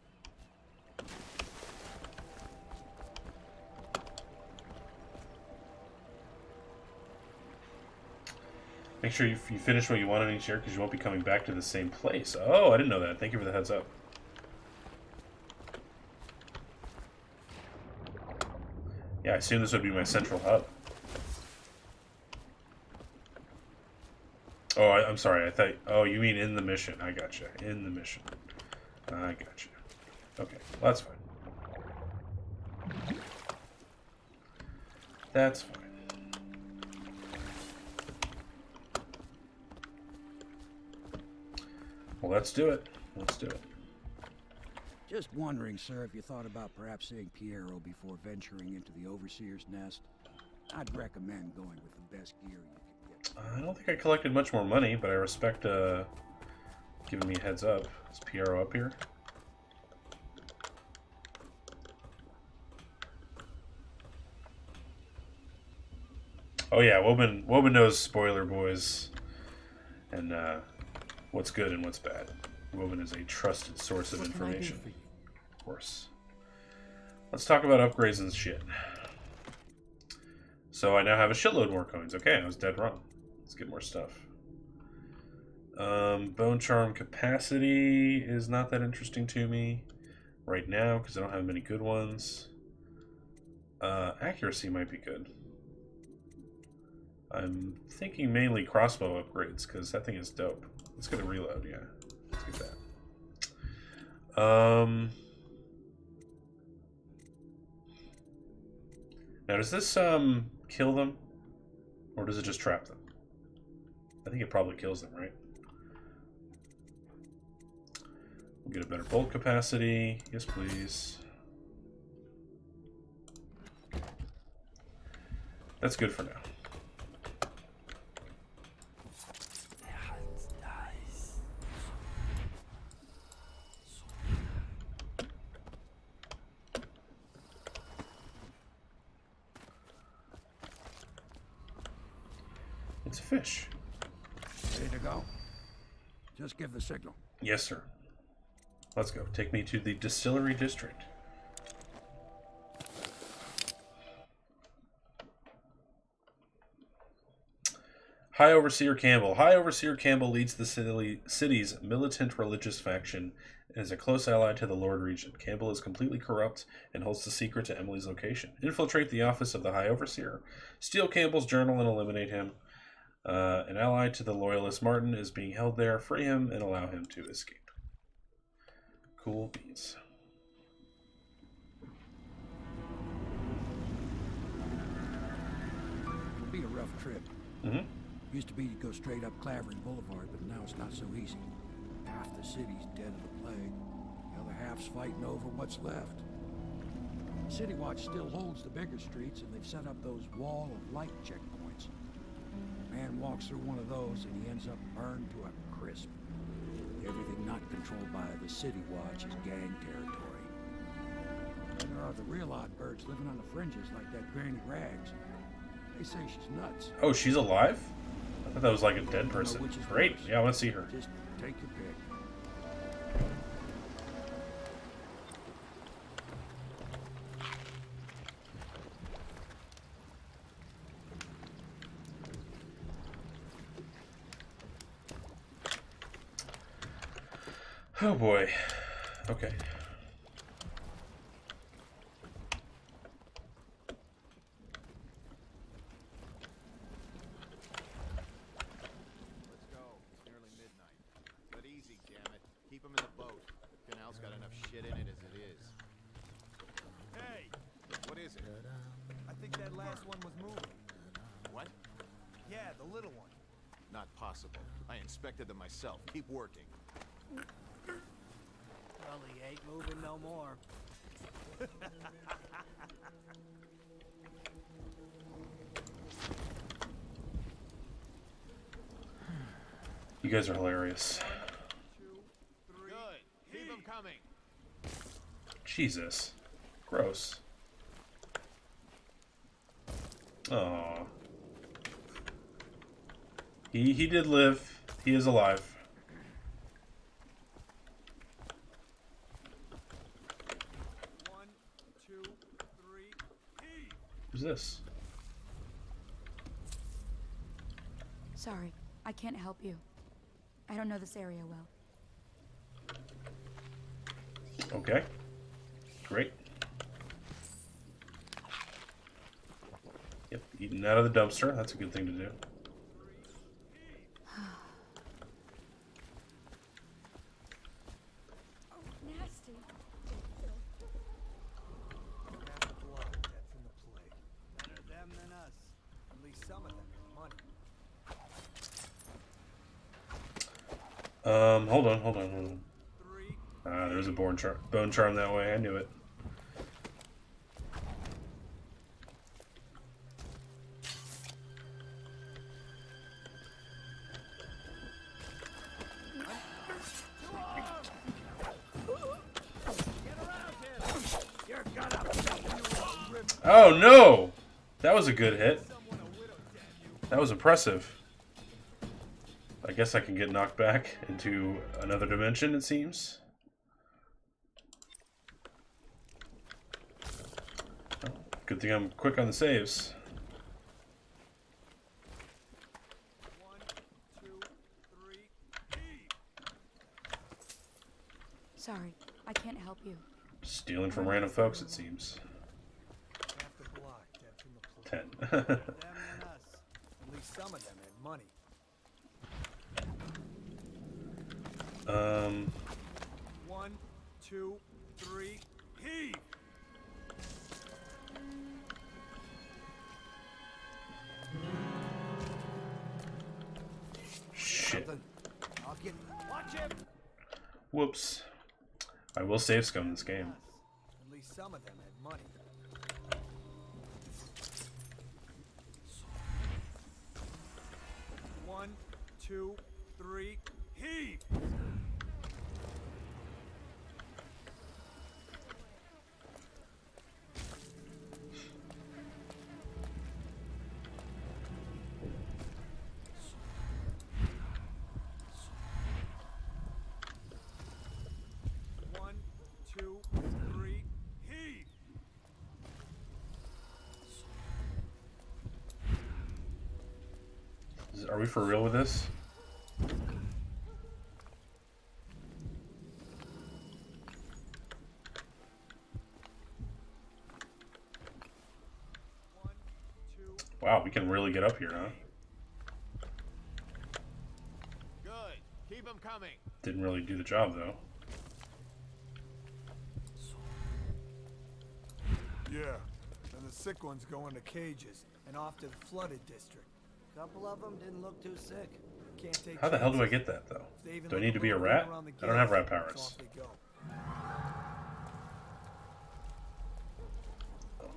Make sure you finish what you want in each year because you won't be coming back to the same place. Oh, I didn't know that. Thank you for the heads up. Yeah, I assume this would be my central hub. Oh, I'm sorry. I thought... Oh, you mean in the mission. I gotcha. In the mission. I gotcha. Okay, well, that's fine. That's fine. Well, let's do it. Let's do it. Just wondering, sir, if you thought about perhaps seeing Piero before venturing into the Overseer's nest. I'd recommend going with the best gear you can get. I don't think I collected much more money, but I respect giving me a heads up. Is Piero up here? Oh yeah, Woban knows spoiler boys, and what's good and what's bad. Woban is a trusted source of information. Of course. Let's talk about upgrades and shit. So I now have a shitload more coins. Okay, I was dead wrong. Let's get more stuff. Bone charm capacity is not that interesting to me right now because I don't have many good ones. Accuracy might be good. I'm thinking mainly crossbow upgrades because that thing is dope. Let's get a reload, yeah. Let's get that. Now does this kill them? Or does it just trap them? I think it probably kills them, right? We'll get a better bolt capacity. Yes, please. That's good for now. It's a fish. Ready to go? Just give the signal. Yes, sir. Let's go. Take me to the distillery district. High Overseer Campbell. High Overseer Campbell leads the city's militant religious faction and is a close ally to the Lord Regent. Campbell is completely corrupt and holds the secret to Emily's location. Infiltrate the office of the High Overseer. Steal Campbell's journal and eliminate him. An ally to the loyalist Martin is being held there. Free him and allow him to escape. Cool beans. It'll be a rough trip. Mm-hmm. Used to be to go straight up Clavering Boulevard, but now it's not so easy. Half the city's dead of the plague. The other half's fighting over what's left. City Watch still holds the bigger streets, and they've set up those wall of light checkpoints. A man walks through one of those, and he ends up burned to a crisp. Everything not controlled by the City Watch is gang territory. And there are the real odd birds living on the fringes like that Granny Rags. They say she's nuts. Oh, she's alive? I thought that was like a dead person. Great. Yeah, I want to see her. Just take your pick. Oh boy. Okay. Let's go. It's nearly midnight. But easy, damn it. Keep them in the boat. The canal's got enough shit in it as it is. Hey! What is it? I think that last one was moving. What? Yeah, the little one. Not possible. I inspected them myself. Keep working. Well, he ain't moving no more. You guys are hilarious. Good. Keep them coming. Jesus. Gross. Aww. He did live. He is alive. One, two, three, heave! Who's this? Sorry, I can't help you. I don't know this area well. Okay. Great. Yep, eating out of the dumpster. That's a good thing to do. Nasty. Half the blood dead from the plague. Better them than us. At least some of them have money. Hold on. Ah, there's a bone charm that way. I knew it. Oh no! That was a good hit. That was impressive. I guess I can get knocked back into another dimension, it seems. Oh, good thing I'm quick on the saves. One, two, three, heave! Sorry, I can't help you. Stealing from random folks, it seems. Half the block dead from the plague. 10. Better them than us. At least some of them had money. One, two, three, heave! Shit. I'll get. Watch him! Whoops. I will save scum this game. At least some of them had money. One, two, three, heave! One, two, three, heave! Are we for real with this? Wow, we can really get up here, huh? Good. Keep them coming. Didn't really do the job, though. Yeah, and the sick ones go into cages and off to the flooded district. A couple of them didn't look too sick. Can't take How the hell do I chances. get that, though? If they even Do I look need to be a little rat? around the I don't have gate, rat powers. off they go.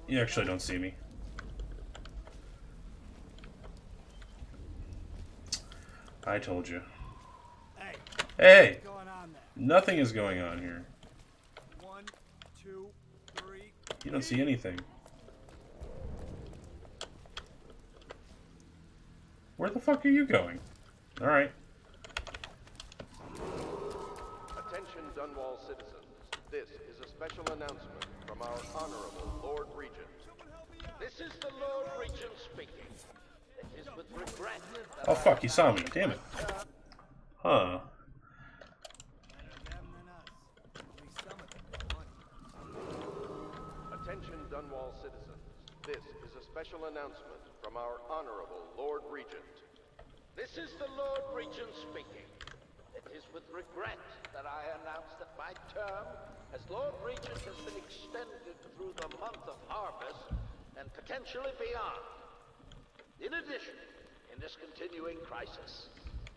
You actually don't see me. I told you. Hey! What's going on there? Nothing is going on here. One, two, three. You don't see anything. Where the fuck are you going? Alright. Attention Dunwall citizens. This is a special announcement from our Honorable Lord Regent. This is the Lord Regent speaking. It is with regret that Oh fuck, you saw me. Damn it. Huh. Attention Dunwall citizens. This is a special announcement from our Honorable Lord Regent. This is the Lord Regent speaking. It is with regret that I announce that my term as Lord Regent has been extended through the month of harvest and potentially beyond. In addition, in this continuing crisis,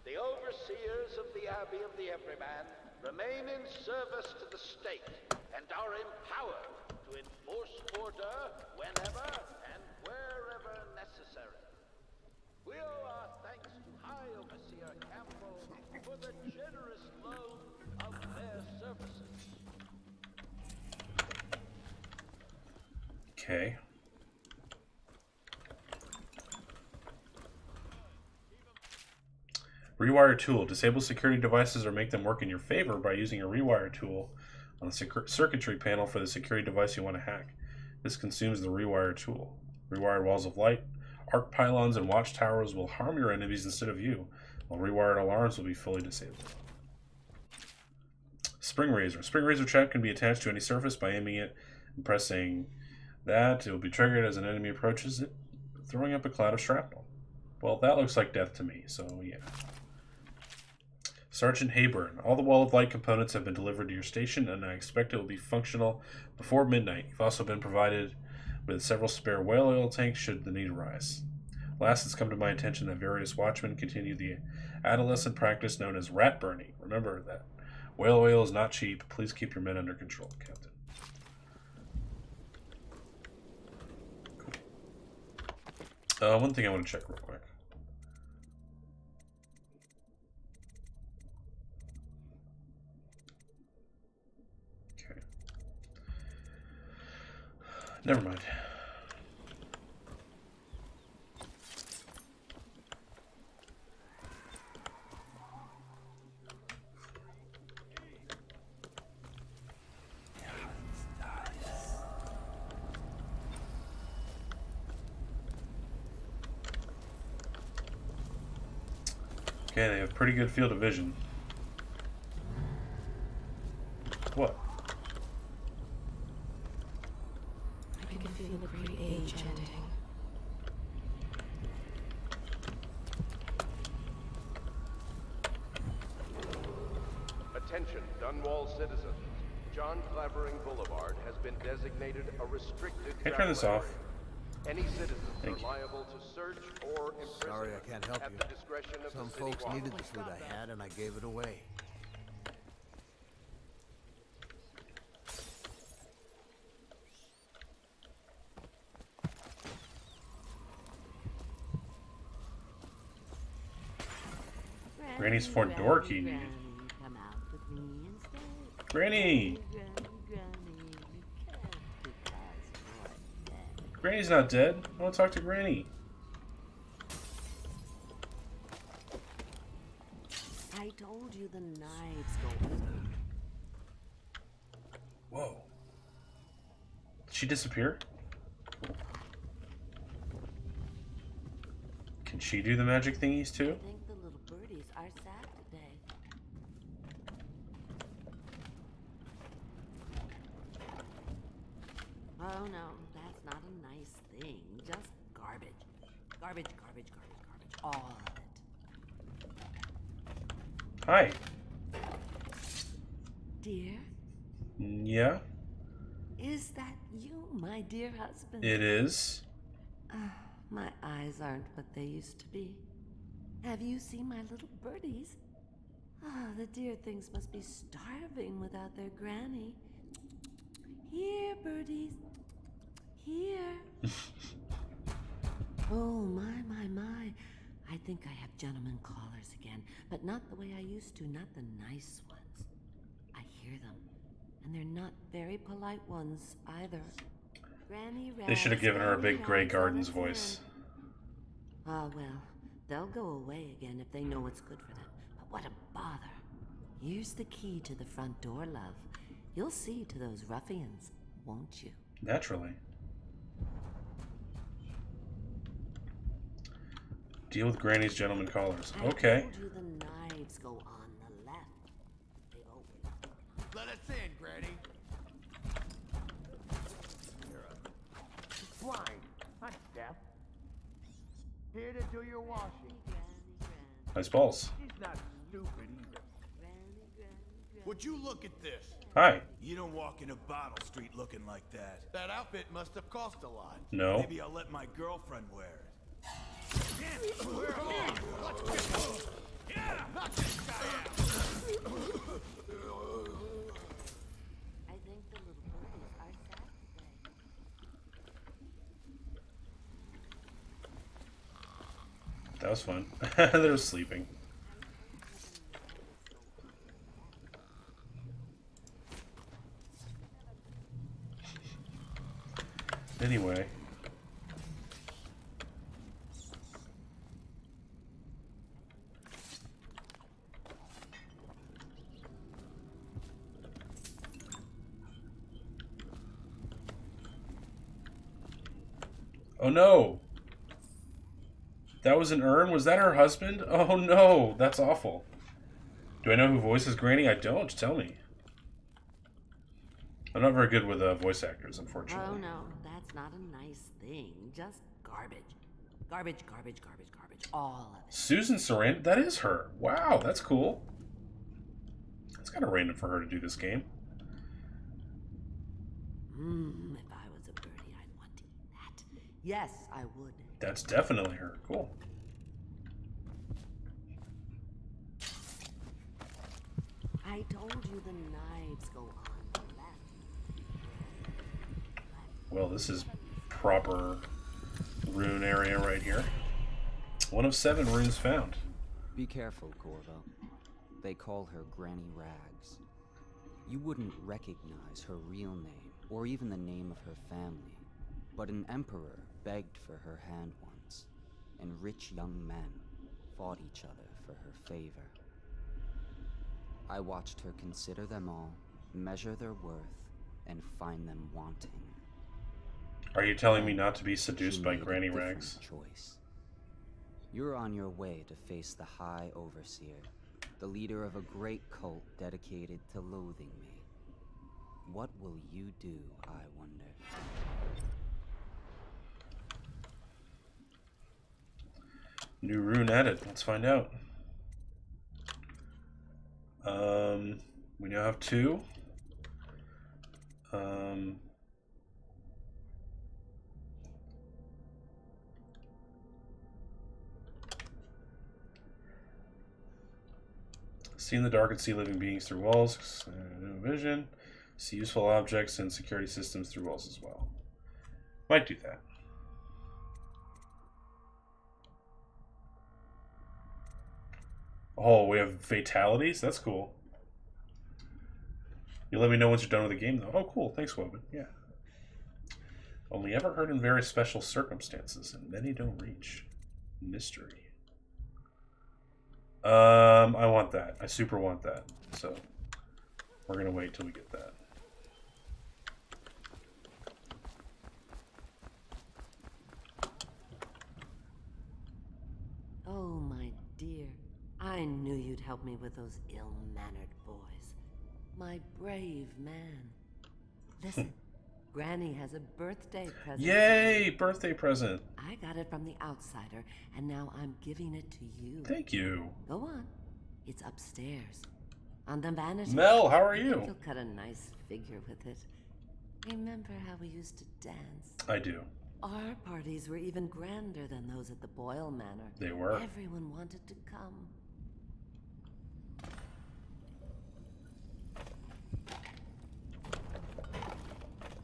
the overseers of the Abbey of the Everyman remain in service to the state and are empowered to enforce order whenever and wherever necessary. We owe our thanks to High Overseer Campbell for the generous loan of their services. Okay. Rewire tool. Disable security devices or make them work in your favor by using a rewire tool on the circuitry panel for the security device you want to hack. This consumes the rewire tool. Rewired walls of light, arc pylons, and watchtowers will harm your enemies instead of you, while rewired alarms will be fully disabled. Spring Razor. Spring Razor trap can be attached to any surface by aiming it and pressing that. It will be triggered as an enemy approaches it, throwing up a cloud of shrapnel. Well, that looks like death to me, so yeah. Sergeant Hayburn. All the Wall of Light components have been delivered to your station, and I expect it will be functional before midnight. You've also been provided with several spare whale oil tanks should the need arise. Last, it's come to my attention that various watchmen continue the adolescent practice known as rat burning. Remember that whale oil is not cheap. Please keep your men under control, Captain. Cool. One thing I want to check real quick. Okay. Never mind. Okay, they have pretty good field of vision. What? I can feel a great age ending. Attention, Dunwall citizens. John Clavering Boulevard has been designated a restricted Can I turn this off? Any citizens Thank are you. liable to search or imprison Sorry, I can't help at you. the discretion of Some the city folks watch. needed the food I had, and I gave it away. Granny's front door key. Granny! Granny's not dead. I want to talk to Granny. I told you the knives go. Whoa. Did she disappear? Can she do the magic thingies too? I think the little birdies are sad today. Oh no, that's not a nice thing. Just garbage. Garbage, garbage, garbage, garbage. All of it. Hi. Dear, Yeah, is that you, my dear husband? it is. My eyes aren't what they used to be. Have you seen my little birdies? The dear things must be starving without their granny. Here, birdies. Here. Oh, my. I think I have gentlemen callers again, but not the way I used to, not the nice ones. I hear them, and they're not very polite ones either. Granny They should have given her a big Grey Gardens Gardens, voice. Ah, well, they'll go away again if they know what's good for them. But what a bother. Here's the key to the front door, love. You'll see to those ruffians, won't you? Naturally. Deal with Granny's gentleman callers. Okay. I told you the knives go on the left. They always. Let us in, Granny. Blind, not deaf. Here to do your washing. Nice balls. She's not stupid either. Would you look at this? Hi. You don't walk into Bottle Street looking like that. That outfit must have cost a lot. No. Maybe I'll let my girlfriend wear it. We're on. Let's get going. Yeah, knock this guy out. I think the little birdies are sad today. That was fun. They're sleeping. Anyway. Oh no! That was an urn? Was that her husband? Oh no! That's awful. Do I know who voices Granny? I don't. Tell me. I'm not very good with voice actors, unfortunately. Oh no, that's not a nice thing. Just garbage. Garbage, garbage, garbage, garbage. All of it. Susan Sarandon? That is her. Wow, that's cool. It's kind of random for her to do this game. If I was a birdie, I'd want to eat that. Yes, I would. That's definitely her. Cool. I told you the knives go on the left. Well, this is proper rune area right here. 1 of 7 runes found. Be careful, Corvo. They call her Granny Rags. You wouldn't recognize her real name, or even the name of her family. But an emperor begged for her hand once, and rich young men fought each other for her favor. I watched her consider them all, measure their worth, and find them wanting. Are you telling me not to be seduced She by made a Granny different Rags? choice. You're on your way to face the High Overseer, the leader of a great cult dedicated to loathing me. What will you do, I wonder? New rune added. Let's find out. We now have 2. See in the dark and see living beings through walls. No vision. See useful objects and security systems through walls as well. Might do that. Oh, we have fatalities? That's cool. You let me know once you're done with the game, though. Oh, cool. Thanks, Woven. Yeah. Only ever heard in very special circumstances, and many don't reach. Mystery. I want that. I super want that. So, we're gonna wait till we get that. Oh, my dear. I knew you'd help me with those ill-mannered boys. My brave man. Listen, Granny has a birthday present. Yay! Birthday present. I got it from the outsider, and now I'm giving it to you. Thank you. Go on. It's upstairs. On the vanity. Mel, how are I you? think you'll cut a nice figure with it. Remember how we used to dance? I do. Our parties were even grander than those at the Boyle Manor. They were. Everyone wanted to come.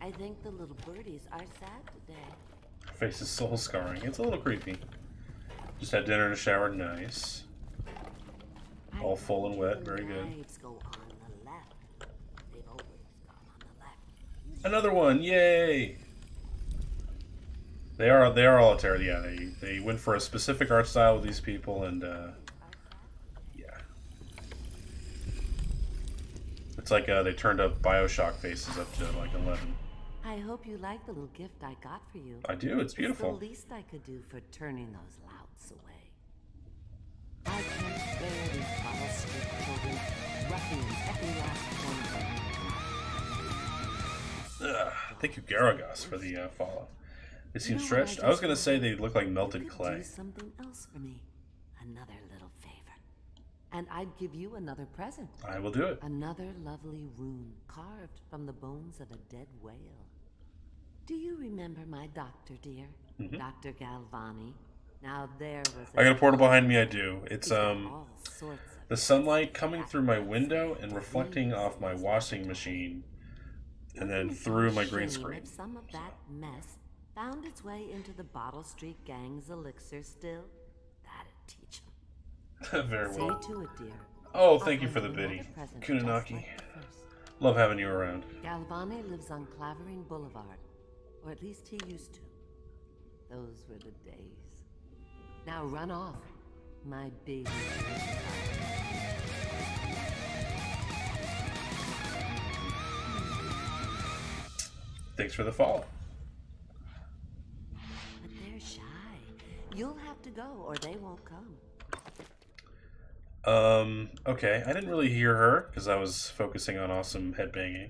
I think the little birdies are sad today. Face is soul scarring. It's a little creepy. Just had dinner and a shower. Nice. All full and wet. Very good. Knives go on the left. They've always gone on the left. Another one. Yay! They are all a terror. Yeah, they went for a specific art style with these people, and yeah, it's like they turned up BioShock faces up to like 11. I hope you like the little gift I got for you. I do. It's beautiful. It's the least I could do for turning those louts away. I can't bear these bottle stick children, ruffians, every last one of them. Thank you, Garagos, for the follow. They seem stretched. I was gonna say they look like melted clay. Do something else for me. Another little favor. And I'd give you another present. I will do it. Another lovely rune carved from the bones of a dead whale. Do you remember my doctor, dear? Dr. Galvani? Now there was I got a portal behind me. I do. It's the sunlight coming through my window and reflecting off my washing machine, and then through my green screen. If some of that mess found its way into the Bottle Street Gang's elixir still, that'd teach them. Very well. See to it, dear. Oh, thank you for the biddy, Kunanaki. Love having you around. Galvani lives on Clavering Boulevard, or at least he used to. Those were the days. Now run off, my baby. Thanks for the follow. A to go, or they won't come. Okay, I didn't really hear her because I was focusing on awesome headbanging.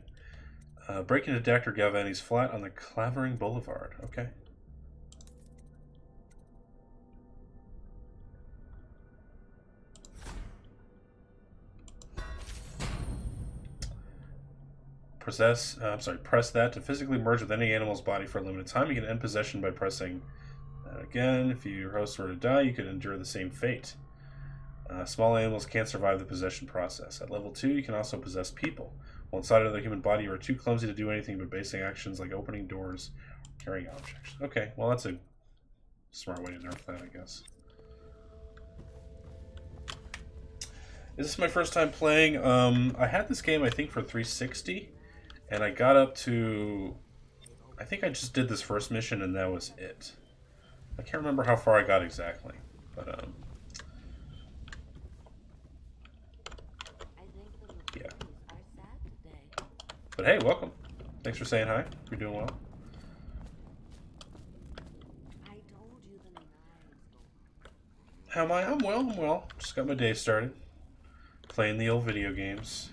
Break into Dr. Galvani's flat on the Clavering Boulevard. Okay. Press that to physically merge with any animal's body for a limited time. You can end possession by pressing that again. If your host were to die, you could endure the same fate. Small animals can't survive the possession process. At level 2, you can also possess people. While inside another human body, you are too clumsy to do anything but basic actions like opening doors, carrying objects. Okay, well that's a smart way to nerf that, I guess. Is this my first time playing? I had this game, I think, for 360, and I got up to... I think I just did this first mission, and that was it. I can't remember how far I got exactly, but, yeah. But hey, welcome. Thanks for saying hi. You're doing well. How am I? I'm well, I'm well. Just got my day started. Playing the old video games.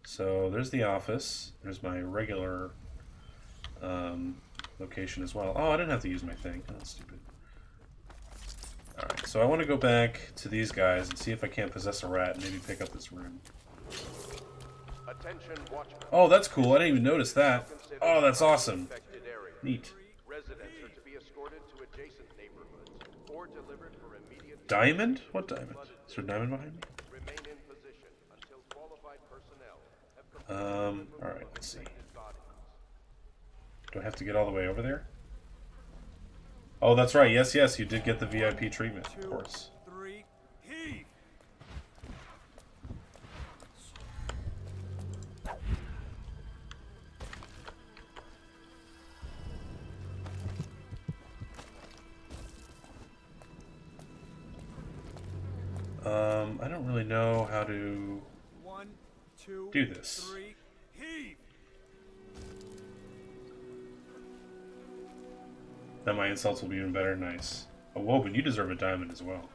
So there's the office. There's my regular location as well. Oh, I didn't have to use my thing. Oh, that's stupid. Alright, so I want to go back to these guys and see if I can't possess a rat and maybe pick up this room. Oh, that's cool. I didn't even notice that. Oh, that's awesome. Neat. Diamond? What diamond? Is there a diamond behind me? Alright, let's see. Do I have to get all the way over there? Oh, that's right. Yes, yes, you did get the VIP treatment, of course. I don't really know how to do this. Then my insults will be even better. Nice. Oh, whoa, but you deserve a diamond as well.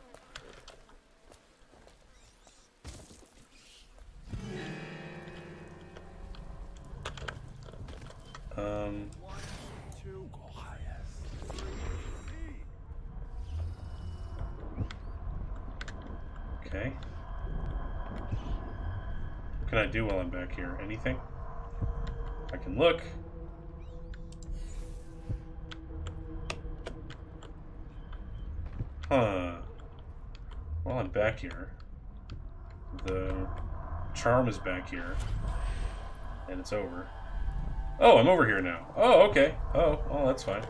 Okay. What can I do while I'm back here? Anything? I can look. Huh. While I'm back here, the charm is back here, and it's over. Oh, I'm over here now. Oh, okay. Oh, well, that's fine.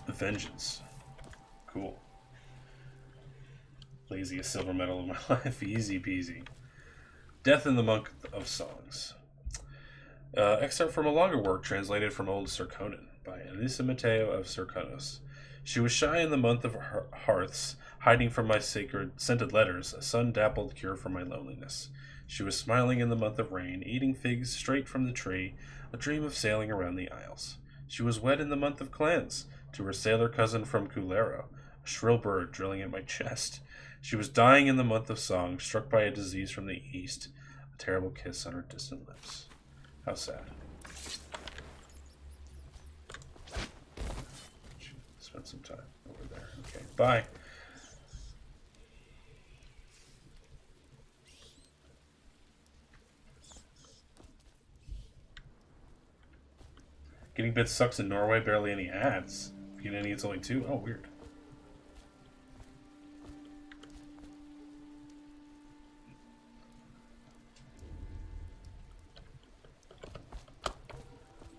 Vengeance. Cool. Laziest silver medal of my life. Easy peasy. Death in the Monk of Songs. Excerpt from a longer work translated from Old Serkonan by Elisa Mateo of Serkonos. She was shy in the month of hearths, hiding from my sacred scented letters, a sun-dappled cure for my loneliness. She was smiling in the month of rain, eating figs straight from the tree, a dream of sailing around the isles. She was wed in the month of clans, to her sailor cousin from Kulero, a shrill bird drilling at my chest. She was dying in the month of song, struck by a disease from the east, a terrible kiss on her distant lips. How sad. Spend some time over there. Okay, bye. Getting bits sucks in Norway, barely any ads. If you get any, it's only 2. Oh, weird.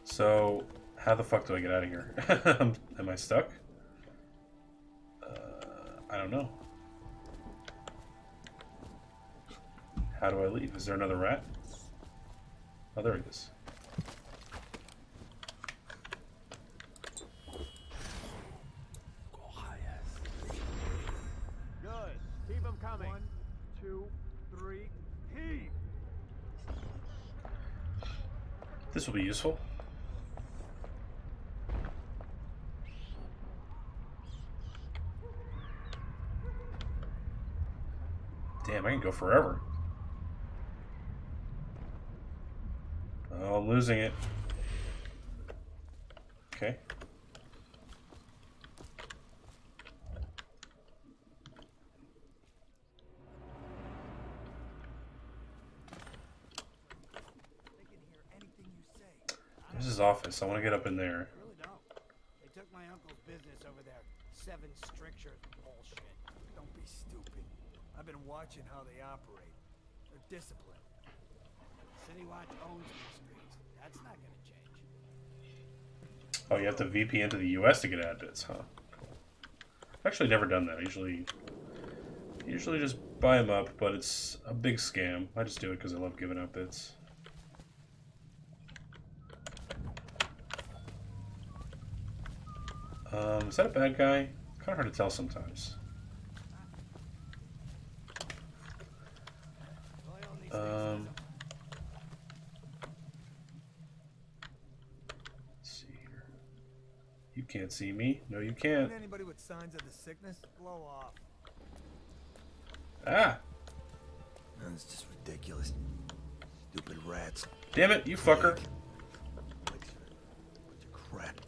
So, how the fuck do I get out of here? Am I stuck? I don't know. How do I leave? Is there another rat? Oh, there it is. Good. Keep them coming. 1, 2, 3, heave! This will be useful. Damn, I can go forever. Oh, I'm losing it. Okay. This is his office. I want to get up in there. I really don't. They took my uncle's business over there. 7 strictures bullshit. Don't be stupid. I've been watching how they operate. They're disciplined. City Watch owns these streets. That's not gonna change. Oh, you have to VP into the US to get ad bits, huh? I've actually never done that. I usually just buy them up, but it's a big scam. I just do it because I love giving out bits. Is that a bad guy? Kind of hard to tell sometimes. Let's see here. You can't see me. No, you can't. Anybody with signs of the sickness, blow off. Ah! That's just ridiculous. Stupid rats. Damn it, you fucker. Bunch of crap.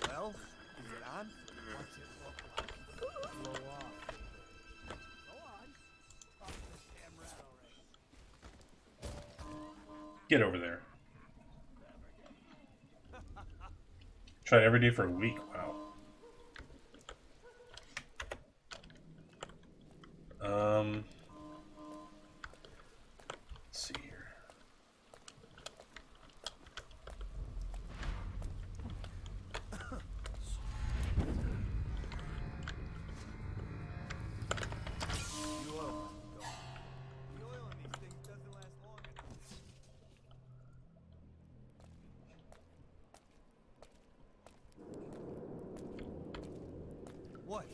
Well, is it on? What's it look like? Blow off. Go on. Talk to this damn rat already. Get over there. Tried every day for a week. Wow. Let's see here. What?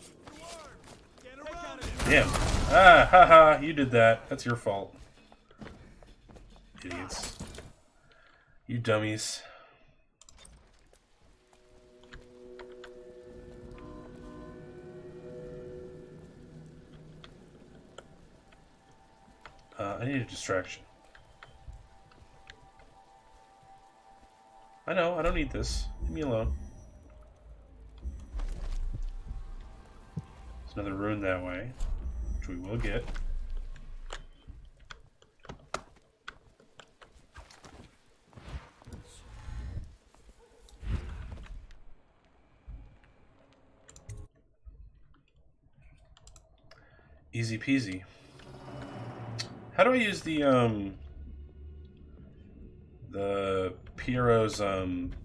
Damn. Ah, haha, you did that. That's your fault. Idiots. You dummies. I need a distraction. I know, I don't need this. Leave me alone. There's another rune that way, which we will get. Easy peasy. How do I use the Piero's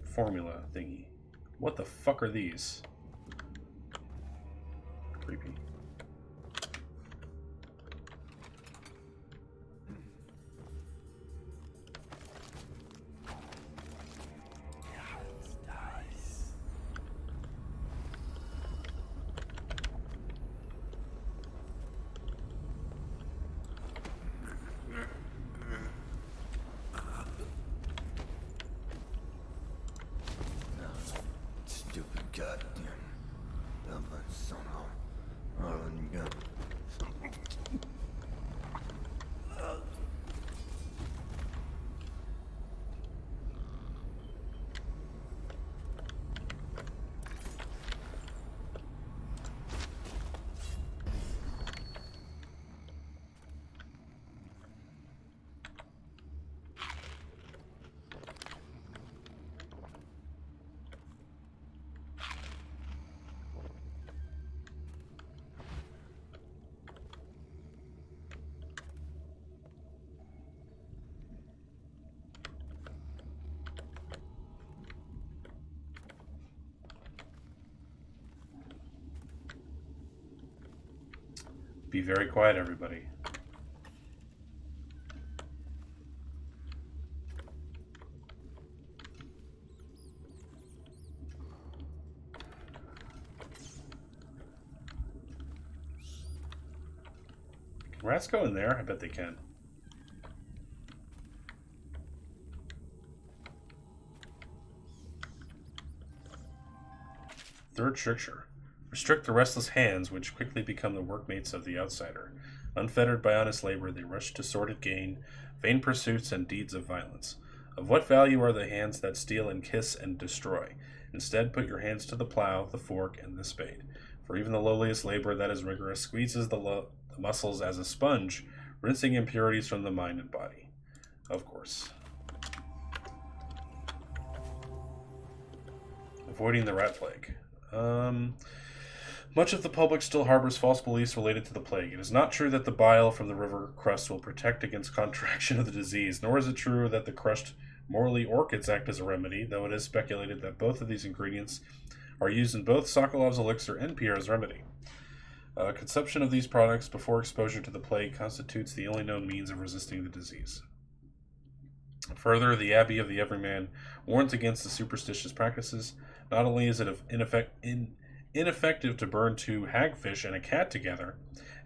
formula thingy? What the fuck are these? Creepy. Stupid goddamn. Somehow. Harlan, you got. Be very quiet, everybody. Can rats go in there? I bet they can. Third stricture. Restrict the restless hands, which quickly become the workmates of the outsider. Unfettered by honest labor, they rush to sordid gain, vain pursuits, and deeds of violence. Of what value are the hands that steal and kiss and destroy? Instead, put your hands to the plow, the fork, and the spade. For even the lowliest labor that is rigorous squeezes the muscles as a sponge, rinsing impurities from the mind and body. Of course. Avoiding the rat plague. Much of the public still harbors false beliefs related to the plague. It is not true that the bile from the river crust will protect against contraction of the disease, nor is it true that the crushed morley orchids act as a remedy, though it is speculated that both of these ingredients are used in both Sokolov's elixir and Pierre's remedy. Consumption of these products before exposure to the plague constitutes the only known means of resisting the disease. Further, the Abbey of the Everyman warns against the superstitious practices. Not only is it ineffective to burn two hagfish and a cat together,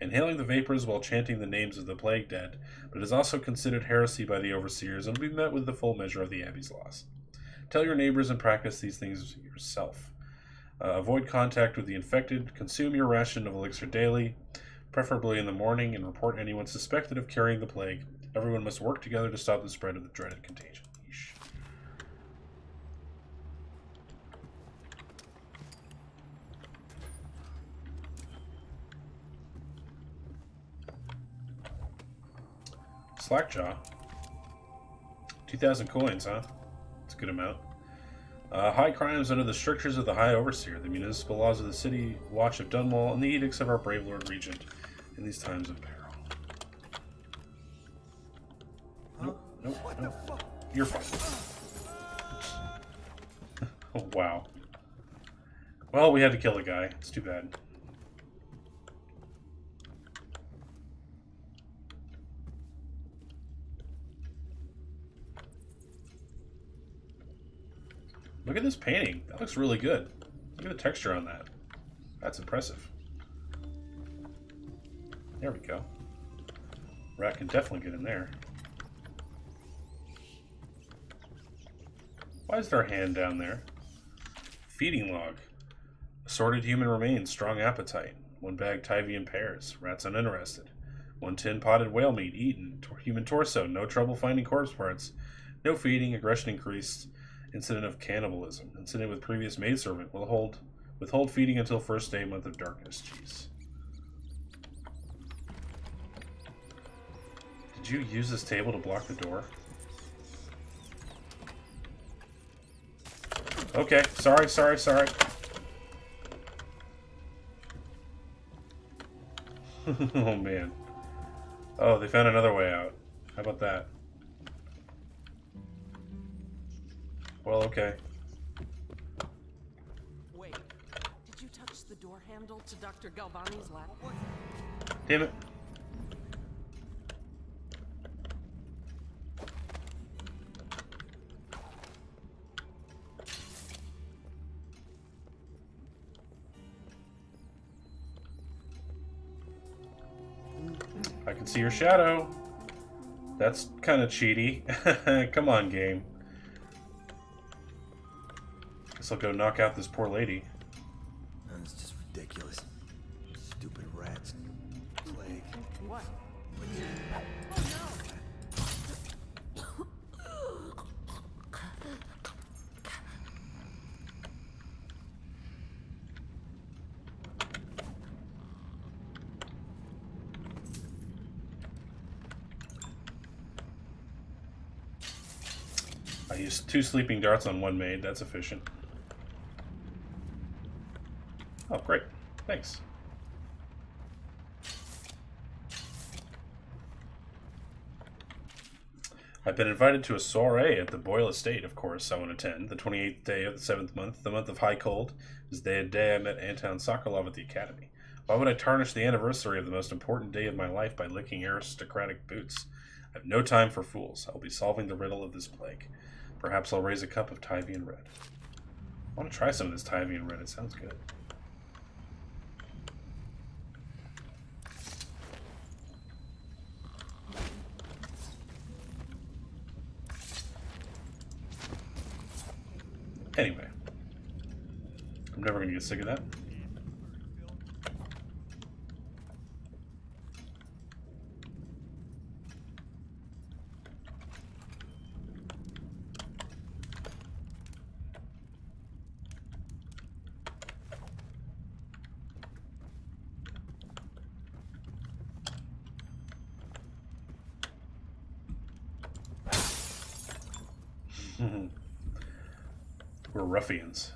inhaling the vapors while chanting the names of the plague dead, but it is also considered heresy by the overseers and will be met with the full measure of the Abbey's laws. Tell your neighbors and practice these things yourself. Avoid contact with the infected. Consume your ration of elixir daily, preferably in the morning, and report anyone suspected of carrying the plague. Everyone must work together to stop the spread of the dreaded contagion. Yeesh. Slackjaw. 2,000 coins, huh? That's a good amount. High crimes under the strictures of the High Overseer, the municipal laws of the City Watch of Dunwall, and the edicts of our brave Lord Regent in these times of peril. Nope. You're fine. Oh, wow. Well, we had to kill the guy. It's too bad. Look at this painting. That looks really good. Look at the texture on that. That's impressive. There we go. Rat can definitely get in there. Why is there a hand down there? Feeding log. Assorted human remains, strong appetite. 1 bag Tyvian pears. Rat's uninterested. 1 tin potted whale meat, eaten. Human torso, no trouble finding corpse parts. No feeding, aggression increased. Incident of cannibalism. Incident with previous maidservant. Withhold feeding until first day, month of darkness. Jeez. Did you use this table to block the door? Okay, sorry. Oh, man. Oh, they found another way out. How about that? Well, okay. Wait, did you touch the door handle to Dr. Galvani's lab? Damn it. I can see your shadow. That's kind of cheaty. Come on, game. Guess I'll go knock out this poor lady. That's just ridiculous. Stupid rats. Plague. What? I used 2 sleeping darts on 1 maid. That's efficient. Oh, great. Thanks. I've been invited to a soiree at the Boyle Estate, of course. I want to attend. The 28th day of the 7th month, the month of high cold, is the day I met Anton Sokolov at the Academy. Why would I tarnish the anniversary of the most important day of my life by licking aristocratic boots? I have no time for fools. I will be solving the riddle of this plague. Perhaps I'll raise a cup of Tyvian Red. I want to try some of this Tyvian Red. It sounds good. Anyway. I'm never gonna get sick of that. We're ruffians.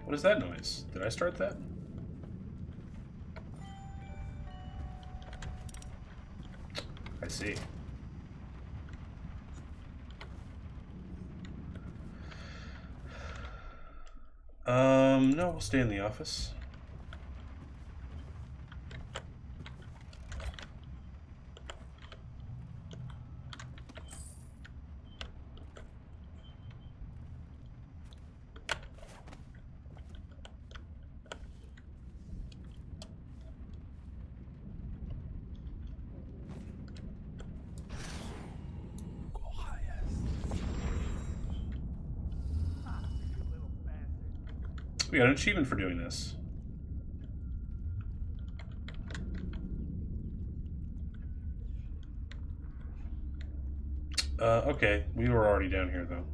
What is that noise? Did I start that? I see. No, we'll stay in the office. We got an achievement for doing this. Okay, we were already down here though.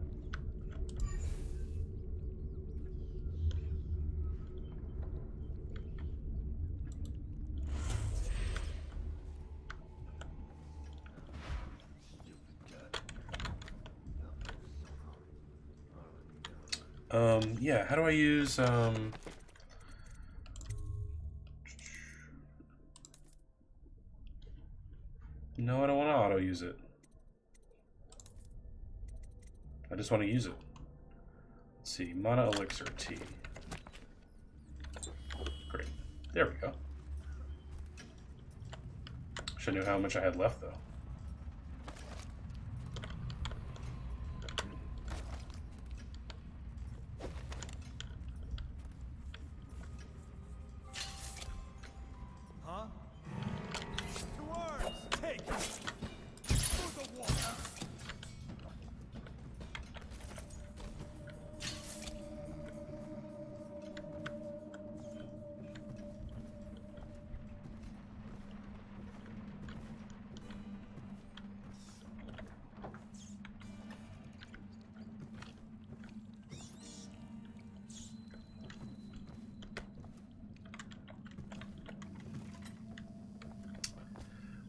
Yeah, how do I use, No, I don't want to auto-use it. I just want to use it. Let's see, Mana Elixir T. Great. There we go. Should have knew how much I had left, though.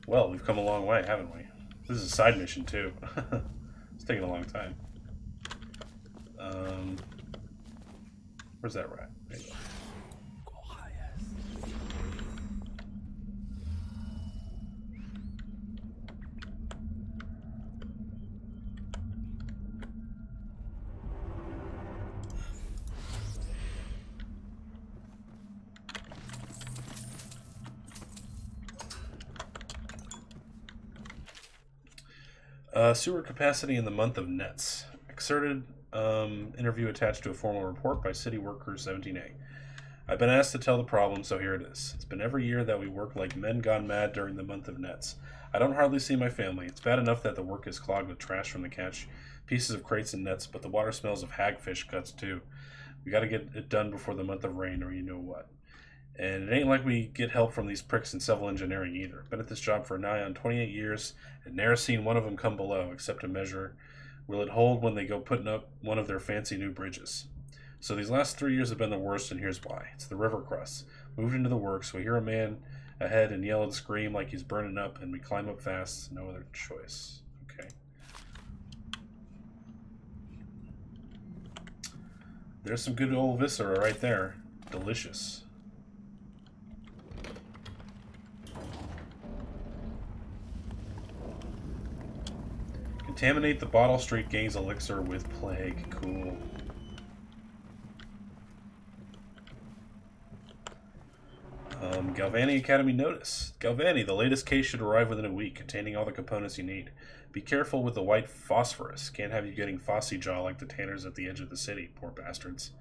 Well, we've come a long way, haven't we? This is a side mission, too. It's taking a long time. Where's that rat? There you go. Sewer capacity in the month of Nets. Exerted interview attached to a formal report by City Worker 17A. I've been asked to tell the problem, so here it is. It's been every year that we work like men gone mad during the month of Nets. I don't hardly see my family. It's bad enough that the work is clogged with trash from the catch, pieces of crates and nets, but the water smells of hagfish guts too. We gotta get it done before the month of rain, or you know what. And it ain't like we get help from these pricks in civil engineering either. Been at this job for nigh on 28 years and ne'er seen one of them come below, except to measure will it hold when they go putting up one of their fancy new bridges. So these last 3 years have been the worst, and here's why. It's the river crust. Moved into the works, we hear a man ahead and yell and scream like he's burning up, and we climb up fast. No other choice. Okay. There's some good old viscera right there. Delicious. Contaminate the Bottle Street Gang's elixir with plague. Cool. Galvani Academy notice. Galvani, the latest case should arrive within a week, containing all the components you need. Be careful with the white phosphorus. Can't have you getting Fossy Jaw like the tanners at the edge of the city, poor bastards.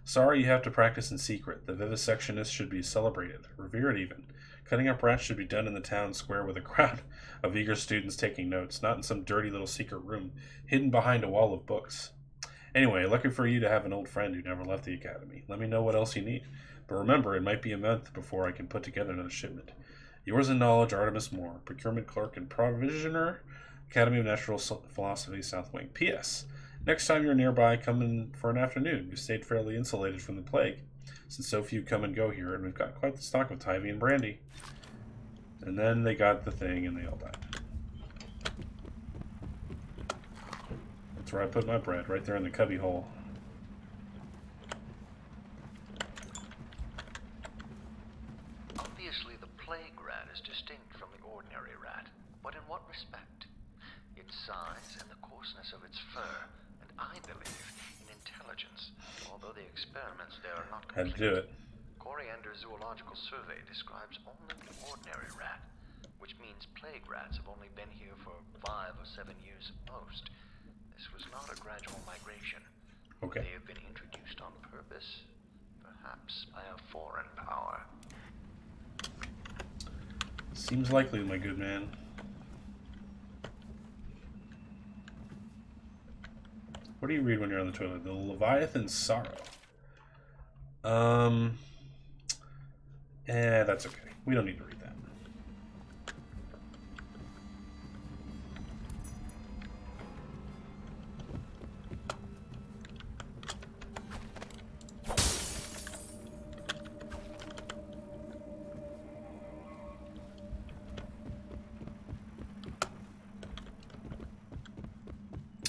Sorry you have to practice in secret. The vivisectionist should be celebrated, revered even. Cutting up rats should be done in the town square with a crowd of eager students taking notes, not in some dirty little secret room hidden behind a wall of books. Anyway, lucky for you to have an old friend who never left the academy. Let me know what else you need. But remember, it might be a month before I can put together another shipment. Yours in knowledge, Artemis Moore, Procurement Clerk and Provisioner, Academy of Natural Philosophy, South Wing. P.S. Next time you're nearby, come in for an afternoon. We've stayed fairly insulated from the plague, since so few come and go here, and we've got quite the stock of Tivy and brandy. And then they got the thing, and they all died. That's where I put my bread, right there in the cubby hole. Obviously, the plague rat is distinct from the ordinary rat, but in what respect? Its size and the coarseness of its fur, and I believe in intelligence, although the experiments there are not complete. Had to do it. Coriander Zoological Survey describes only the ordinary rat, which means plague rats have only been here for 5 or 7 years at most. This was not a gradual migration. Okay. They have been introduced on purpose, perhaps by a foreign power. Seems likely, my good man. What do you read when you're on the toilet? The Leviathan's Sorrow. That's okay. We don't need to read that.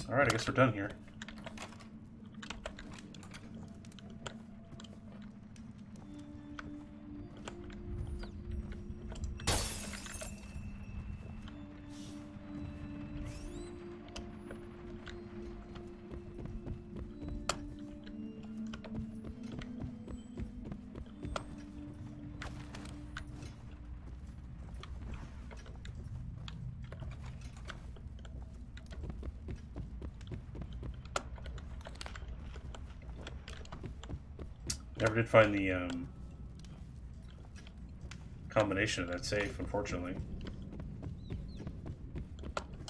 Alright, I guess we're done here. Never did find the combination of that safe, unfortunately.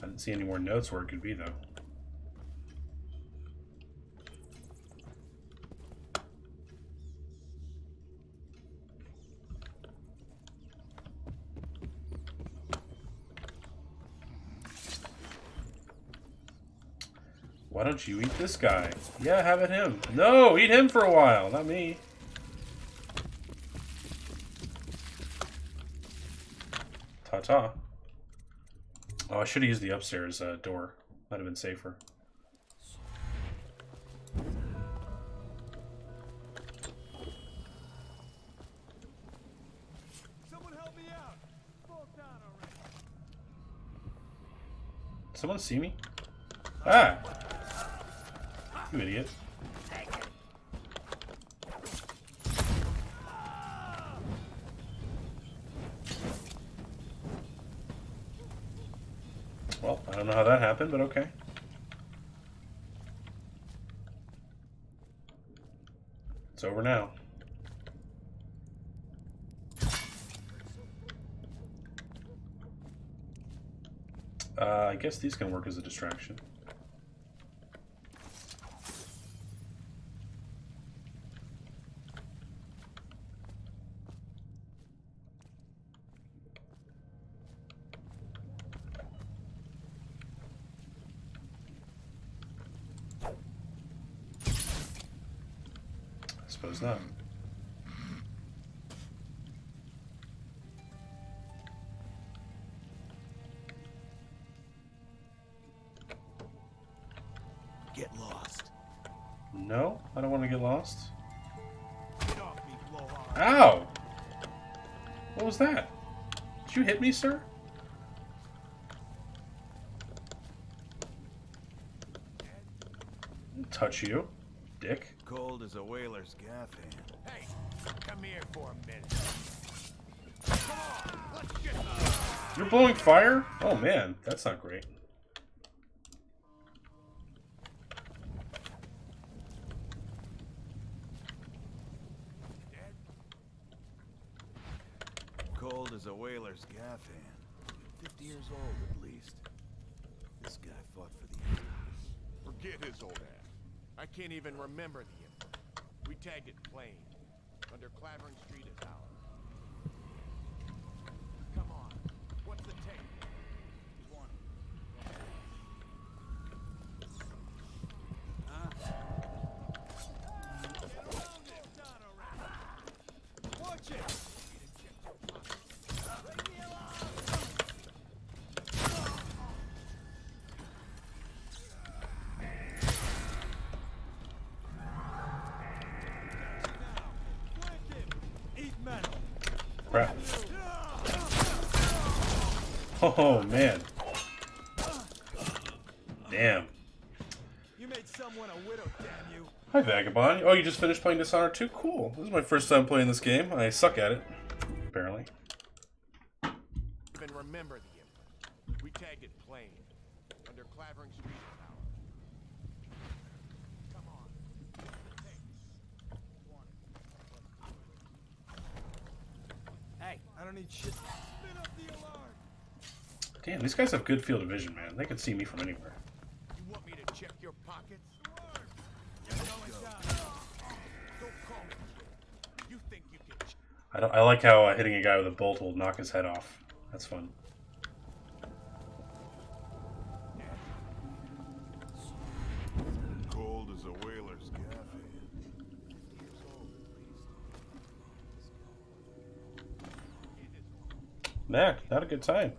I didn't see any more notes where it could be, though. Why don't you eat this guy? Yeah, have it him. No, eat him for a while, not me. Ta-ta. Oh, I should have used the upstairs door. Might have been safer. Someone help me out. Fall down already. Someone see me? Ah! You idiot. Well, I don't know how that happened, but okay. It's over now. I guess these can work as a distraction. Suppose not. Get lost. No, I don't want to get lost. Get off me, blowhard. Ow! What was that? Did you hit me, sir? I'll touch you, dick. Cold as a whaler's gaff hand. Hey, come here for a minute. Come on, let's get You're blowing fire? Oh man, that's not great. Cold Old as a whaler's gaff hand. 50 years old at least. This guy fought for the Empire. Forget his old ass. I can't even remember the Empire. We tagged it plain. Under Clavering Street is ours. Come on. What's the take? 20. Watch it! Crap. Oh man. Damn. You made someone a widow, damn you. Hi Vagabond. Oh, you just finished playing Dishonored 2? Cool. This is my first time playing this game. I suck at it, apparently. Even remember the Empire. We tagged it plain. Under Clavering Street is ours. Come on. Hey, I don't need shit. Spin up the alarm. Damn, these guys have good field of vision, man. They can see me from anywhere. You want me to check your pockets? You're going down. Don't call me. You think you can I like how hitting a guy with a bolt will knock his head off. That's fun. Cold as a whaler's gaff hand. Mac, not a good time.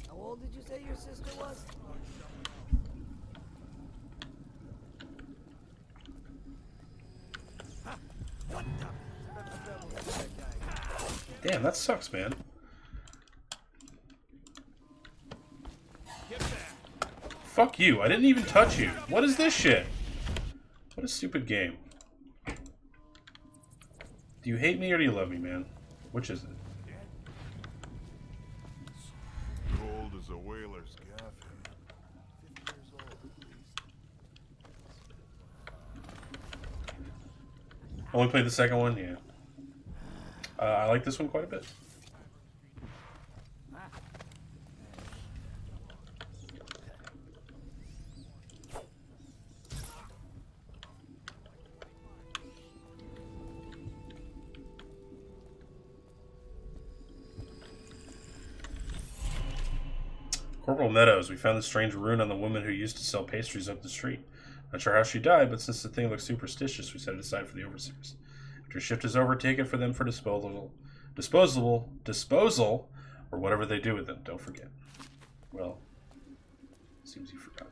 How old did you say your sister was? What the? Damn, that sucks, man. Fuck you. I didn't even touch you. What is this shit? What a stupid game. Do you hate me or do you love me, man? Which is it? Cold as a whaler's gaff hand. 50 years old at least. Only played the second one? Yeah. I like this one quite a bit. Corporal Meadows, we found this strange rune on the woman who used to sell pastries up the street. Not sure how she died, but since the thing looks superstitious, we set it aside for the overseers. After shift is over, take it for them for disposal, or whatever they do with them. Don't forget. Well, seems you forgot.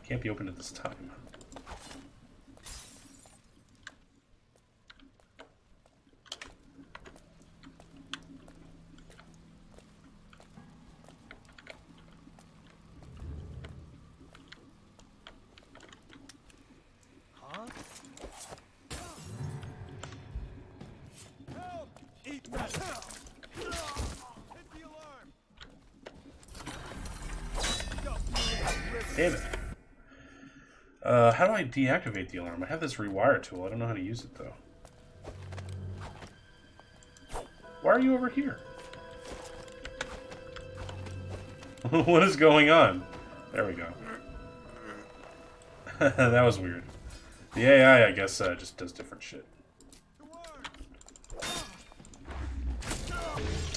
Can't be opened at this time. Huh? Help! Eat metal! Hit the alarm! Damn it. How do I deactivate the alarm? I have this rewire tool. I don't know how to use it, though. Why are you over here? What is going on? There we go. That was weird. The AI, I guess, just does different shit.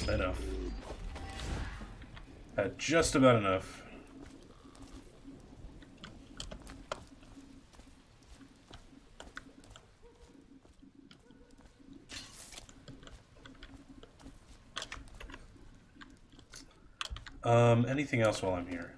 Enough. Had just about enough. Anything else while I'm here?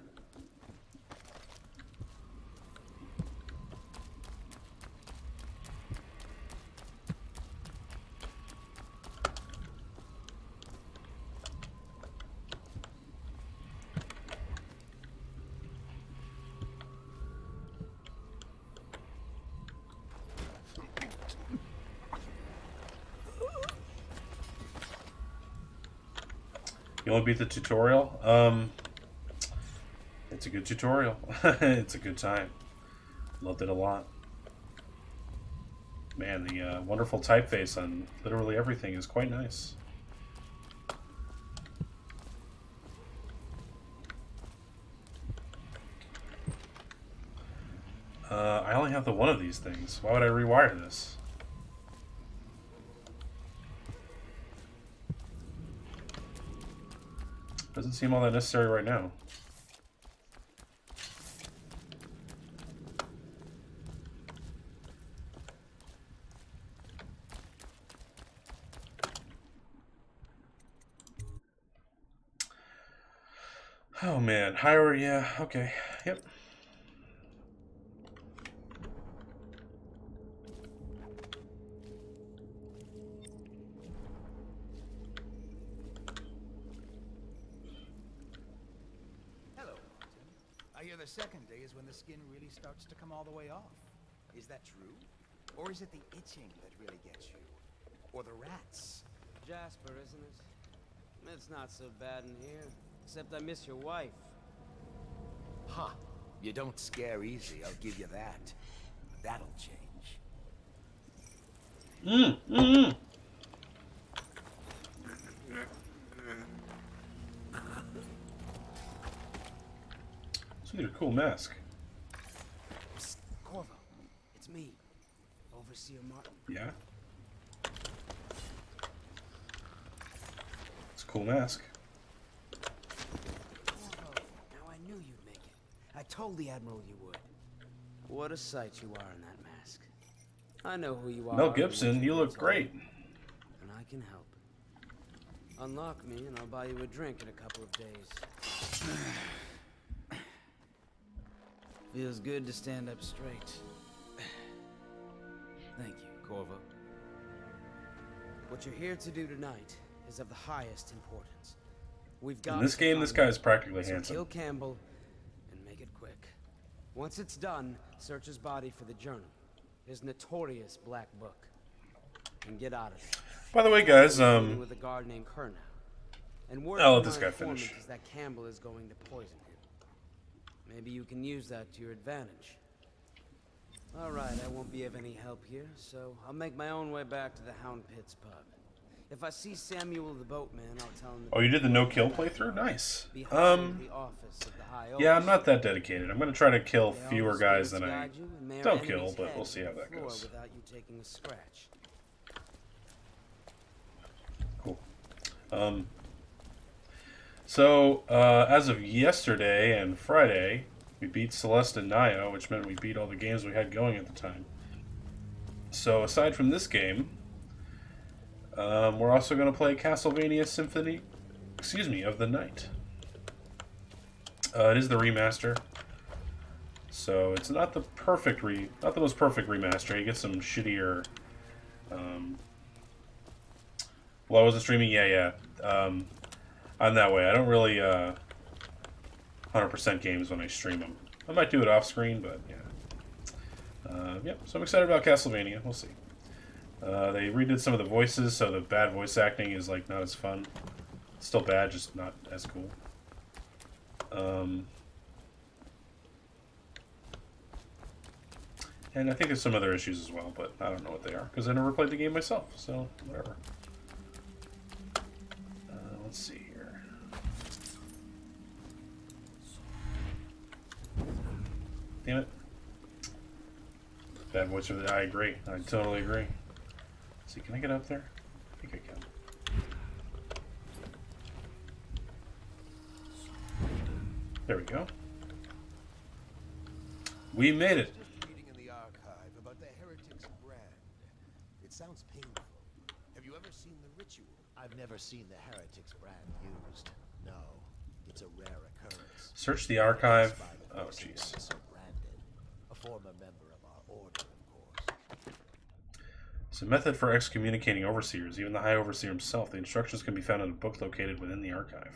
You only beat the tutorial? It's a good tutorial. It's a good time. Loved it a lot. Man, the wonderful typeface on literally everything is quite nice. I only have the one of these things. Why would I rewire this? Doesn't seem all that necessary right now. Oh man, higher, yeah, okay, yep. Hello, Martin. I hear the second day is when the skin really starts to come all the way off. Is that true? Or is it the itching that really gets you? Or the rats? Jasper, isn't it? It's not so bad in here. Except I miss your wife. Ha! You don't scare easy, I'll give you that. That'll change. So you need a cool mask. Psst, Corvo, it's me, Overseer Martin. Yeah? It's a cool mask. Now I knew you'd make it. I told the Admiral you would. What a sight you are in that mask. I know who you are. Mel Gibson, you look great. And I can help. Unlock me and I'll buy you a drink in a couple of days. Feels good to stand up straight. Thank you, Corvo. What you're here to do tonight is of the highest importance. We've got In this game, this guy's practically so handsome. kill Campbell and make it quick. Once it's done, search his body for the journal, his notorious black book, and get out of there. By the way, guys, with a guard named Kernow. And word I'll let from this my guy informant finish. is that Campbell is going to poison him. Maybe you can use that to your advantage. All right, I won't be of any help here, so I'll make my own way back to the Hound Pits pub. If I see Samuel the boatman, I'll tell him. Oh, you did the no-kill playthrough? Nice. Behind the office of the High Yeah, I'm Overseer. not that dedicated. I'm going to try to kill May all fewer the guys spirits than I guide you, and may our don't kill, enemy's but head we'll see how hit the that floor goes. Without you taking a scratch. Cool. So, as of yesterday and Friday, we beat Celeste and Nio, which meant we beat all the games we had going at the time. So, aside from this game, we're also going to play Castlevania Symphony, of the Night. It is the remaster, so it's not the perfect not the most perfect remaster. You get some shittier. Well, I wasn't streaming. Yeah. I'm that way. I don't really 100% games when I stream them. I might do it off screen, but yeah. Yep. So I'm excited about Castlevania. We'll see. They redid some of the voices, so the bad voice acting is like not as fun. It's still bad, just not as cool. And I think there's some other issues as well, but I don't know what they are because I never played the game myself. So whatever. Let's see here. Damn it. Bad voice of the. I agree. I totally agree. Let's see, can I get up there? I think I can. There we go. We made it. Just reading in the archive about the Heretic's brand. It sounds painful. Have you ever seen the ritual? I've never seen the Heretic's brand used. No, it's a rare occurrence. Search the archive. Oh, jeez. A former member of our order, of course. It's a method for excommunicating overseers, even the High Overseer himself. The instructions can be found in a book located within the archive.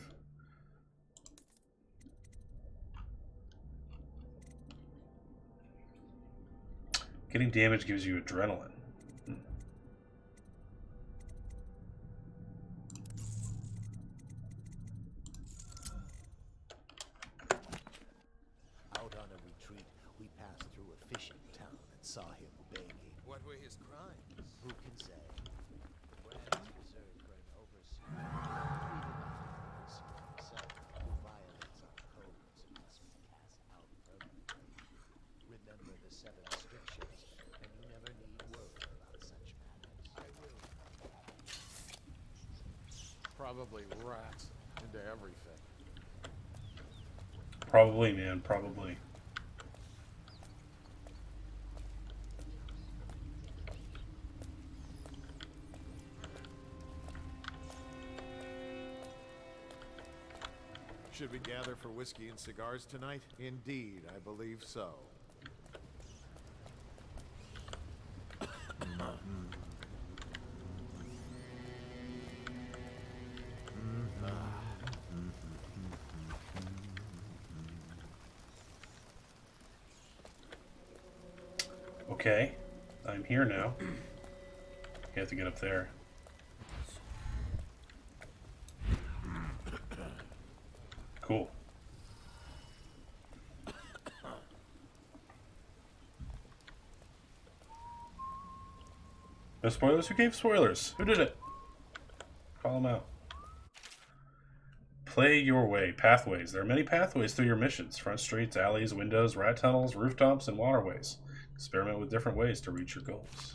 Getting damage gives you adrenaline. begging. What were his crimes? Who can say? The brand is reserved for an overseer. Even the overseer himself, who violates our codes, must be cast out permanently. Remember the 7 strictures, and you never need worry about such matters. I will. Probably rats into everything. Probably, man, probably. Should we gather for whiskey and cigars tonight? Indeed, I believe so. Okay, I'm here now. You have to get up there. Cool. No spoilers? Who gave spoilers? Who did it? Call them out. Play your way. Pathways. There are many pathways through your missions. Front streets, alleys, windows, rat tunnels, rooftops, and waterways. Experiment with different ways to reach your goals.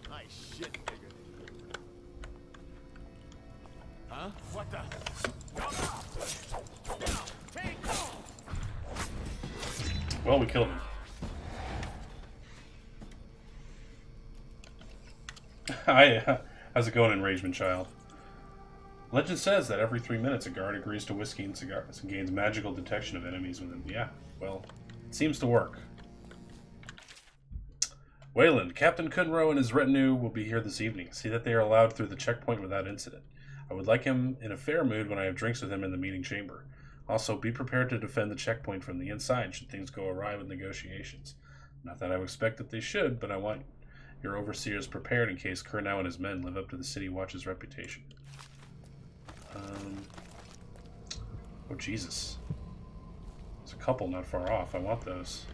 Nice shit, nigga. Huh? What the? Well, we killed him. Hi, how's it going, Enragement Child? Legend says that every 3 minutes a guard agrees to whiskey and cigars and gains magical detection of enemies within. Yeah, well, it seems to work. Wayland, Captain Kunro and his retinue will be here this evening. See that they are allowed through the checkpoint without incident. I would like him in a fair mood when I have drinks with him in the meeting chamber. Also, be prepared to defend the checkpoint from the inside should things go awry with negotiations. Not that I would expect that they should, but I want your overseers prepared in case Kurnow and his men live up to the City Watch's reputation. Oh, Jesus. There's a couple not far off. I want those.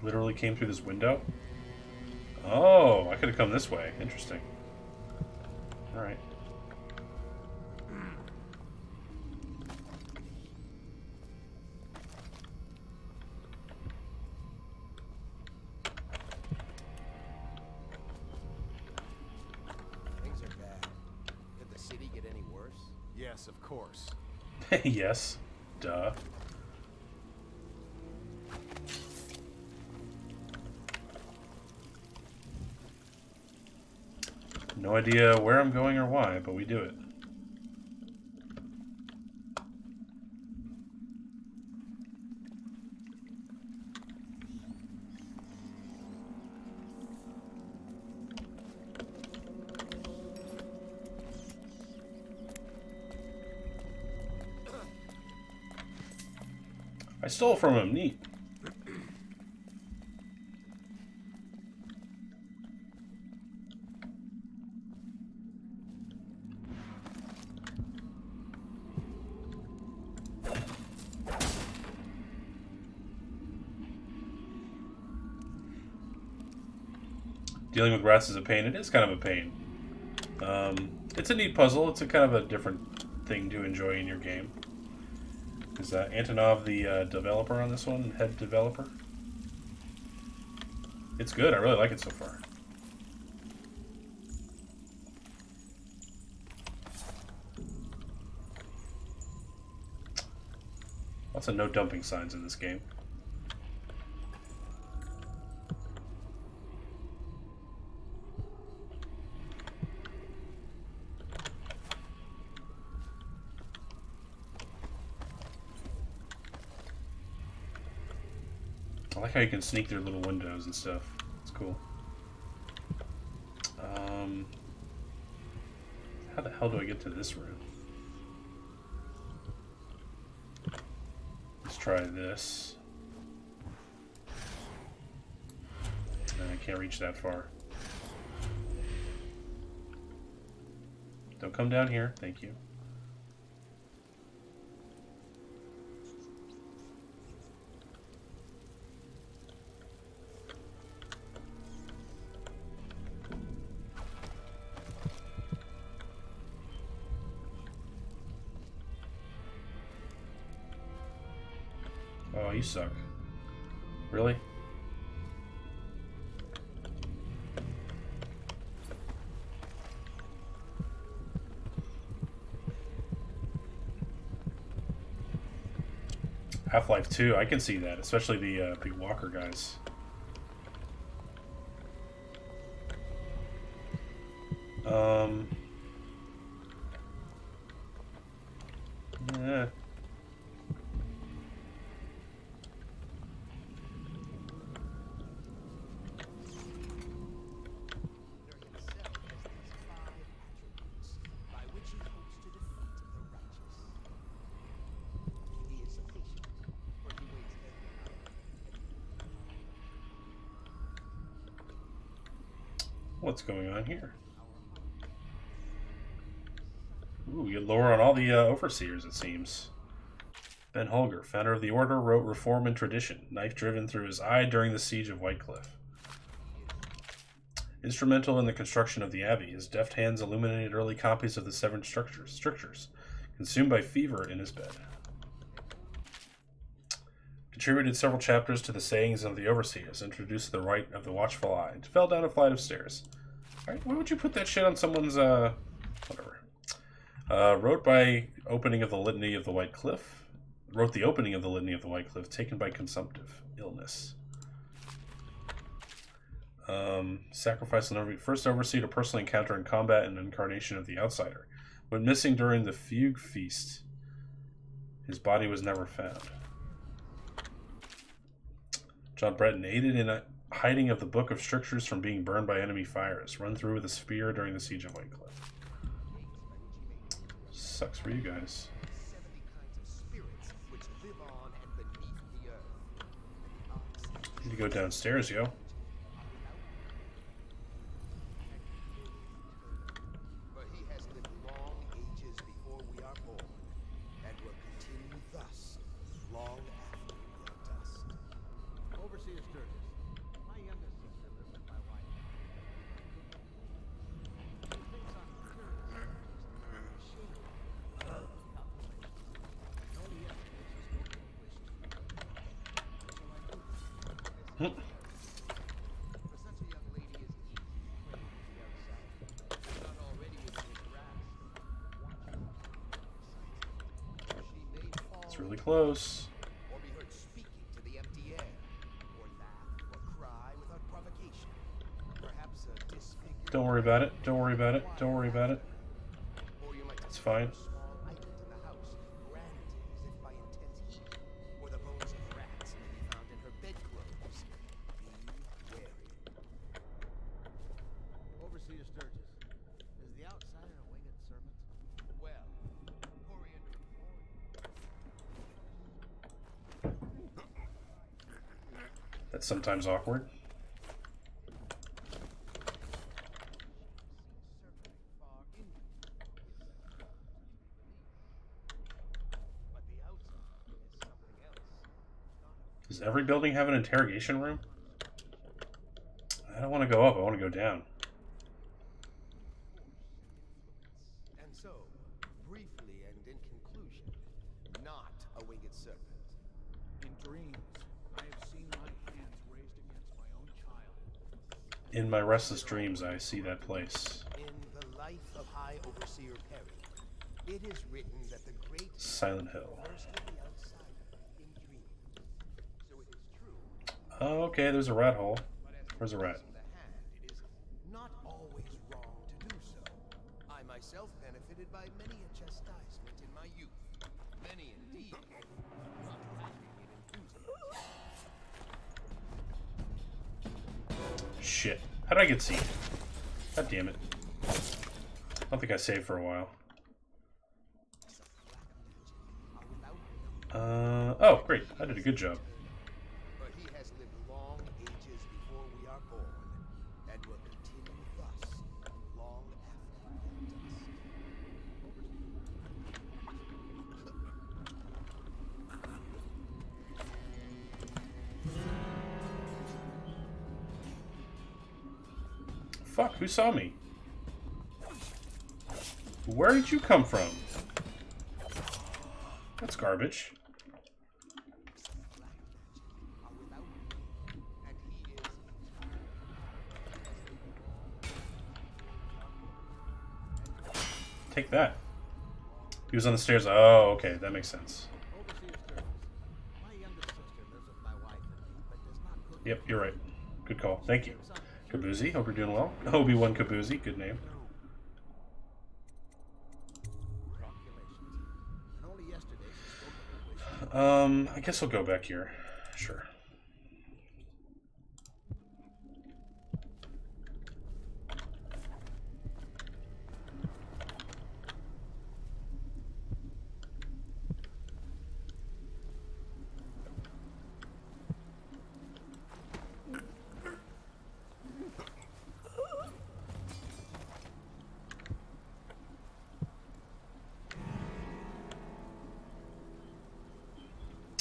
Literally came through this window? Oh, I could have come this way. Interesting. Alright. Things are bad. Did the city get any worse? Yes, of course. Yes. Duh. No idea where I'm going or why, but we do it. I stole from him. Neat. Dealing with rats is a pain. It is kind of a pain. It's a neat puzzle. It's a kind of a different thing to enjoy in your game. Is Antonov the developer on this one? Head developer? It's good. I really like it so far. Lots of no dumping signs in this game. I like how you can sneak through little windows and stuff. It's cool. How the hell do I get to this room? Let's try this. No, I can't reach that far. Don't come down here, thank you. Oh, you suck. Really? Half-Life 2, I can see that, especially the big walker guys. Yeah. What's going on here? Ooh, we get lower on all the overseers, it seems. Ben Holger, founder of the Order, wrote Reform and Tradition, knife driven through his eye during the siege of Whitecliff. Instrumental in the construction of the Abbey, his deft hands illuminated early copies of the Seven Strictures, consumed by fever in his bed. Contributed several chapters to the sayings of the Overseers, introduced the right of the watchful eye, and fell down a flight of stairs. Alright, why would you put that shit on someone's, whatever. Wrote by opening of the Litany of the White Cliff. Wrote the opening of the Litany of the White Cliff, taken by consumptive illness. Sacrificed an first overseer to personally encounter in combat an incarnation of the Outsider. Went missing during the Fugue Feast. His body was never found. John Breton aided in a hiding of the Book of Strictures from being burned by enemy fires. Run through with a spear during the siege of Whitecliff. Sucks for you guys. Need to go downstairs, yo. It's really close. Or be heard speaking to the empty air, or laugh or cry without provocation. Perhaps a disfigured. Don't worry about it. Don't worry about it. Don't worry about it. It's fine. Small item in the house, granted as if by intense heat, or the bones of rats may be found in her bedclothes. Be wary. Overseer Sturgis, is the outsider a winged serpent? Well, Coriander That's sometimes awkward. Does every building have an interrogation room? I don't want to go up, I want to go down. And so, briefly and in conclusion, not a winged serpent. In dreams, I have seen my hands raised against my own child. In my restless dreams, I see that place. In the life of High Overseer Perry, it is written that the great Silent Hill. first of the outsider in dreams. So it is true. Oh, okay, there's a rat hole. Where's a rat? It is not always wrong to do so. I myself benefited by many a chastisement in my youth. Many indeed. Not lacking in enthusiasm. Shit. How did I get seed? God damn it. I don't think I saved for a while. Oh, great. I did a good job. But he has lived long ages before we are born, and will continue thus long Fuck, who saw me? Where did you come from? That's garbage. Take that. He was on the stairs. Oh, okay, that makes sense. Yep, you're right. Good call. Thank you. Kabuzi, hope you're doing well. Obi-Wan Kabuzi, good name. I guess I'll go back here. Sure.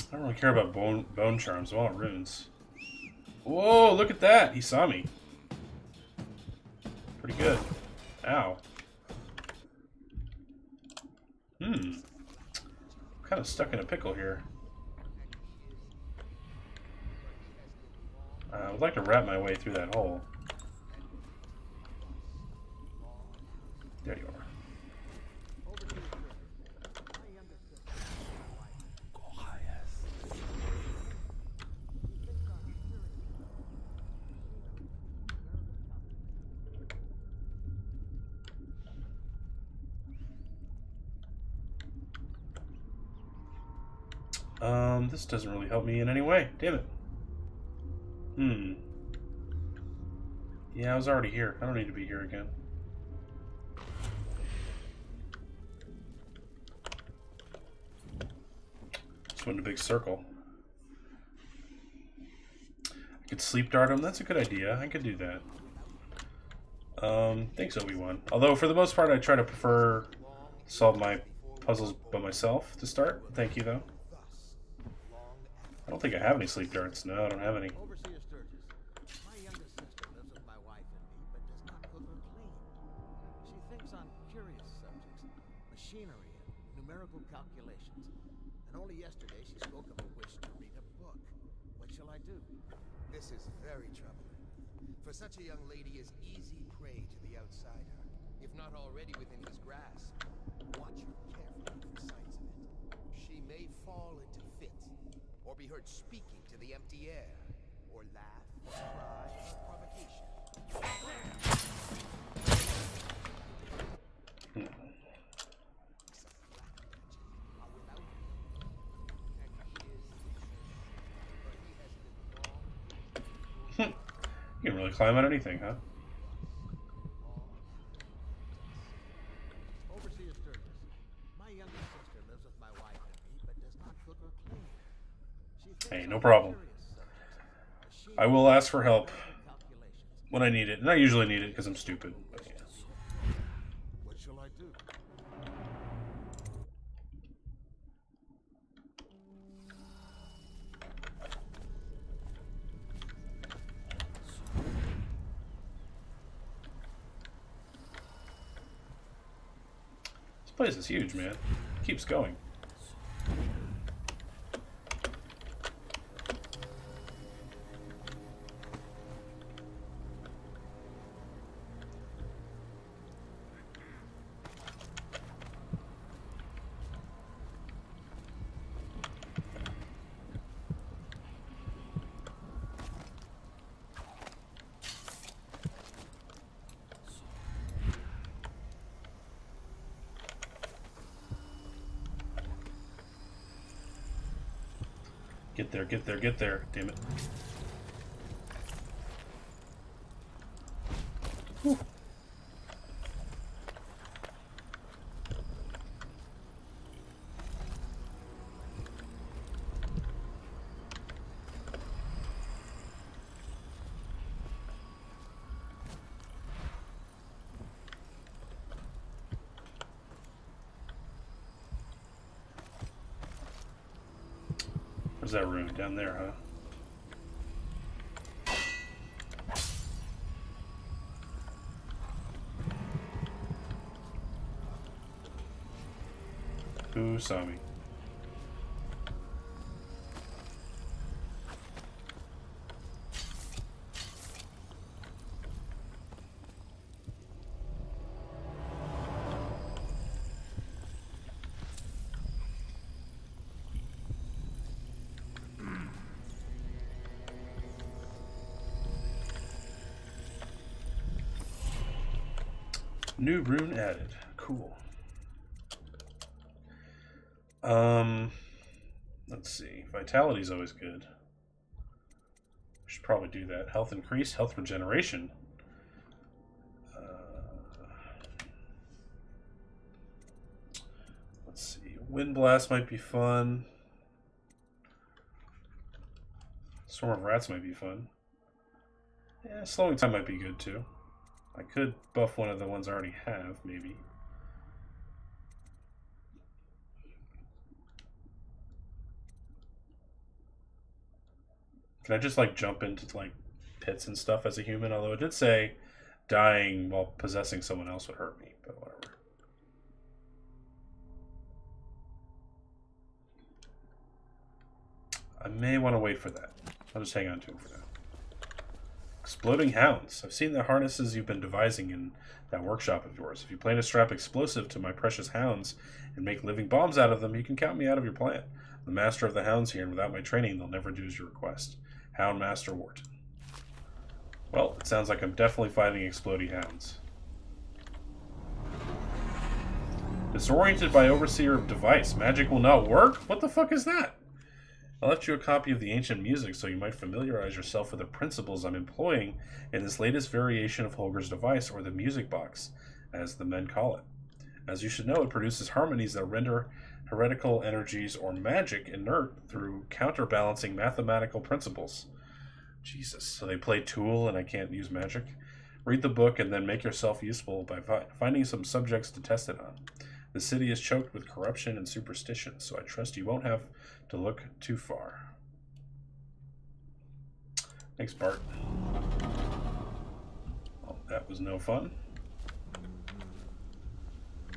I don't really care about bone charms. I want runes. Whoa, look at that. He saw me. Pretty good. Ow. I'm kind of stuck in a pickle here. I would like to wrap my way through that hole. There you are. This doesn't really help me in any way. Damn it. Yeah, I was already here. I don't need to be here again. Just went in a big circle. I could sleep dart him. That's a good idea. I could do that. Thanks, Obi-Wan. Although, for the most part, I try to prefer solve my puzzles by myself to start. Thank you, though. I don't think I have any sleep darts. No, I don't have any. My younger sister lives with my wife and me, but does not cook or clean. She thinks on curious subjects, machinery and numerical calculations. And only yesterday she spoke of a wish to read a book. What shall I do? This is very troubling. For such a young lady is easy prey to the outsider, if not already within his grasp. Watch her carefully for signs of it. She may fall into fits, or be heard speaking to the empty air, or laugh, or cry, or provocation. You can really climb on anything, huh? Overseer Sturgis, my younger sister lives with my wife and me, but does not cook or clean. Hey, no problem. I will ask for help when I need it. And I usually need it because I'm stupid. But yeah. What shall I do? This place is huge, man. It keeps going. Get there, get there, get there. Damn it. Whew. Where's that room? Down there, huh? Who saw me? New rune added. Cool. Let's see. Vitality's always good. We should probably do that. Health increase, health regeneration. Let's see. Wind blast might be fun. Swarm of rats might be fun. Yeah, slowing time might be good too. I could buff one of the ones I already have, maybe. Can I just like jump into like pits and stuff as a human? Although it did say dying while possessing someone else would hurt me, but whatever. I may want to wait for that. I'll just hang on to it for now. Exploding hounds. I've seen the harnesses you've been devising in that workshop of yours. If you plan to strap explosive to my precious hounds and make living bombs out of them, you can count me out of your plan. I'm the master of the hounds here, and without my training, they'll never do as you request. Hound Master Wharton. Well, it sounds like I'm definitely fighting exploding hounds. Disoriented by Overseer of Device. Magic will not work? What the fuck is that? I left you a copy of the ancient music so you might familiarize yourself with the principles I'm employing in this latest variation of Holger's device, or the music box, as the men call it. As you should know, it produces harmonies that render heretical energies or magic inert through counterbalancing mathematical principles. Jesus, so they play Tool and I can't use magic? Read the book and then make yourself useful by finding some subjects to test it on. The city is choked with corruption and superstition, so I trust you won't have to look too far. Thanks, Bart. Well, that was no fun.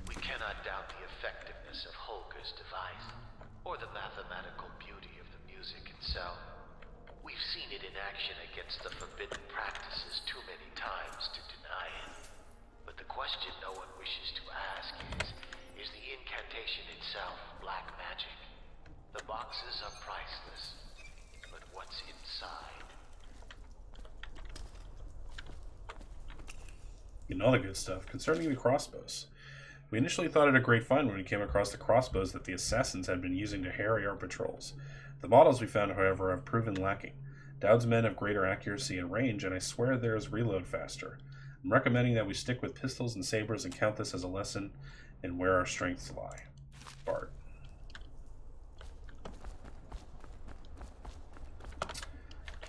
We cannot doubt the effectiveness of Holger's device, or the mathematical beauty of the music itself. We've seen it in action against the forbidden practices too many times to deny it. But the question no one wishes to ask is the incantation itself black magic? The boxes are priceless, but what's inside? And all the good stuff. Concerning the crossbows. We initially thought it a great find when we came across the crossbows that the assassins had been using to harry our patrols. The models we found, however, have proven lacking. Dowd's men have greater accuracy and range, and I swear theirs reload faster. I'm recommending that we stick with pistols and sabers and count this as a lesson in where our strengths lie. Bart.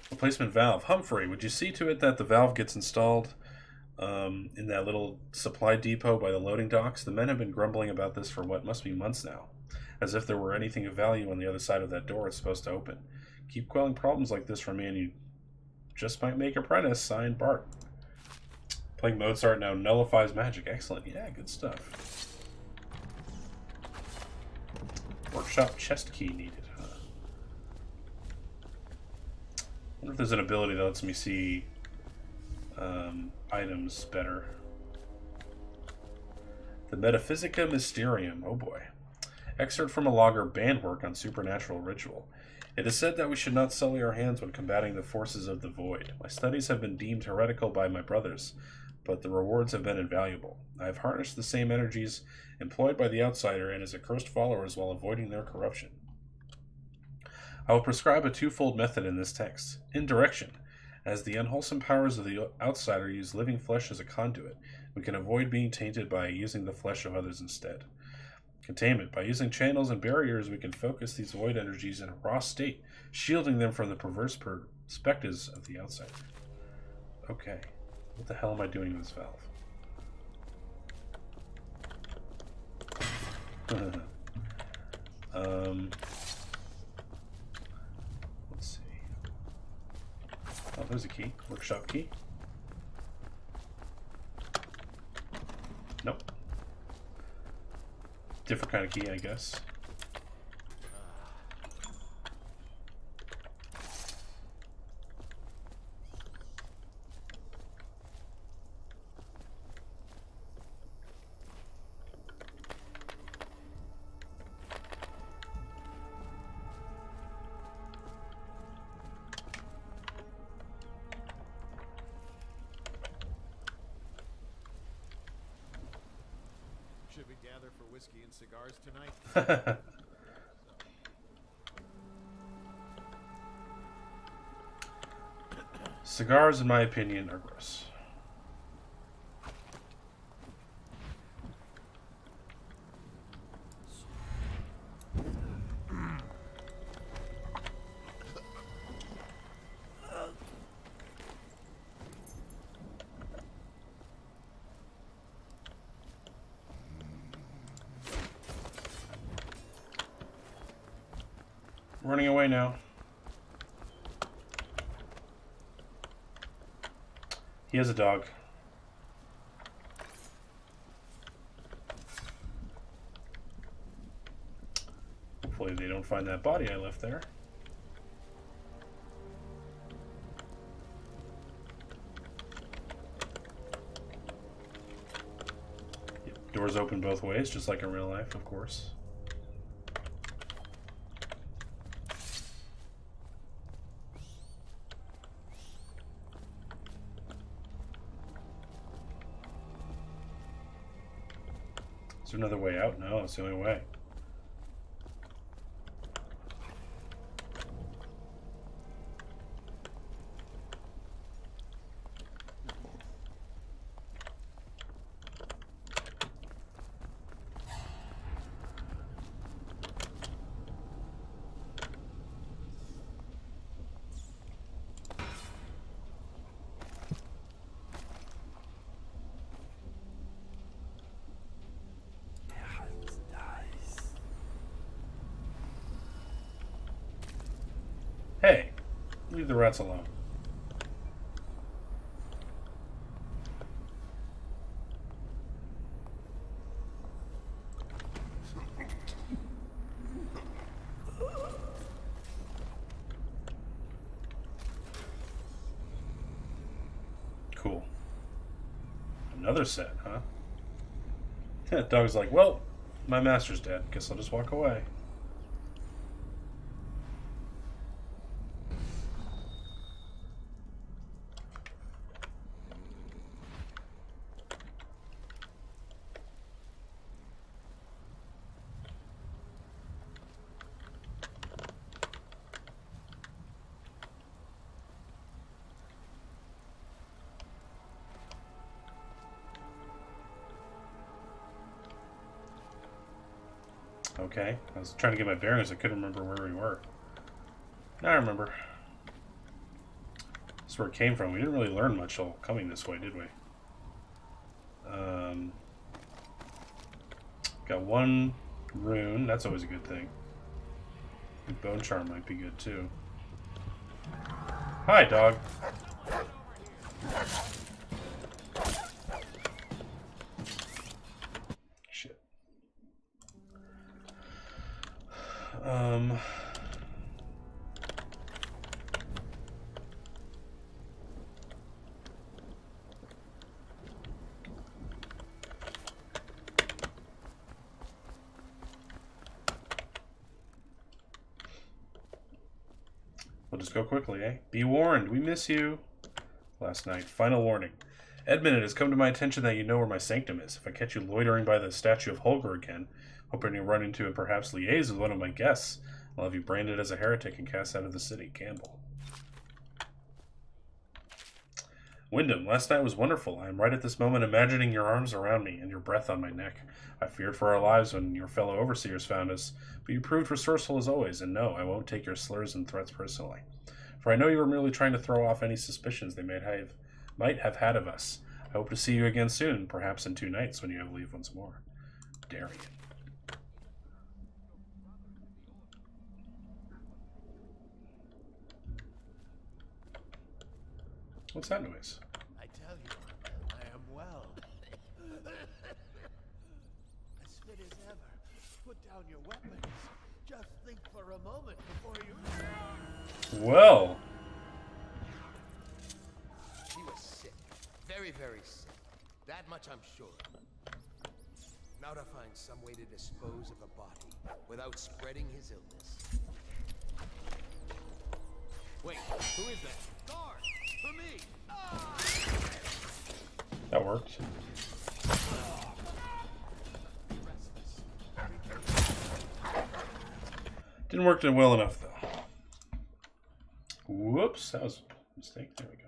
Replacement valve. Humphrey, would you see to it that the valve gets installed in that little supply depot by the loading docks? The men have been grumbling about this for what must be months now, as if there were anything of value on the other side of that door it's supposed to open. Keep quelling problems like this for me and you just might make apprentice. Signed, Bart. Playing Mozart now nullifies magic. Excellent. Yeah, good stuff. Workshop chest key needed. I wonder if there's an ability that lets me see items better. The Metaphysica Mysterium. Oh boy. Excerpt from a logger, band work on supernatural ritual. It is said that we should not sully our hands when combating the forces of the void. My studies have been deemed heretical by my brothers, but the rewards have been invaluable. I have harnessed the same energies employed by the outsider and his accursed followers while avoiding their corruption. I will prescribe a twofold method in this text. Indirection. As the unwholesome powers of the outsider use living flesh as a conduit, we can avoid being tainted by using the flesh of others instead. Containment. By using channels and barriers, we can focus these void energies in a raw state, shielding them from the perverse perspectives of the outsider. Okay. What the hell am I doing with this valve? Let's see. Oh, there's a key. Workshop key. Nope. Different kind of key, I guess. Should we gather for whiskey and cigars tonight? Cigars, in my opinion, are gross. Running away now. He has a dog. Hopefully they don't find that body I left there. Yep, doors open both ways, just like in real life, of course. Is there another way out? No, it's the only way. Hey, leave the rats alone. Cool. Another set, huh? Dog's like, well, my master's dead. Guess I'll just walk away. Okay, I was trying to get my bearings. I couldn't remember where we were. Now I remember. That's where it came from. We didn't really learn much all coming this way, did we? Got one rune. That's always a good thing. Bone charm might be good too. Hi, dog. Shit. We'll just go quickly, eh? Be warned, we miss you. Last night. Final warning. Edmund, it has come to my attention that you know where my sanctum is. If I catch you loitering by the statue of Holger again, hoping to run into and perhaps liaise with one of my guests, I'll have you branded as a heretic and cast out of the city. Campbell. Wyndham, last night was wonderful. I am right at this moment imagining your arms around me and your breath on my neck. I feared for our lives when your fellow overseers found us, but you proved resourceful as always, and no, I won't take your slurs and threats personally. For I know you were merely trying to throw off any suspicions they might have had of us. I hope to see you again soon, perhaps in 2 nights when you have leave once more. Darian. What's that noise? I tell you, I am well. As fit as ever. Put down your weapons. Just think for a moment before you... Well. He was sick. Very, very sick. That much I'm sure. Now to find some way to dispose of the body without spreading his illness. Wait, who is that? Guard! For me! That worked. Didn't work well enough, though. Whoops, that was a mistake. There we go.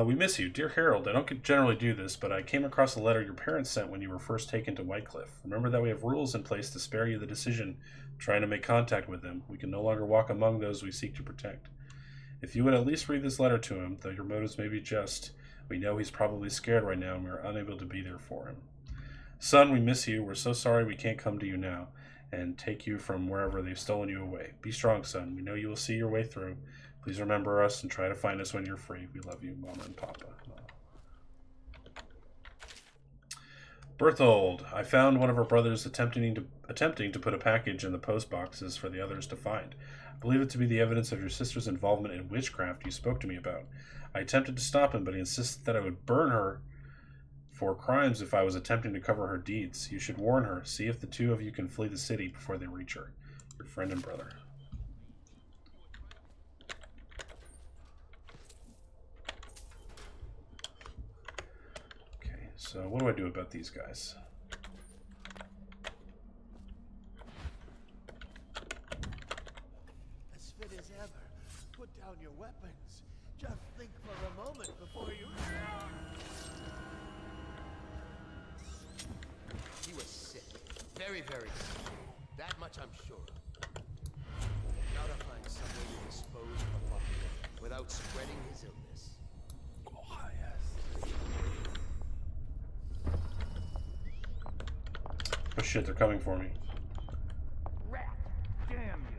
We miss you. Dear Harold, I don't generally do this, but I came across a letter your parents sent when you were first taken to Whitecliff. Remember that we have rules in place to spare you the decision trying to make contact with them. We can no longer walk among those we seek to protect. If you would at least read this letter to him, though your motives may be just, we know he's probably scared right now and we are unable to be there for him. Son, we miss you. We're so sorry we can't come to you now and take you from wherever they've stolen you away. Be strong, son. We know you will see your way through. Please remember us and try to find us when you're free. We love you, Mama and Papa. Berthold, I found one of our brothers attempting to put a package in the post boxes for the others to find. I believe it to be the evidence of your sister's involvement in witchcraft you spoke to me about. I attempted to stop him, but he insisted that I would burn her for crimes if I was attempting to cover her deeds. You should warn her. See if the two of you can flee the city before they reach her. Your friend and brother. So what do I do about these guys? As fit as ever. Put down your weapons. Just think for a moment before you... He was sick. Very, very sick. That much I'm sure. Now to find some way to dispose of a body without spreading his illness. Oh shit, they're coming for me. Rat! Damn you!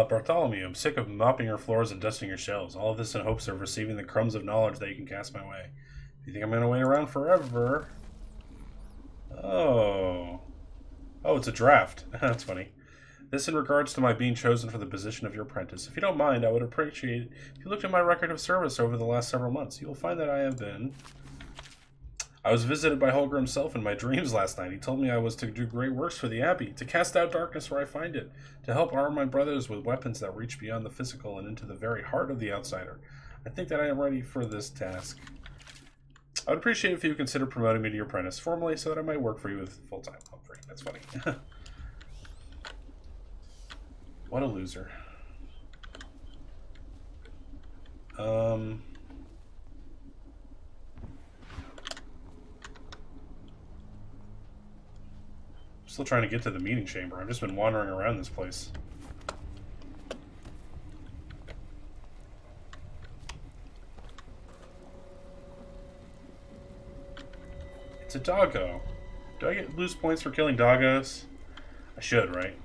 Bartholomew, I'm sick of mopping your floors and dusting your shelves. All of this in hopes of receiving the crumbs of knowledge that you can cast my way. If you think I'm going to wait around forever... Oh, it's a draft. That's funny. This in regards to my being chosen for the position of your apprentice. If you don't mind, I would appreciate it if you looked at my record of service over the last several months. You will find that I was visited by Holger himself in my dreams last night. He told me I was to do great works for the Abbey, to cast out darkness where I find it, to help arm my brothers with weapons that reach beyond the physical and into the very heart of the outsider. I think that I am ready for this task. I would appreciate it if you would consider promoting me to your apprentice formally so that I might work for you with full-time help for you. That's funny. What a loser. Still trying to get to the meeting chamber. I've just been wandering around this place. It's a doggo. Do I lose points for killing doggos? I should, right?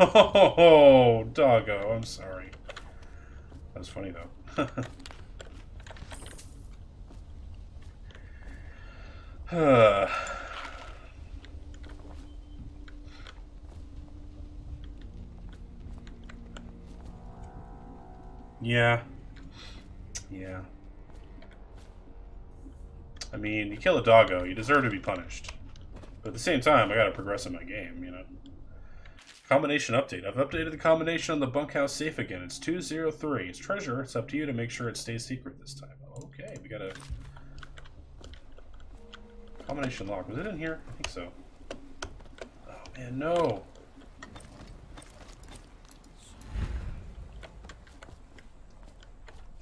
Oh, doggo, I'm sorry. That was funny, though. Yeah. Yeah. I mean, you kill a doggo, you deserve to be punished. But at the same time, I gotta progress in my game, you know. Combination update. I've updated the combination on the bunkhouse safe again. It's 203. It's treasure. It's up to you to make sure it stays secret this time. Okay, we got a combination lock. Was it in here? I think so. Oh man, no.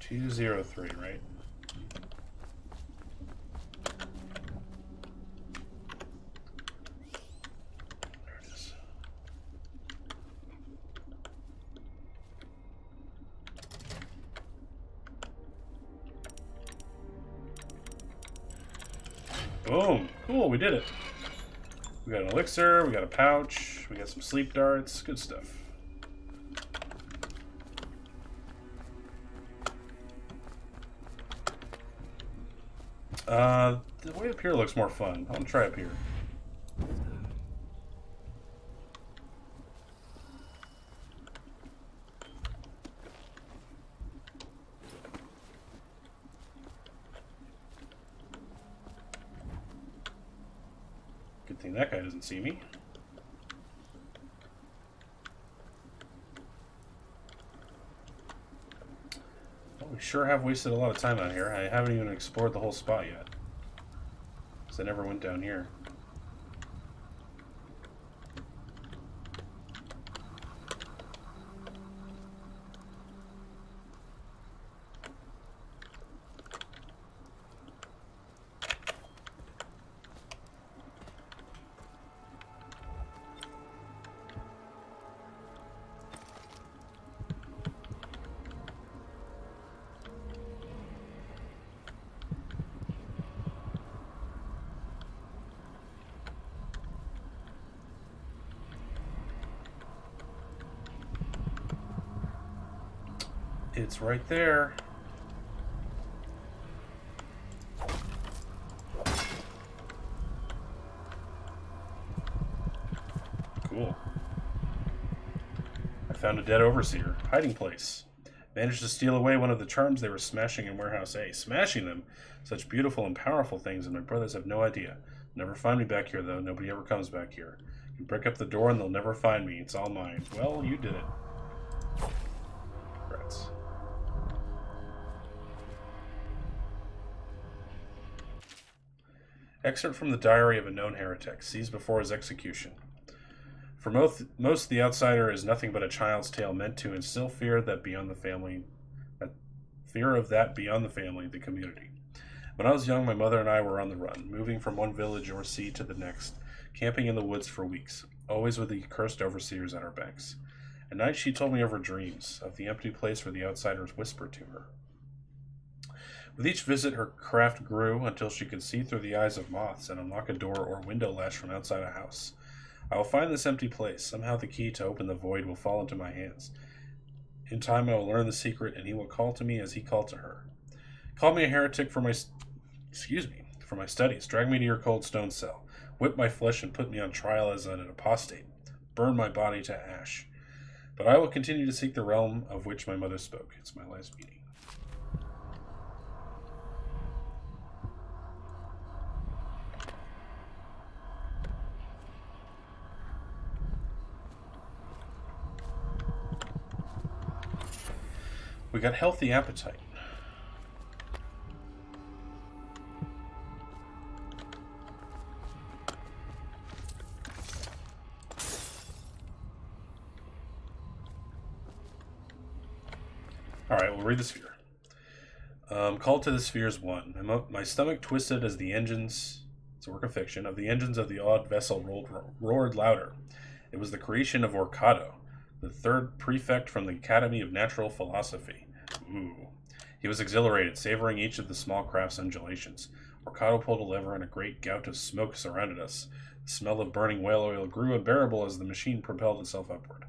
$203, right? Boom! Cool, we did it. We got an elixir, we got a pouch, we got some sleep darts, good stuff. The way up here looks more fun. I want to try up here. Good thing that guy doesn't see me. Well, we sure have wasted a lot of time out here. I haven't even explored the whole spot yet. Because I never went down here. It's right there. Cool. I found a dead overseer. Hiding place. Managed to steal away one of the charms they were smashing in Warehouse A. Smashing them? Such beautiful and powerful things, and my brothers have no idea. Never find me back here, though. Nobody ever comes back here. You break up the door and they'll never find me. It's all mine. Well, you did it. Congrats. Excerpt from the diary of a known heretic, seized before his execution. For most the outsider is nothing but a child's tale meant to instill fear that beyond the family, the community. When I was young, my mother and I were on the run, moving from one village or sea to the next, camping in the woods for weeks, always with the cursed overseers at our backs. At night she told me of her dreams, of the empty place where the outsiders whispered to her. With each visit, her craft grew until she could see through the eyes of moths and unlock a door or window latch from outside a house. I will find this empty place. Somehow the key to open the void will fall into my hands. In time I will learn the secret, and he will call to me as he called to her. Call me a heretic for my studies. Drag me to your cold stone cell. Whip my flesh and put me on trial as an apostate. Burn my body to ash. But I will continue to seek the realm of which my mother spoke. It's my life's meaning. We got healthy appetite. Alright, we'll read the sphere. Called to the spheres one. My stomach twisted as the engines, it's a work of fiction, of the engines of the odd vessel roared louder. It was the creation of Orcado, the third prefect from the Academy of Natural Philosophy. Ooh. He was exhilarated, savoring each of the small craft's undulations. Orcado pulled a lever and a great gout of smoke surrounded us. The smell of burning whale oil grew unbearable as the machine propelled itself upward.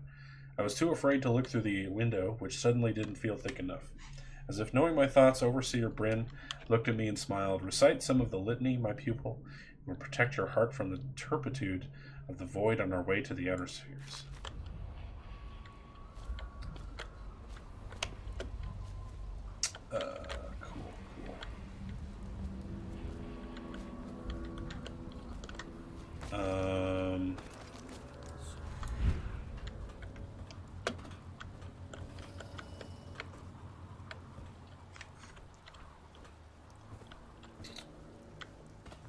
I was too afraid to look through the window, which suddenly didn't feel thick enough. As if knowing my thoughts, Overseer Bryn looked at me and smiled. Recite some of the litany, my pupil. It will protect your heart from the turpitude of the void on our way to the outer spheres.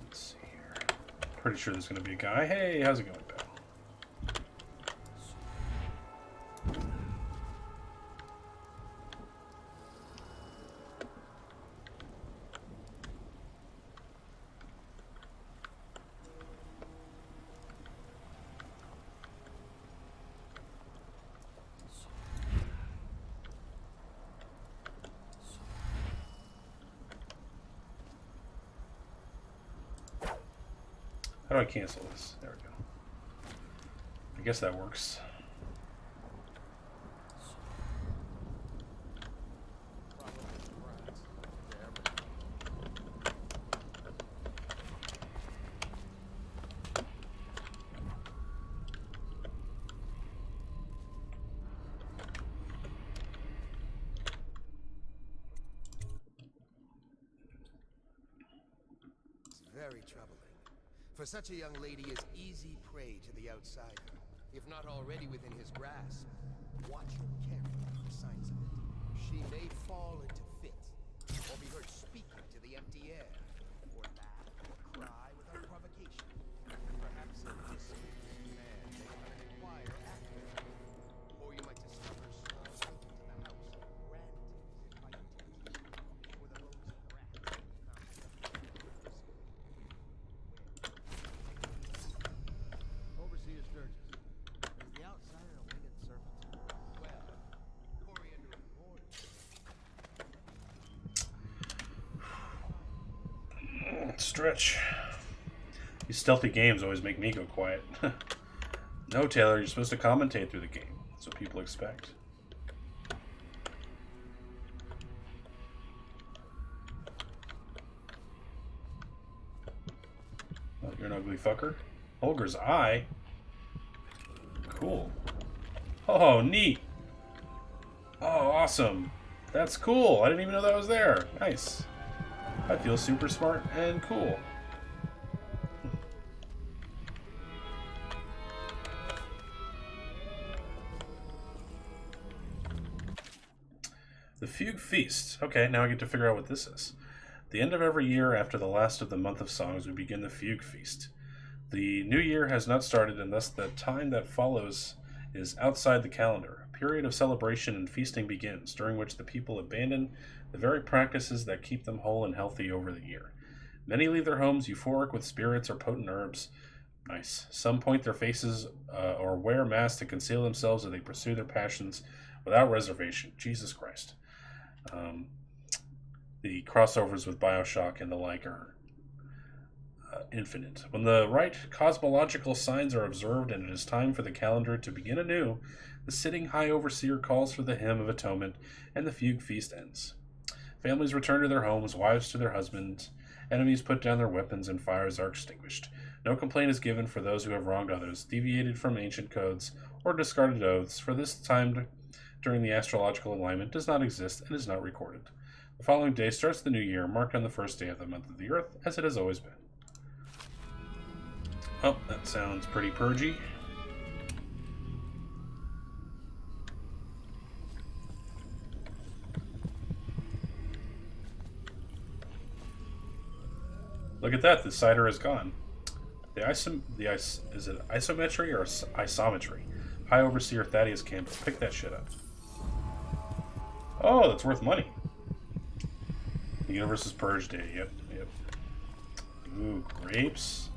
Let's see here. Pretty sure there's going to be a guy. Hey, how's it going, pal? How do I cancel this? There we go. I guess that works. It's very troubling. For such a young lady is easy prey to the outsider, if not already within his grasp. Watch her carefully for signs of it. She may fall into fits, or be heard speaking to the empty air, or laugh or cry without provocation. Perhaps a discreet man may come and inquire after her, or you might discover small into the house, granted by intention, or the roads of rats. Overseer Sturgis, is the outsider a winged serpent? Well, coriander and mortar. Stretch. These stealthy games always make me go quiet. No, Taylor, you're supposed to commentate through the game. That's what people expect. Oh, you're an ugly fucker. Holger's eye? Cool. Oh, neat. Oh, awesome. That's cool. I didn't even know that was there. Nice. I feel super smart and cool. The Fugue Feast. Okay, now I get to figure out what this is. The end of every year, after the last of the month of songs, we begin the Fugue Feast. The new year has not started, and thus the time that follows is outside the calendar. A period of celebration and feasting begins, during which the people abandon the very practices that keep them whole and healthy over the year. Many leave their homes euphoric with spirits or potent herbs. Nice. Some point their faces or wear masks to conceal themselves as they pursue their passions without reservation. Jesus Christ. The crossovers with Bioshock and the like are infinite. When the right cosmological signs are observed and it is time for the calendar to begin anew, the sitting High Overseer calls for the hymn of atonement, and the Fugue Feast ends. Families return to their homes, wives to their husbands, enemies put down their weapons, and fires are extinguished. No complaint is given for those who have wronged others, deviated from ancient codes, or discarded oaths, for this time during the astrological alignment does not exist and is not recorded. The following day starts the new year, marked on the first day of the month of the Earth, as it has always been. Oh, that sounds pretty purgy. Look at that, the cider is gone. Is it isometry or isometry? High Overseer Thaddeus Campbell. Pick that shit up. Oh, that's worth money. The universe is purged day. Yep. Ooh, grapes.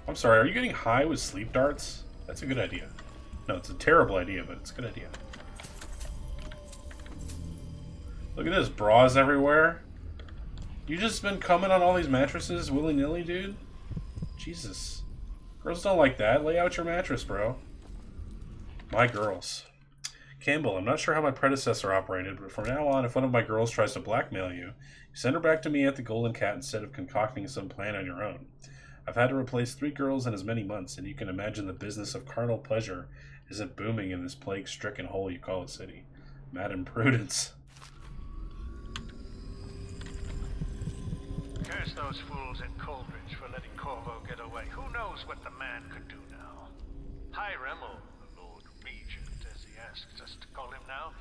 I'm sorry, are you getting high with sleep darts? That's a good idea. No, it's a terrible idea, but it's a good idea. Look at this, bras everywhere. You just been coming on all these mattresses willy-nilly, dude? Jesus. Girls don't like that. Lay out your mattress, bro. My girls. Campbell, I'm not sure how my predecessor operated, but from now on, if one of my girls tries to blackmail you, you send her back to me at the Golden Cat instead of concocting some plan on your own. I've had to replace 3 girls in as many months, and you can imagine the business of carnal pleasure isn't booming in this plague-stricken hole you call a city. Madam Prudence. Curse those fools at Coldridge for letting Corvo get away. Who knows what the man could do now? Hiram, or the Lord Regent, as he asks us to call him now,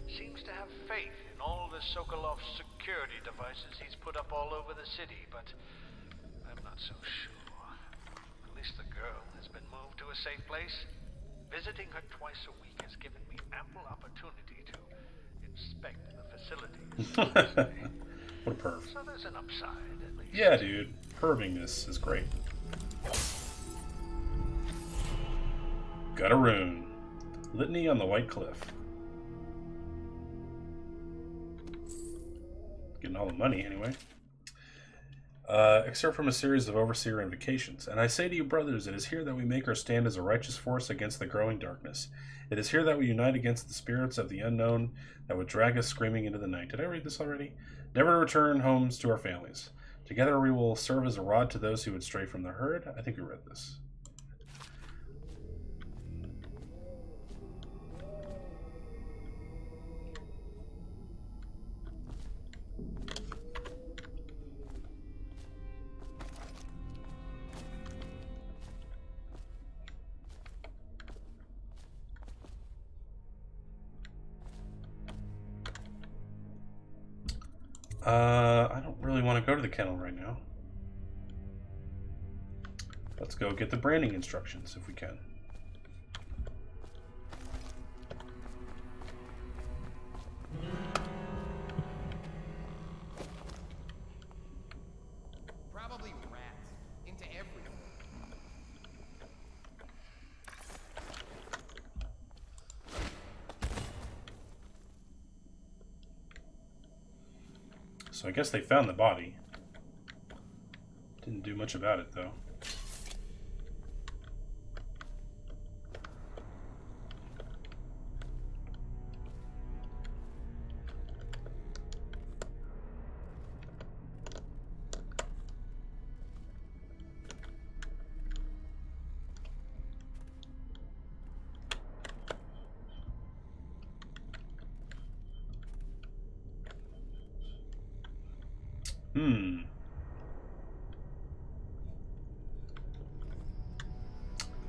seems to have faith in all the Sokolov security devices he's put up all over the city, but I'm not so sure. At least the girl has been moved to a safe place. Visiting her twice a week has given me ample opportunity to inspect the facilities. What a perv. So there's an upside, at least. Yeah, dude. Pervingness is great. Got a rune. Litany on the White Cliff. Getting all the money, anyway. Excerpt from a series of Overseer invocations. And I say to you, brothers, it is here that we make our stand as a righteous force against the growing darkness. It is here that we unite against the spirits of the unknown that would drag us screaming into the night. Did I read this already? Never to return homes to our families. Together we will serve as a rod to those who would stray from the herd. I think we read this. I don't really want to go to the kennel right now. Let's go get the branding instructions if we can. Probably rats. Into everything. So I guess they found the body. Didn't do much about it, though.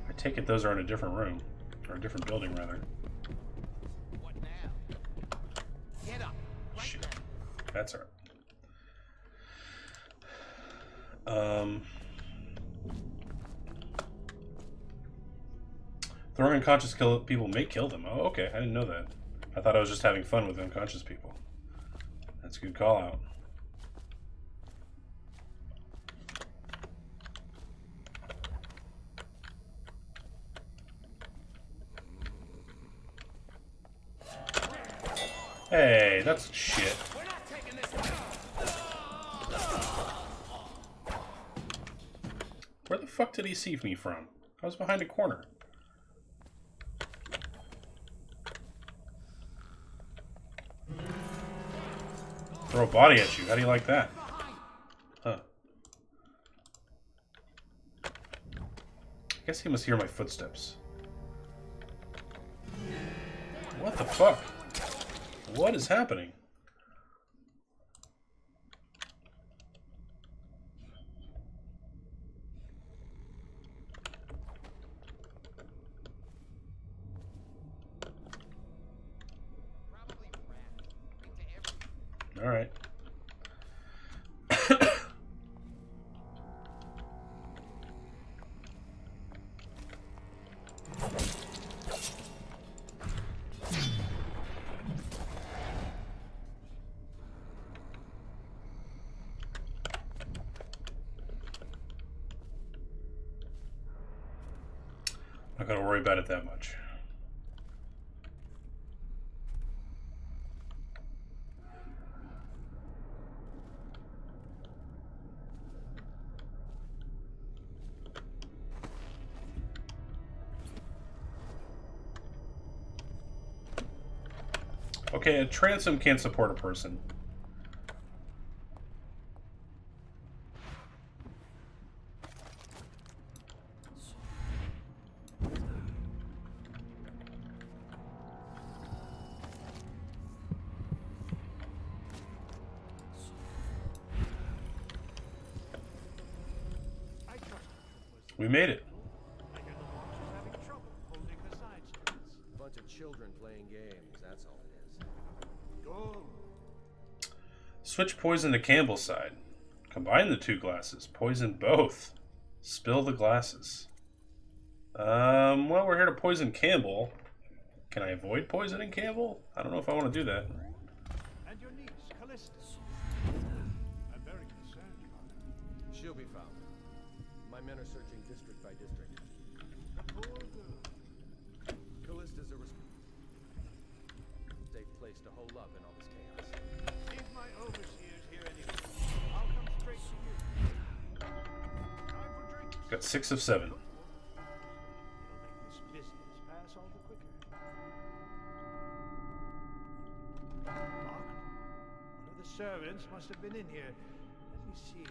I take it those are in a different room. Or a different building, rather. What now? Get up. Right Shit. now. That's alright. Throwing unconscious people may kill them. Oh, okay. I didn't know that. I thought I was just having fun with unconscious people. That's a good call out. Hey, that's shit. Where the fuck did he see me from? I was behind a corner. Throw a body at you. How do you like that? Huh. I guess he must hear my footsteps. What the fuck? What is happening? All right. Not gonna worry about it that much. Okay, a transom can't support a person. We made it. Bunch of children playing games, that's all it is. Go. Switch poison to Campbell's side. Combine the two glasses. Poison both. Spill the glasses. Well, we're here to poison Campbell. Can I avoid poisoning Campbell? I don't know if I want to do that. And your niece, Callista. I'm very concerned about her. She'll be found. My men are searching district by district. The poor girl. Callista's a safe place to hole up in all this chaos. Leave my overseers here anyway. I'll come straight to you. Time for drinks. Got 6 of 7. It'll make this business pass all the quicker. Locked? One of the servants must have been in here. Let me see.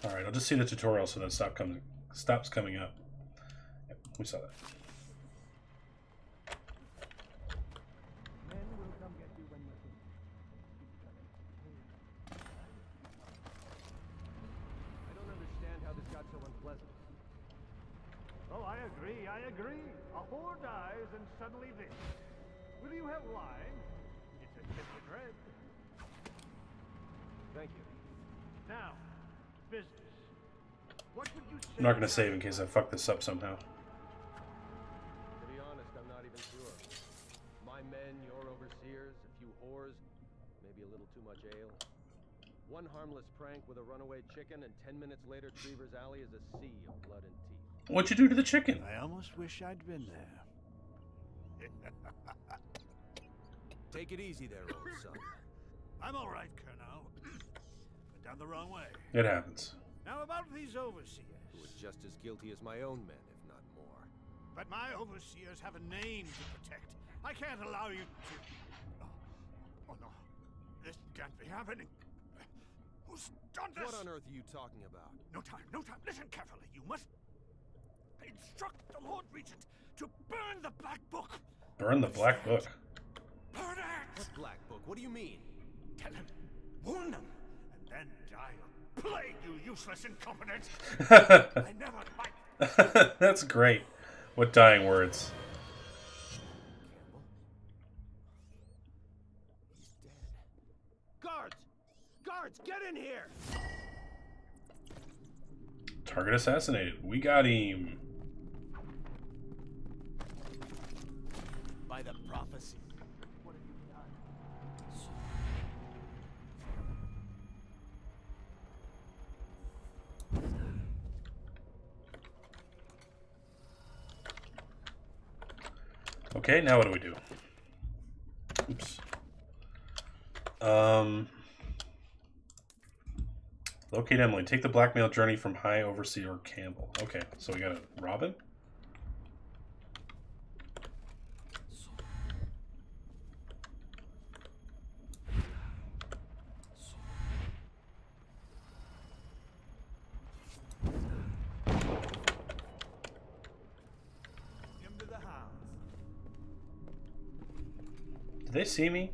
Alright, I'll just see the tutorial so that stops coming up. Yep, we saw that. Men will come get you when you're finished. I don't understand how this got so unpleasant. Oh, I agree. A whore dies and suddenly this. Will you have wine? It's a different red. Thank you. Now, business. What would you say? I'm not going to save in case I fuck this up somehow. To be honest, I'm not even sure. My men, your overseers, a few whores, maybe a little too much ale. One harmless prank with a runaway chicken, and 10 minutes later, Trevor's Alley is a sea of blood and teeth. What'd you do to the chicken? I almost wish I'd been there. Take it easy there, old son. I'm all right, Colonel. But down the wrong way. It happens. Now about these overseers. Who are just as guilty as my own men, if not more. But my overseers have a name to protect. I can't allow you to... Oh no. This can't be happening. Who's done this? What on earth are you talking about? No time. Listen carefully. You must instruct the Lord Regent to burn the Black Book. Burn the Black Book. Burn it! What Black Book? What do you mean? Tell him. Warn them. And then I'll plague you, useless incompetent. I never liked... That's great. What dying words. He's dead. Guards! Guards, get in here! Target assassinated. We got him. By the prophecy. What have you done? Okay, now what do we do? Oops. Locate Emily. Take the blackmail journey from High Overseer Campbell. Okay, so we gotta rob him? Into the house. Did they see me?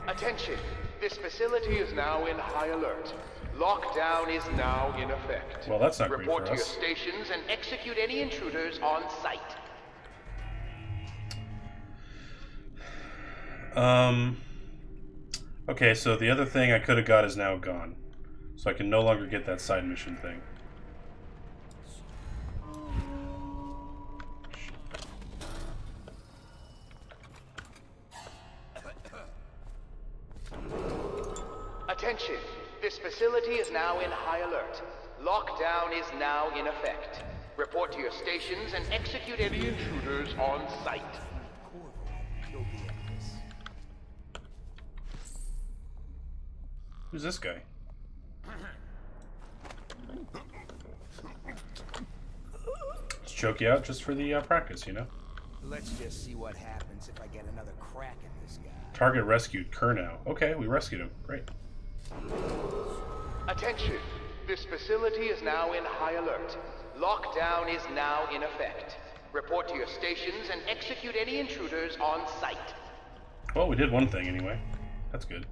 Attention! This facility is now in high alert. Lockdown is now in effect. Well, that's not great Report for to your us. stations and execute any intruders on site. Okay, so the other thing I could have got is now gone. So I can no longer get that side mission thing. Attention! This facility is now in high alert. Lockdown is now in effect. Report to your stations and execute any intruders on site. You'll be at this. Who's this guy? Let's choke you out just for the practice, you know? Let's just see what happens if I get another crack at this guy. Target rescued, Kurnow. Okay, we rescued him. Great. Attention! This facility is now in high alert. Lockdown is now in effect. Report to your stations and execute any intruders on site. Well, we did one thing anyway. That's good.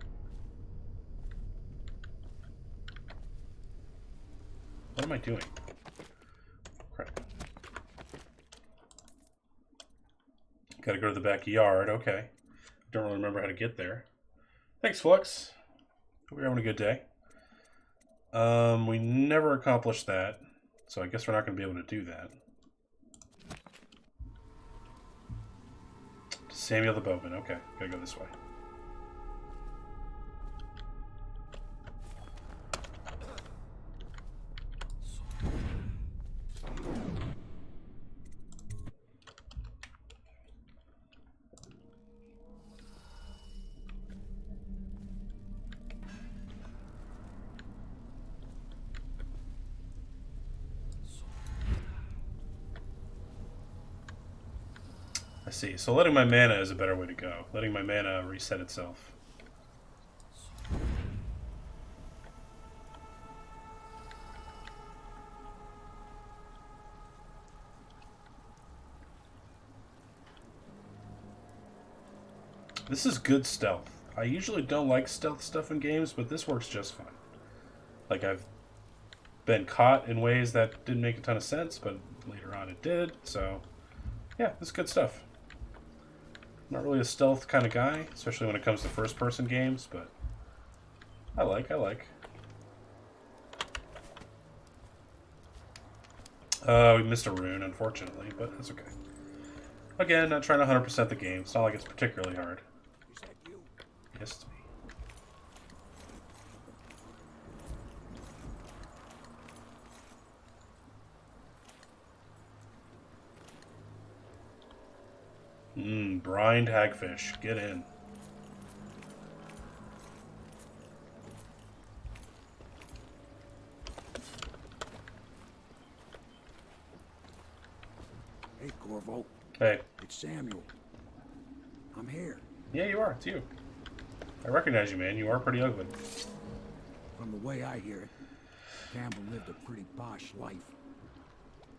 What am I doing? Crap. Gotta go to the backyard. Okay. Don't really remember how to get there. Thanks, Flux. Hope you're having a good day. We never accomplished that, so I guess we're not going to be able to do that. Samuel the Bowman. Okay, gotta go this way. I see. So letting my mana is a better way to go. Letting my mana reset itself. This is good stealth. I usually don't like stealth stuff in games, but this works just fine. Like, I've been caught in ways that didn't make a ton of sense, but later on it did, so yeah, this is good stuff. Not really a stealth kind of guy, especially when it comes to first-person games, but I like. We missed a rune, unfortunately, but that's okay. Again, not trying to 100% the game. It's not like it's particularly hard. Is that you? Yes, it's me. Brined hagfish. Get in. Hey, Corvo. Hey. It's Samuel. I'm here. Yeah, you are. It's you. I recognize you, man. You are pretty ugly. From the way I hear it, Campbell lived a pretty posh life.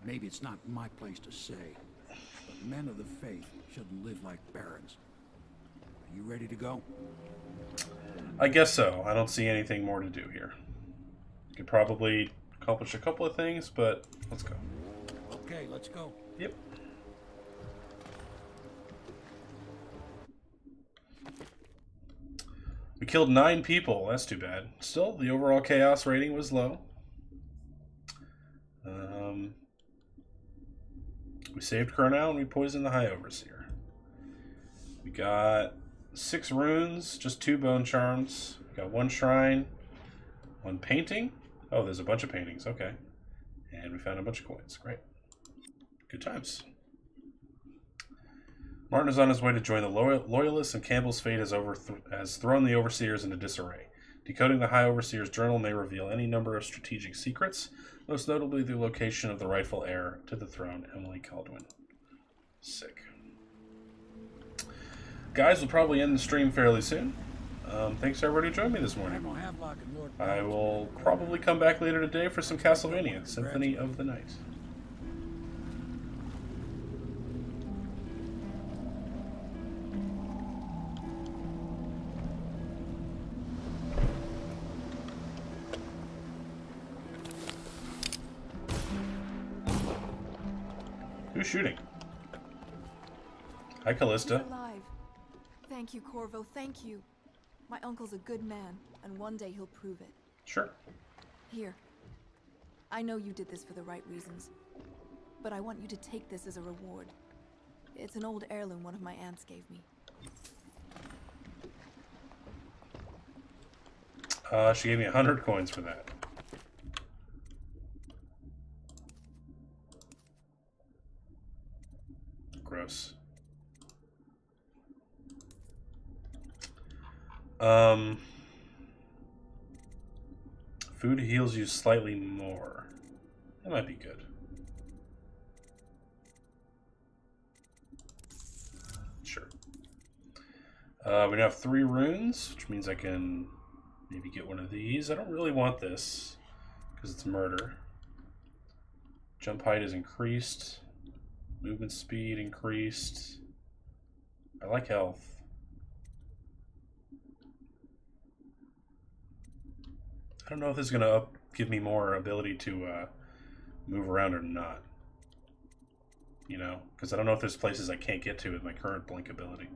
Maybe it's not my place to say, but men of the faith shouldn't live like barons. Are you ready to go? I guess so. I don't see anything more to do here. Could probably accomplish a couple of things, but let's go. Okay, let's go. Yep. We killed 9 people. That's too bad. Still, the overall chaos rating was low. We saved Kurnow and we poisoned the High Overseer. We got 6 runes, just 2 bone charms. We got 1 shrine, 1 painting. Oh, there's a bunch of paintings. Okay. And we found a bunch of coins. Great. Good times. Martin is on his way to join the Loyalists, and Campbell's fate has thrown the Overseers into disarray. Decoding the High Overseer's journal may reveal any number of strategic secrets, most notably the location of the rightful heir to the throne, Emily Caldwin. Sick. Guys, we'll probably end the stream fairly soon. Thanks to everybody who joined me this morning. I will probably come back later today for some Castlevania, Symphony of the Night. Who's shooting? Hi, Callista. He's alive. Thank you, Corvo. Thank you. My uncle's a good man, and one day he'll prove it. Sure. Here. I know you did this for the right reasons, but I want you to take this as a reward. It's an old heirloom one of my aunts gave me. She gave me 100 coins for that. Gross. Food heals you slightly more. That might be good. Sure. We now have 3 runes, which means I can maybe get one of these. I don't really want this because it's murder. Jump height is increased. Movement speed increased. I like health. I don't know if this is going to give me more ability to move around or not. You know, because I don't know if there's places I can't get to with my current blink ability.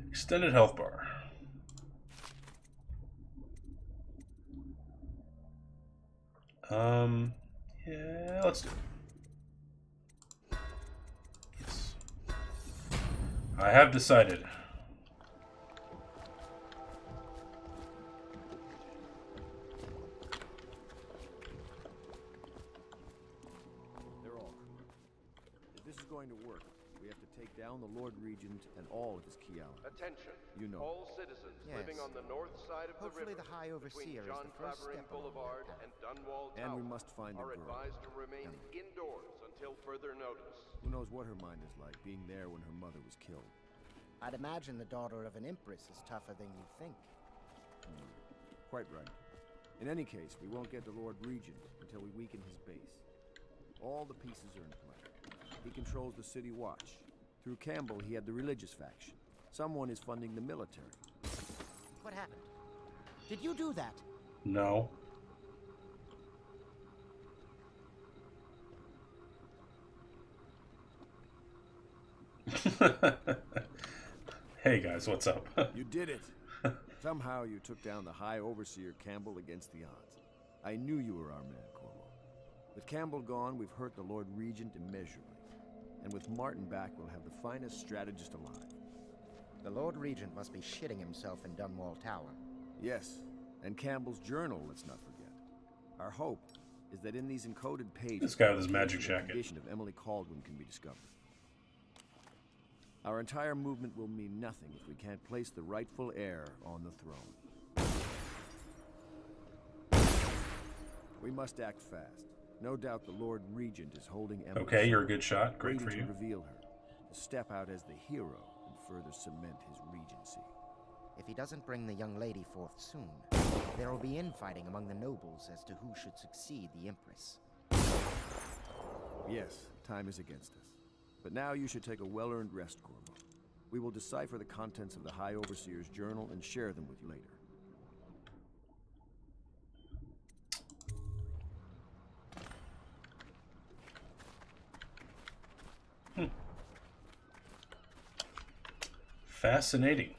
Extended health bar. Yeah, let's do it. Yes. I have decided. They're all correct. If this is going to work, we have to take down the Lord Regent and all of his key allies. Attention. You know. All citizens living on the north side of Hopefully the river the High Overseer between is John the first Clavering step along Boulevard that and Dunwall Tower And we must find the are girl. advised to remain indoors until further notice. Who knows what her mind is like, being there when her mother was killed. I'd imagine the daughter of an empress is tougher than you think. Quite right. In any case, we won't get the Lord Regent until we weaken his base. All the pieces are in play. He controls the City Watch. Through Campbell, he had the religious faction. Someone is funding the military. What happened? Did you do that? No. Hey guys, what's up? You did it! Somehow you took down the High Overseer Campbell against the odds. I knew you were our man, Corvo. With Campbell gone, we've hurt the Lord Regent immeasurably. And with Martin back, we'll have the finest strategist alive. The Lord Regent must be shitting himself in Dunwall Tower. Yes, and Campbell's journal, let's not forget. Our hope is that in these encoded pages, This guy with his magic the jacket. condition of Emily Caldwin can be discovered. Our entire movement will mean nothing if we can't place the rightful heir on the throne. We must act fast. No doubt the Lord Regent is holding Emily. Okay, you're a good shot. Great for waiting you. to reveal her, to step out as the hero and further cement his regency. If he doesn't bring the young lady forth soon, there will be infighting among the nobles as to who should succeed the Empress. Yes, time is against us. But now you should take a well-earned rest, Corvo. We will decipher the contents of the High Overseer's journal and share them with you later. Fascinating.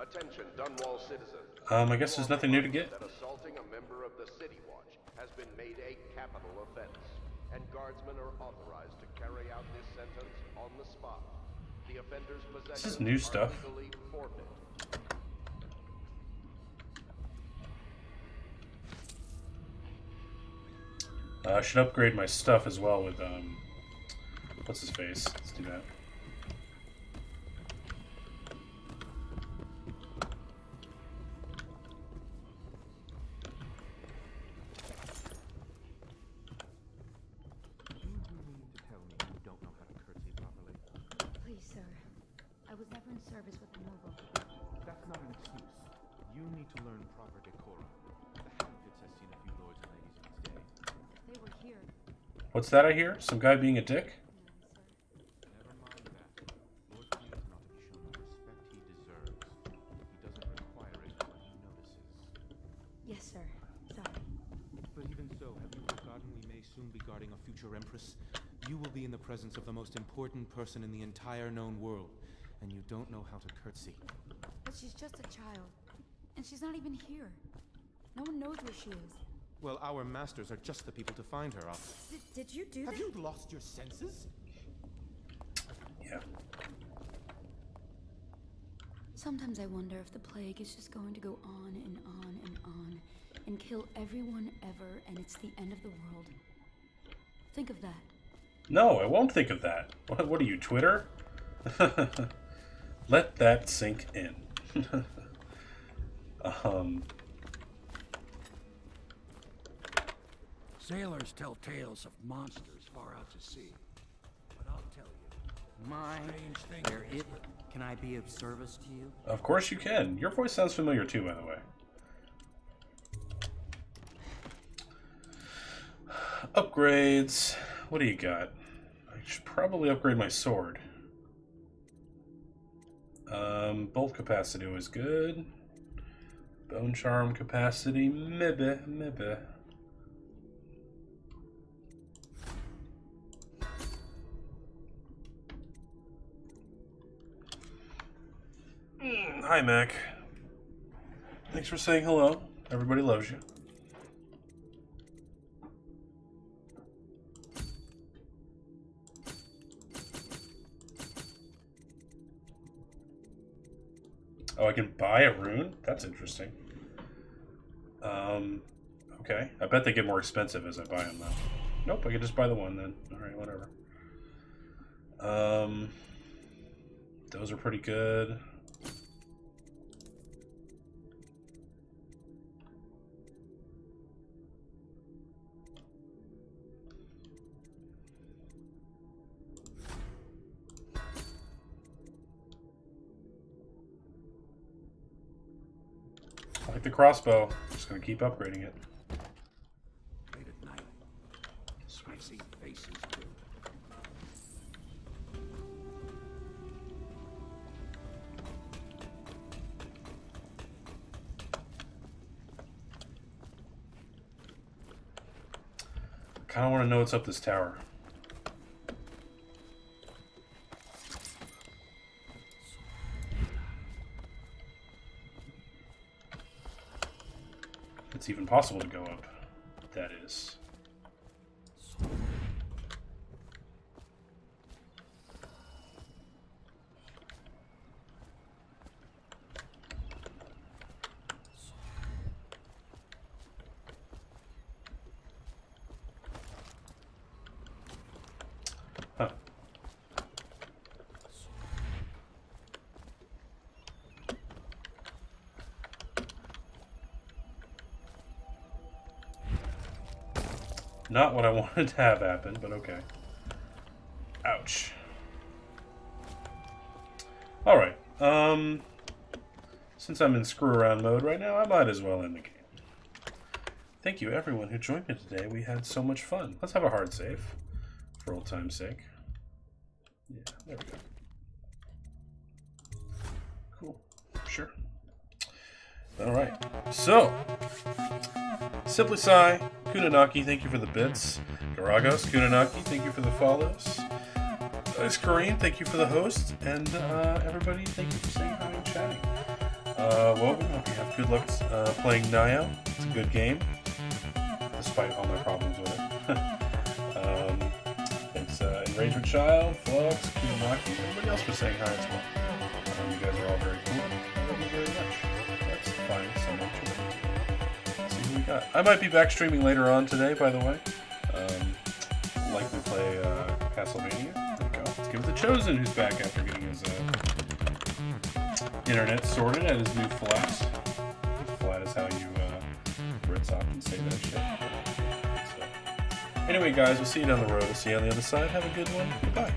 Attention, Dunwall citizens. I guess there's nothing new to get. That assaulting a member of the City Watch has been made a capital offense, and guardsmen are authorized to carry out this sentence on the spot. The offender's possessions This is new stuff. are legally forfeit. I should upgrade my stuff as well with, what's his face? Let's do that. Please, sir. I was never in service with the noble. That's not an excuse. You need to learn proper decorum. The Houndpits has seen a few lords and ladies in its day. If they were here, What's that I hear? Some guy being a dick? Never mind that. Lord Queen is not to be shown the respect he deserves. He doesn't require it when he notices. yes, sir. Sorry. But even so, have you forgotten we may soon be guarding a future Empress? You will be in the presence of the most important person in the entire known world, and you don't know how to curtsy. But she's just a child. And she's not even here. No one knows where she is. Well, our masters are just the people to find her, Arthur. Did you do that? Have you lost your senses? Yeah. Sometimes I wonder if the plague is just going to go on and on and on and kill everyone ever, and it's the end of the world. Think of that. No, I won't think of that. What are you, Twitter? Let that sink in. Sailors tell tales of monsters far out to sea. But I'll tell you, My, strange things where in this it, can I be of service to you? Of course you can. Your voice sounds familiar too, by the way. Upgrades. What do you got? I should probably upgrade my sword. Bolt capacity was good. Bone charm capacity, maybe. Hi, Mac. Thanks for saying hello. Everybody loves you. Oh, I can buy a rune? That's interesting. Okay. I bet they get more expensive as I buy them, though. Nope, I can just buy the one then. Alright, whatever. Those are pretty good. I like the crossbow. Just gonna keep upgrading it. late at night. I see faces too. I kinda wanna know what's up this tower. It's even possible to go up. That is. Huh. Not what I wanted to have happen, but okay. Ouch. Alright, since I'm in screw around mode right now, I might as well end the game. Thank you everyone who joined me today. We had so much fun. Let's have a hard save, for old time's sake. Yeah, there we go. Cool. Sure. Alright, so Simply Sai, Kunanaki, thank you for the bits. Garagos, Kunanaki, thank you for the follows. Ice Kareem, thank you for the host. And everybody, thank you for saying hi and chatting. Wogan, hope you have good luck playing Nio. It's a good game, despite all my problems with it. Thanks, Enragement Child, Flux, Kunanaki, everybody else for saying hi as well. You guys are all very cool. I love you very much. Let's find someone to win. Let's see who we got. I might be back streaming later on today, by the way. Likely play Castlevania. There we go. Let's give it to Chosen, who's back after getting his internet sorted at his new flat. I think flat is how you Brits say that shit. So, anyway, guys, we'll see you down the road. We'll see you on the other side. Have a good one. Goodbye.